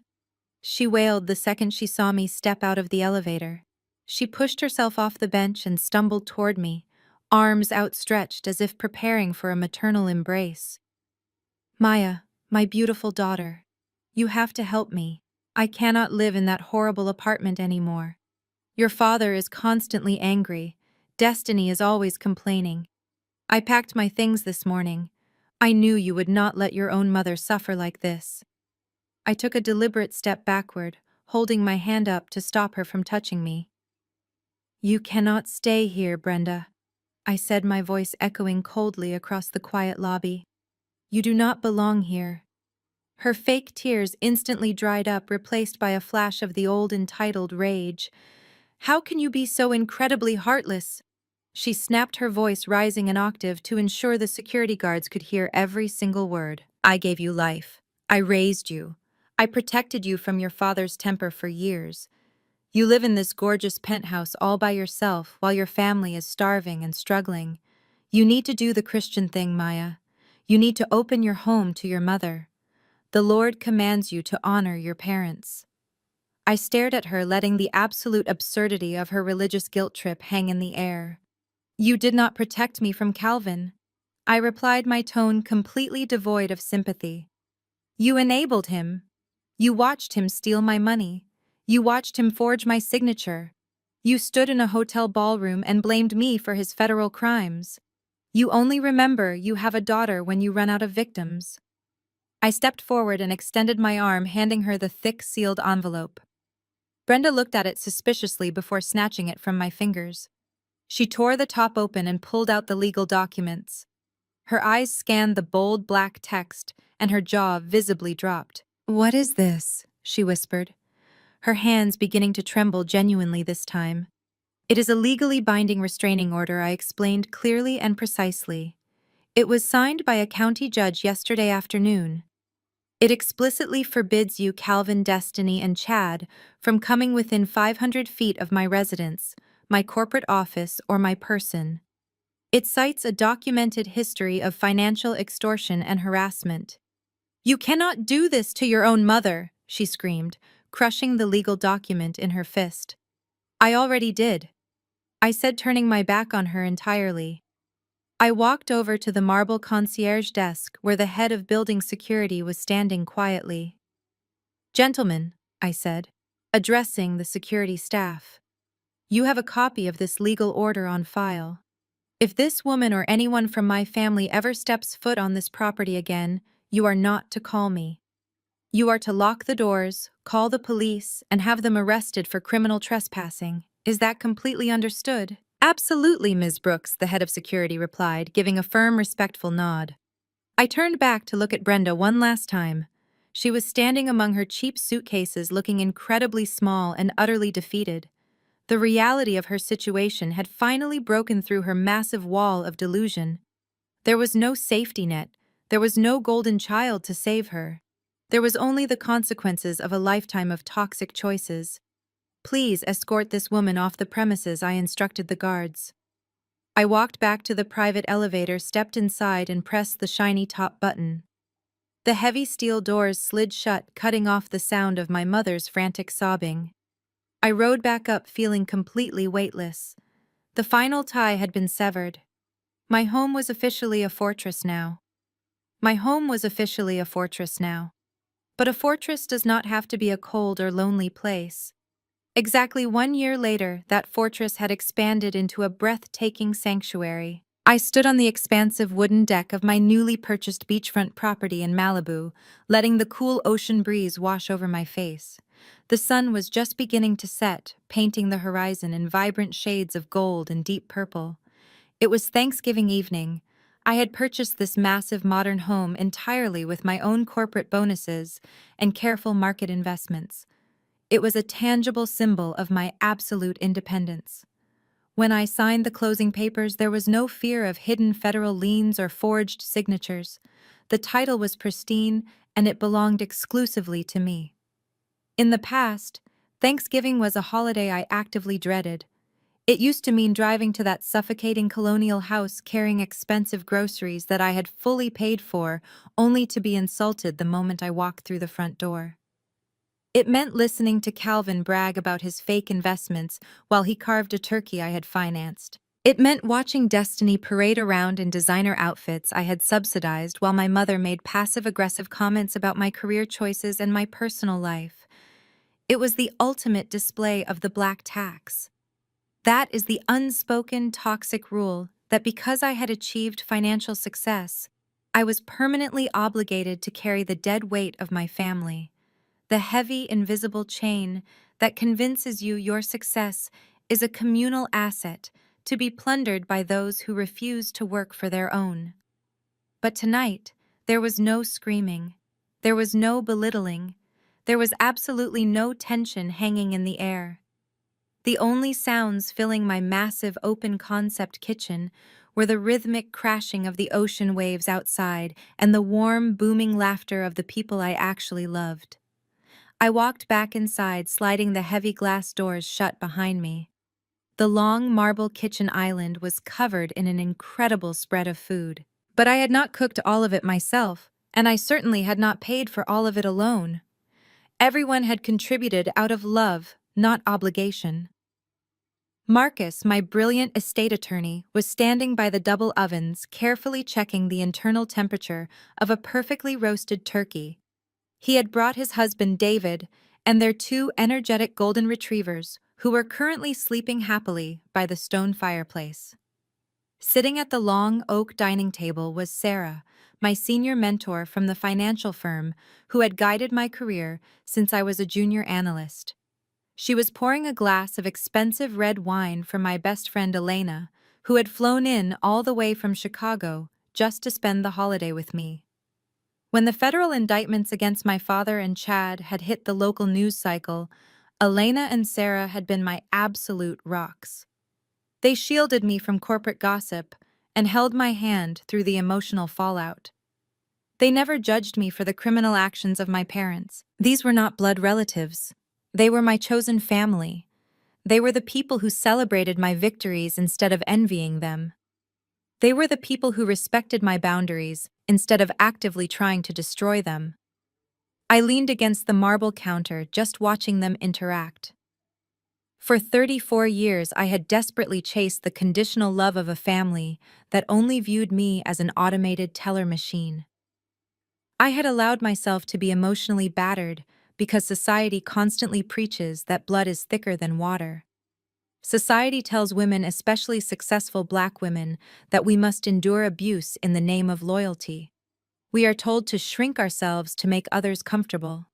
she wailed the second she saw me step out of the elevator. She pushed herself off the bench and stumbled toward me, arms outstretched as if preparing for a maternal embrace. "Maya, my beautiful daughter, you have to help me. I cannot live in that horrible apartment anymore. Your father is constantly angry. Destiny is always complaining. I packed my things this morning. I knew you would not let your own mother suffer like this." I took a deliberate step backward, holding my hand up to stop her from touching me. "You cannot stay here, Brenda," I said, my voice echoing coldly across the quiet lobby. "You do not belong here." Her fake tears instantly dried up, replaced by a flash of the old entitled rage. "How can you be so incredibly heartless?" She snapped, her voice rising an octave to ensure the security guards could hear every single word. "I gave you life. I raised you. I protected you from your father's temper for years. You live in this gorgeous penthouse all by yourself while your family is starving and struggling. You need to do the Christian thing, Maya. You need to open your home to your mother. The Lord commands you to honor your parents." I stared at her, letting the absolute absurdity of her religious guilt trip hang in the air. "You did not protect me from Calvin," I replied, my tone completely devoid of sympathy. "You enabled him. You watched him steal my money. You watched him forge my signature. You stood in a hotel ballroom and blamed me for his federal crimes. You only remember you have a daughter when you run out of victims." I stepped forward and extended my arm, handing her the thick, sealed envelope. Brenda looked at it suspiciously before snatching it from my fingers. She tore the top open and pulled out the legal documents. Her eyes scanned the bold black text, and her jaw visibly dropped. "What is this?" she whispered, her hands beginning to tremble genuinely this time. "It is a legally binding restraining order," I explained clearly and precisely. "It was signed by a county judge yesterday afternoon. It explicitly forbids you, Calvin, Destiny, and Chad from coming within 500 feet of my residence, my corporate office, or my person. It cites a documented history of financial extortion and harassment. "You cannot do this to your own mother," she screamed, crushing the legal document in her fist. "I already did," I said, turning my back on her entirely. I walked over to the marble concierge desk where the head of building security was standing quietly. "Gentlemen," I said, addressing the security staff, "you have a copy of this legal order on file. If this woman or anyone from my family ever steps foot on this property again, you are not to call me. You are to lock the doors, call the police, and have them arrested for criminal trespassing. Is that completely understood?" "Absolutely, Ms. Brooks," the head of security replied, giving a firm, respectful nod. I turned back to look at Brenda one last time. She was standing among her cheap suitcases, looking incredibly small and utterly defeated. The reality of her situation had finally broken through her massive wall of delusion. There was no safety net. There was no golden child to save her. There was only the consequences of a lifetime of toxic choices. "Please escort this woman off the premises," I instructed the guards. I walked back to the private elevator, stepped inside, and pressed the shiny top button. The heavy steel doors slid shut, cutting off the sound of my mother's frantic sobbing. I rode back up, feeling completely weightless. The final tie had been severed. My home was officially a fortress now. My home was officially a fortress now. But a fortress does not have to be a cold or lonely place. Exactly 1 year later, that fortress had expanded into a breathtaking sanctuary. I stood on the expansive wooden deck of my newly purchased beachfront property in Malibu, letting the cool ocean breeze wash over my face. The sun was just beginning to set, painting the horizon in vibrant shades of gold and deep purple. It was Thanksgiving evening. I had purchased this massive modern home entirely with my own corporate bonuses and careful market investments. It was a tangible symbol of my absolute independence. When I signed the closing papers, there was no fear of hidden federal liens or forged signatures. The title was pristine, and it belonged exclusively to me. In the past, Thanksgiving was a holiday I actively dreaded. It used to mean driving to that suffocating colonial house carrying expensive groceries that I had fully paid for, only to be insulted the moment I walked through the front door. It meant listening to Calvin brag about his fake investments while he carved a turkey I had financed. It meant watching Destiny parade around in designer outfits I had subsidized while my mother made passive-aggressive comments about my career choices and my personal life. It was the ultimate display of the black tax. That is the unspoken toxic rule that because I had achieved financial success, I was permanently obligated to carry the dead weight of my family. The heavy, invisible chain that convinces you your success is a communal asset to be plundered by those who refuse to work for their own. But tonight, there was no screaming. There was no belittling. There was absolutely no tension hanging in the air. The only sounds filling my massive open-concept kitchen were the rhythmic crashing of the ocean waves outside and the warm, booming laughter of the people I actually loved. I walked back inside, sliding the heavy glass doors shut behind me. The long marble kitchen island was covered in an incredible spread of food. But I had not cooked all of it myself, and I certainly had not paid for all of it alone. Everyone had contributed out of love, not obligation. Marcus, my brilliant estate attorney, was standing by the double ovens, carefully checking the internal temperature of a perfectly roasted turkey. He had brought his husband David and their 2 energetic golden retrievers, who were currently sleeping happily by the stone fireplace. Sitting at the long oak dining table was Sarah, my senior mentor from the financial firm who had guided my career since I was a junior analyst. She was pouring a glass of expensive red wine for my best friend Elena, who had flown in all the way from Chicago just to spend the holiday with me. When the federal indictments against my father and Chad had hit the local news cycle, Elena and Sarah had been my absolute rocks. They shielded me from corporate gossip and held my hand through the emotional fallout. They never judged me for the criminal actions of my parents. These were not blood relatives. They were my chosen family. They were the people who celebrated my victories instead of envying them. They were the people who respected my boundaries instead of actively trying to destroy them. I leaned against the marble counter, just watching them interact. For 34 years, I had desperately chased the conditional love of a family that only viewed me as an automated teller machine. I had allowed myself to be emotionally battered because society constantly preaches that blood is thicker than water. Society tells women, especially successful Black women, that we must endure abuse in the name of loyalty. We are told to shrink ourselves to make others comfortable.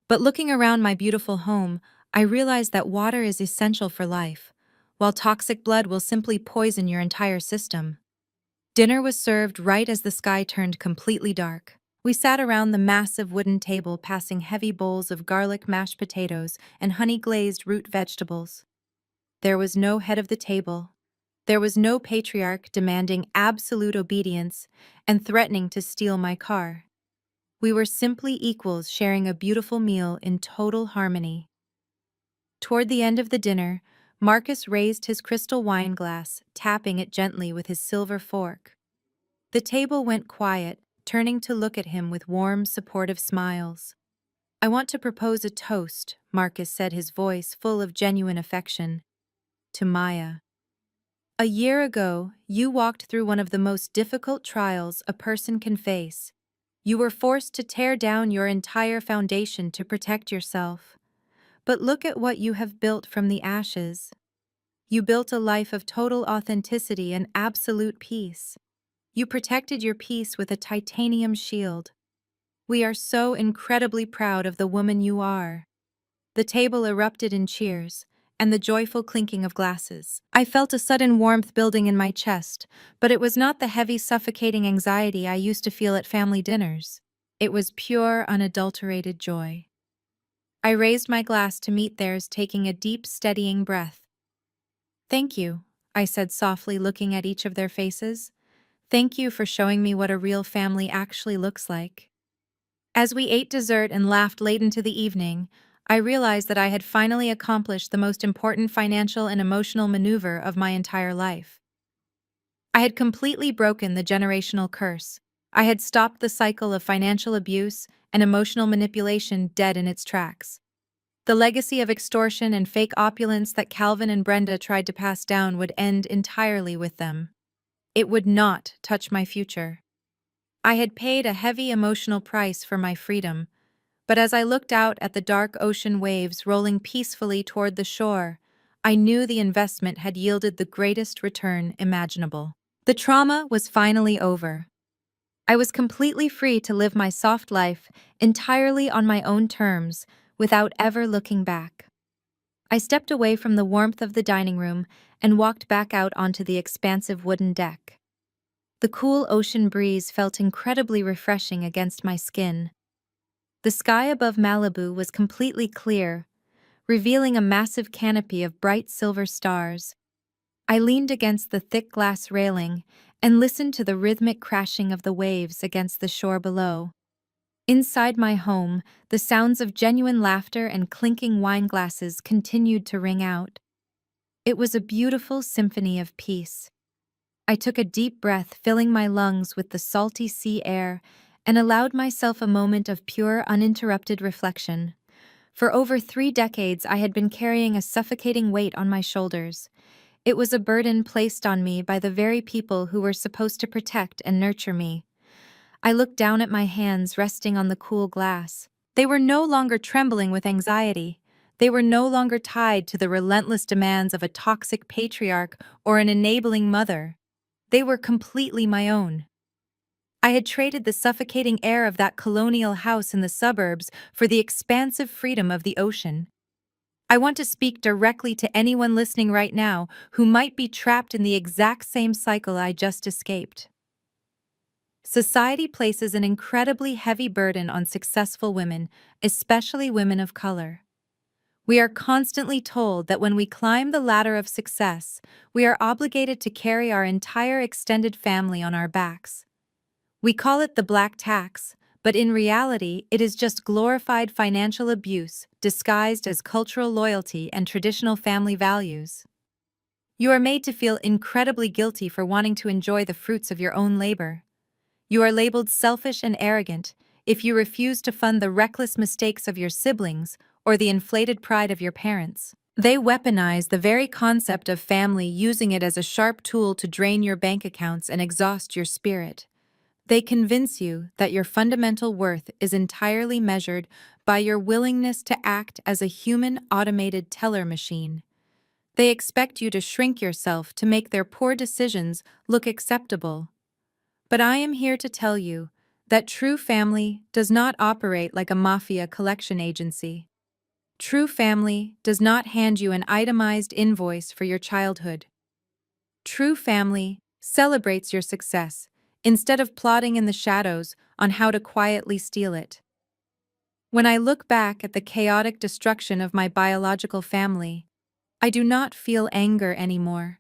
But looking around my beautiful home, I realized that water is essential for life, while toxic blood will simply poison your entire system. Dinner was served right as the sky turned completely dark. We sat around the massive wooden table, passing heavy bowls of garlic mashed potatoes and honey-glazed root vegetables. There was no head of the table. There was no patriarch demanding absolute obedience and threatening to steal my car. We were simply equals sharing a beautiful meal in total harmony. Toward the end of the dinner, Marcus raised his crystal wine glass, tapping it gently with his silver fork. The table went quiet, turning to look at him with warm, supportive smiles. "I want to propose a toast," Marcus said, his voice full of genuine affection. "To Maya. A year ago, you walked through one of the most difficult trials a person can face. You were forced to tear down your entire foundation to protect yourself. But look at what you have built from the ashes. You built a life of total authenticity and absolute peace. You protected your peace with a titanium shield. We are so incredibly proud of the woman you are." The table erupted in cheers and the joyful clinking of glasses. I felt a sudden warmth building in my chest, but it was not the heavy, suffocating anxiety I used to feel at family dinners. It was pure, unadulterated joy. I raised my glass to meet theirs, taking a deep, steadying breath. "Thank you," I said softly, looking at each of their faces. "Thank you for showing me what a real family actually looks like." As we ate dessert and laughed late into the evening, I realized that I had finally accomplished the most important financial and emotional maneuver of my entire life. I had completely broken the generational curse. I had stopped the cycle of financial abuse and emotional manipulation dead in its tracks. The legacy of extortion and fake opulence that Calvin and Brenda tried to pass down would end entirely with them. It would not touch my future. I had paid a heavy emotional price for my freedom, but as I looked out at the dark ocean waves rolling peacefully toward the shore, I knew the investment had yielded the greatest return imaginable. The trauma was finally over. I was completely free to live my soft life entirely on my own terms, without ever looking back. I stepped away from the warmth of the dining room and walked back out onto the expansive wooden deck. The cool ocean breeze felt incredibly refreshing against my skin. The sky above Malibu was completely clear, revealing a massive canopy of bright silver stars. I leaned against the thick glass railing and listened to the rhythmic crashing of the waves against the shore below. Inside my home, the sounds of genuine laughter and clinking wine glasses continued to ring out. It was a beautiful symphony of peace. I took a deep breath, filling my lungs with the salty sea air, and allowed myself a moment of pure, uninterrupted reflection. For over 3 decades, I had been carrying a suffocating weight on my shoulders. It was a burden placed on me by the very people who were supposed to protect and nurture me. I looked down at my hands resting on the cool glass. They were no longer trembling with anxiety. They were no longer tied to the relentless demands of a toxic patriarch or an enabling mother. They were completely my own. I had traded the suffocating air of that colonial house in the suburbs for the expansive freedom of the ocean. I want to speak directly to anyone listening right now who might be trapped in the exact same cycle I just escaped. Society places an incredibly heavy burden on successful women, especially women of color. We are constantly told that when we climb the ladder of success, we are obligated to carry our entire extended family on our backs. We call it the black tax, but in reality, it is just glorified financial abuse disguised as cultural loyalty and traditional family values. You are made to feel incredibly guilty for wanting to enjoy the fruits of your own labor. You are labeled selfish and arrogant if you refuse to fund the reckless mistakes of your siblings or the inflated pride of your parents. They weaponize the very concept of family, using it as a sharp tool to drain your bank accounts and exhaust your spirit. They convince you that your fundamental worth is entirely measured by your willingness to act as a human automated teller machine. They expect you to shrink yourself to make their poor decisions look acceptable. But I am here to tell you that true family does not operate like a mafia collection agency. True family does not hand you an itemized invoice for your childhood. True family celebrates your success instead of plotting in the shadows on how to quietly steal it. When I look back at the chaotic destruction of my biological family, I do not feel anger anymore.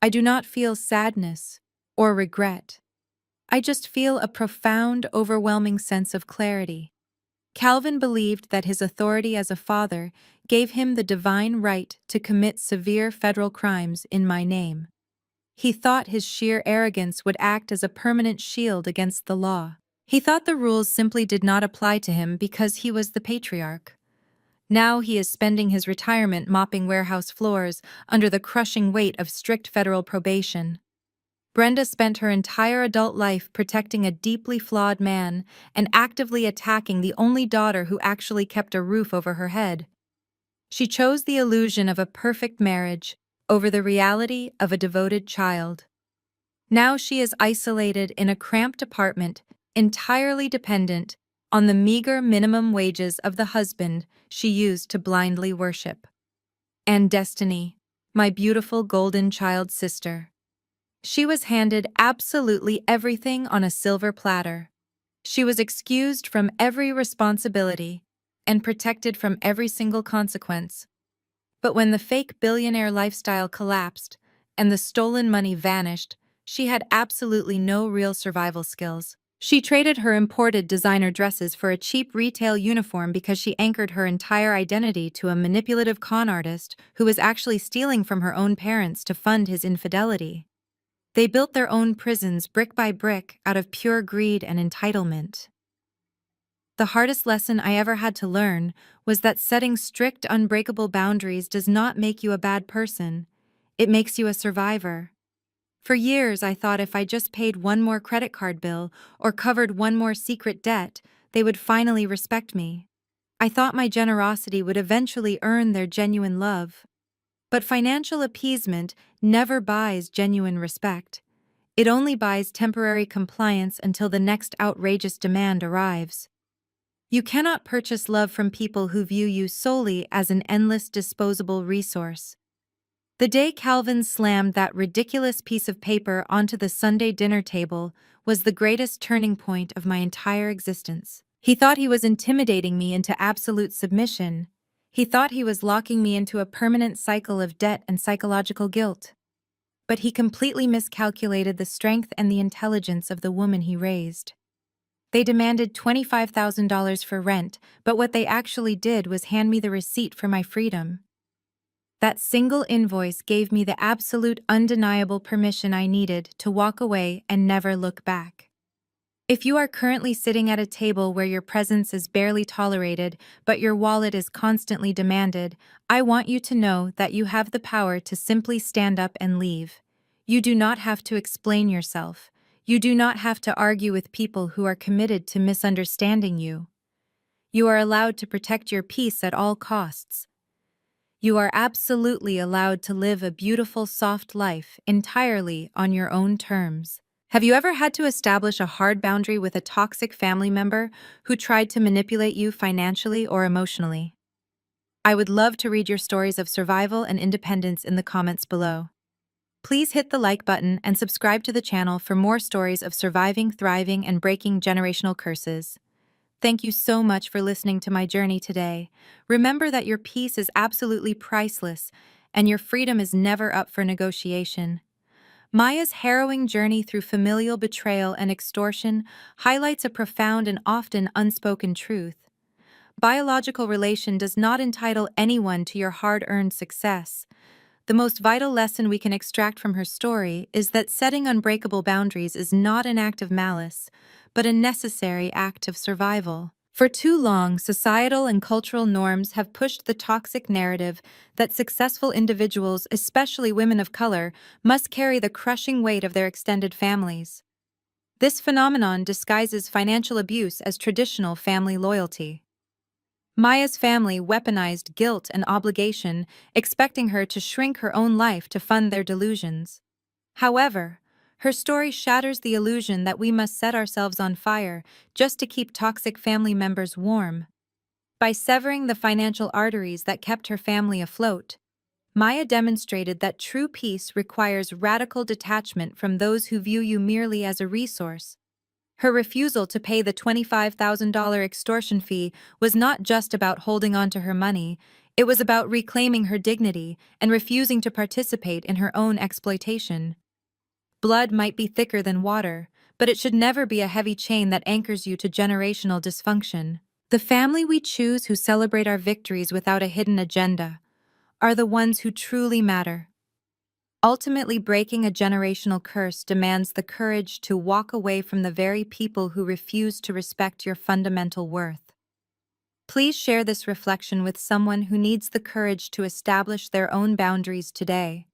I do not feel sadness or regret. I just feel a profound, overwhelming sense of clarity. Calvin believed that his authority as a father gave him the divine right to commit severe federal crimes in my name. He thought his sheer arrogance would act as a permanent shield against the law. He thought the rules simply did not apply to him because he was the patriarch. Now he is spending his retirement mopping warehouse floors under the crushing weight of strict federal probation. Brenda spent her entire adult life protecting a deeply flawed man and actively attacking the only daughter who actually kept a roof over her head. She chose the illusion of a perfect marriage over the reality of a devoted child. Now she is isolated in a cramped apartment, entirely dependent on the meager minimum wages of the husband she used to blindly worship. And Destiny, my beautiful golden child sister. She was handed absolutely everything on a silver platter. She was excused from every responsibility and protected from every single consequence. But when the fake billionaire lifestyle collapsed and the stolen money vanished, she had absolutely no real survival skills. She traded her imported designer dresses for a cheap retail uniform because she anchored her entire identity to a manipulative con artist who was actually stealing from her own parents to fund his infidelity. They built their own prisons brick by brick out of pure greed and entitlement. The hardest lesson I ever had to learn was that setting strict, unbreakable boundaries does not make you a bad person. It makes you a survivor. For years, I thought if I just paid one more credit card bill or covered one more secret debt, they would finally respect me. I thought my generosity would eventually earn their genuine love. But financial appeasement never buys genuine respect. It only buys temporary compliance until the next outrageous demand arrives. You cannot purchase love from people who view you solely as an endless disposable resource. The day Calvin slammed that ridiculous piece of paper onto the Sunday dinner table was the greatest turning point of my entire existence. He thought he was intimidating me into absolute submission. He thought he was locking me into a permanent cycle of debt and psychological guilt. But he completely miscalculated the strength and the intelligence of the woman he raised. They demanded $25,000 for rent, but what they actually did was hand me the receipt for my freedom. That single invoice gave me the absolute undeniable permission I needed to walk away and never look back. If you are currently sitting at a table where your presence is barely tolerated, but your wallet is constantly demanded, I want you to know that you have the power to simply stand up and leave. You do not have to explain yourself. You do not have to argue with people who are committed to misunderstanding you. You are allowed to protect your peace at all costs. You are absolutely allowed to live a beautiful, soft life entirely on your own terms. Have you ever had to establish a hard boundary with a toxic family member who tried to manipulate you financially or emotionally? I would love to read your stories of survival and independence in the comments below. Please hit the like button and subscribe to the channel for more stories of surviving, thriving, and breaking generational curses. Thank you so much for listening to my journey today. Remember that your peace is absolutely priceless, and your freedom is never up for negotiation. Maya's harrowing journey through familial betrayal and extortion highlights a profound and often unspoken truth. Biological relation does not entitle anyone to your hard-earned success. The most vital lesson we can extract from her story is that setting unbreakable boundaries is not an act of malice, but a necessary act of survival. For too long, societal and cultural norms have pushed the toxic narrative that successful individuals, especially women of color, must carry the crushing weight of their extended families. This phenomenon disguises financial abuse as traditional family loyalty. Maya's family weaponized guilt and obligation, expecting her to shrink her own life to fund their delusions. However, her story shatters the illusion that we must set ourselves on fire just to keep toxic family members warm. By severing the financial arteries that kept her family afloat, Maya demonstrated that true peace requires radical detachment from those who view you merely as a resource. Her refusal to pay the $25,000 extortion fee was not just about holding on to her money, it was about reclaiming her dignity and refusing to participate in her own exploitation. Blood might be thicker than water, but it should never be a heavy chain that anchors you to generational dysfunction. The family we choose who celebrate our victories without a hidden agenda are the ones who truly matter. Ultimately, breaking a generational curse demands the courage to walk away from the very people who refuse to respect your fundamental worth. Please share this reflection with someone who needs the courage to establish their own boundaries today.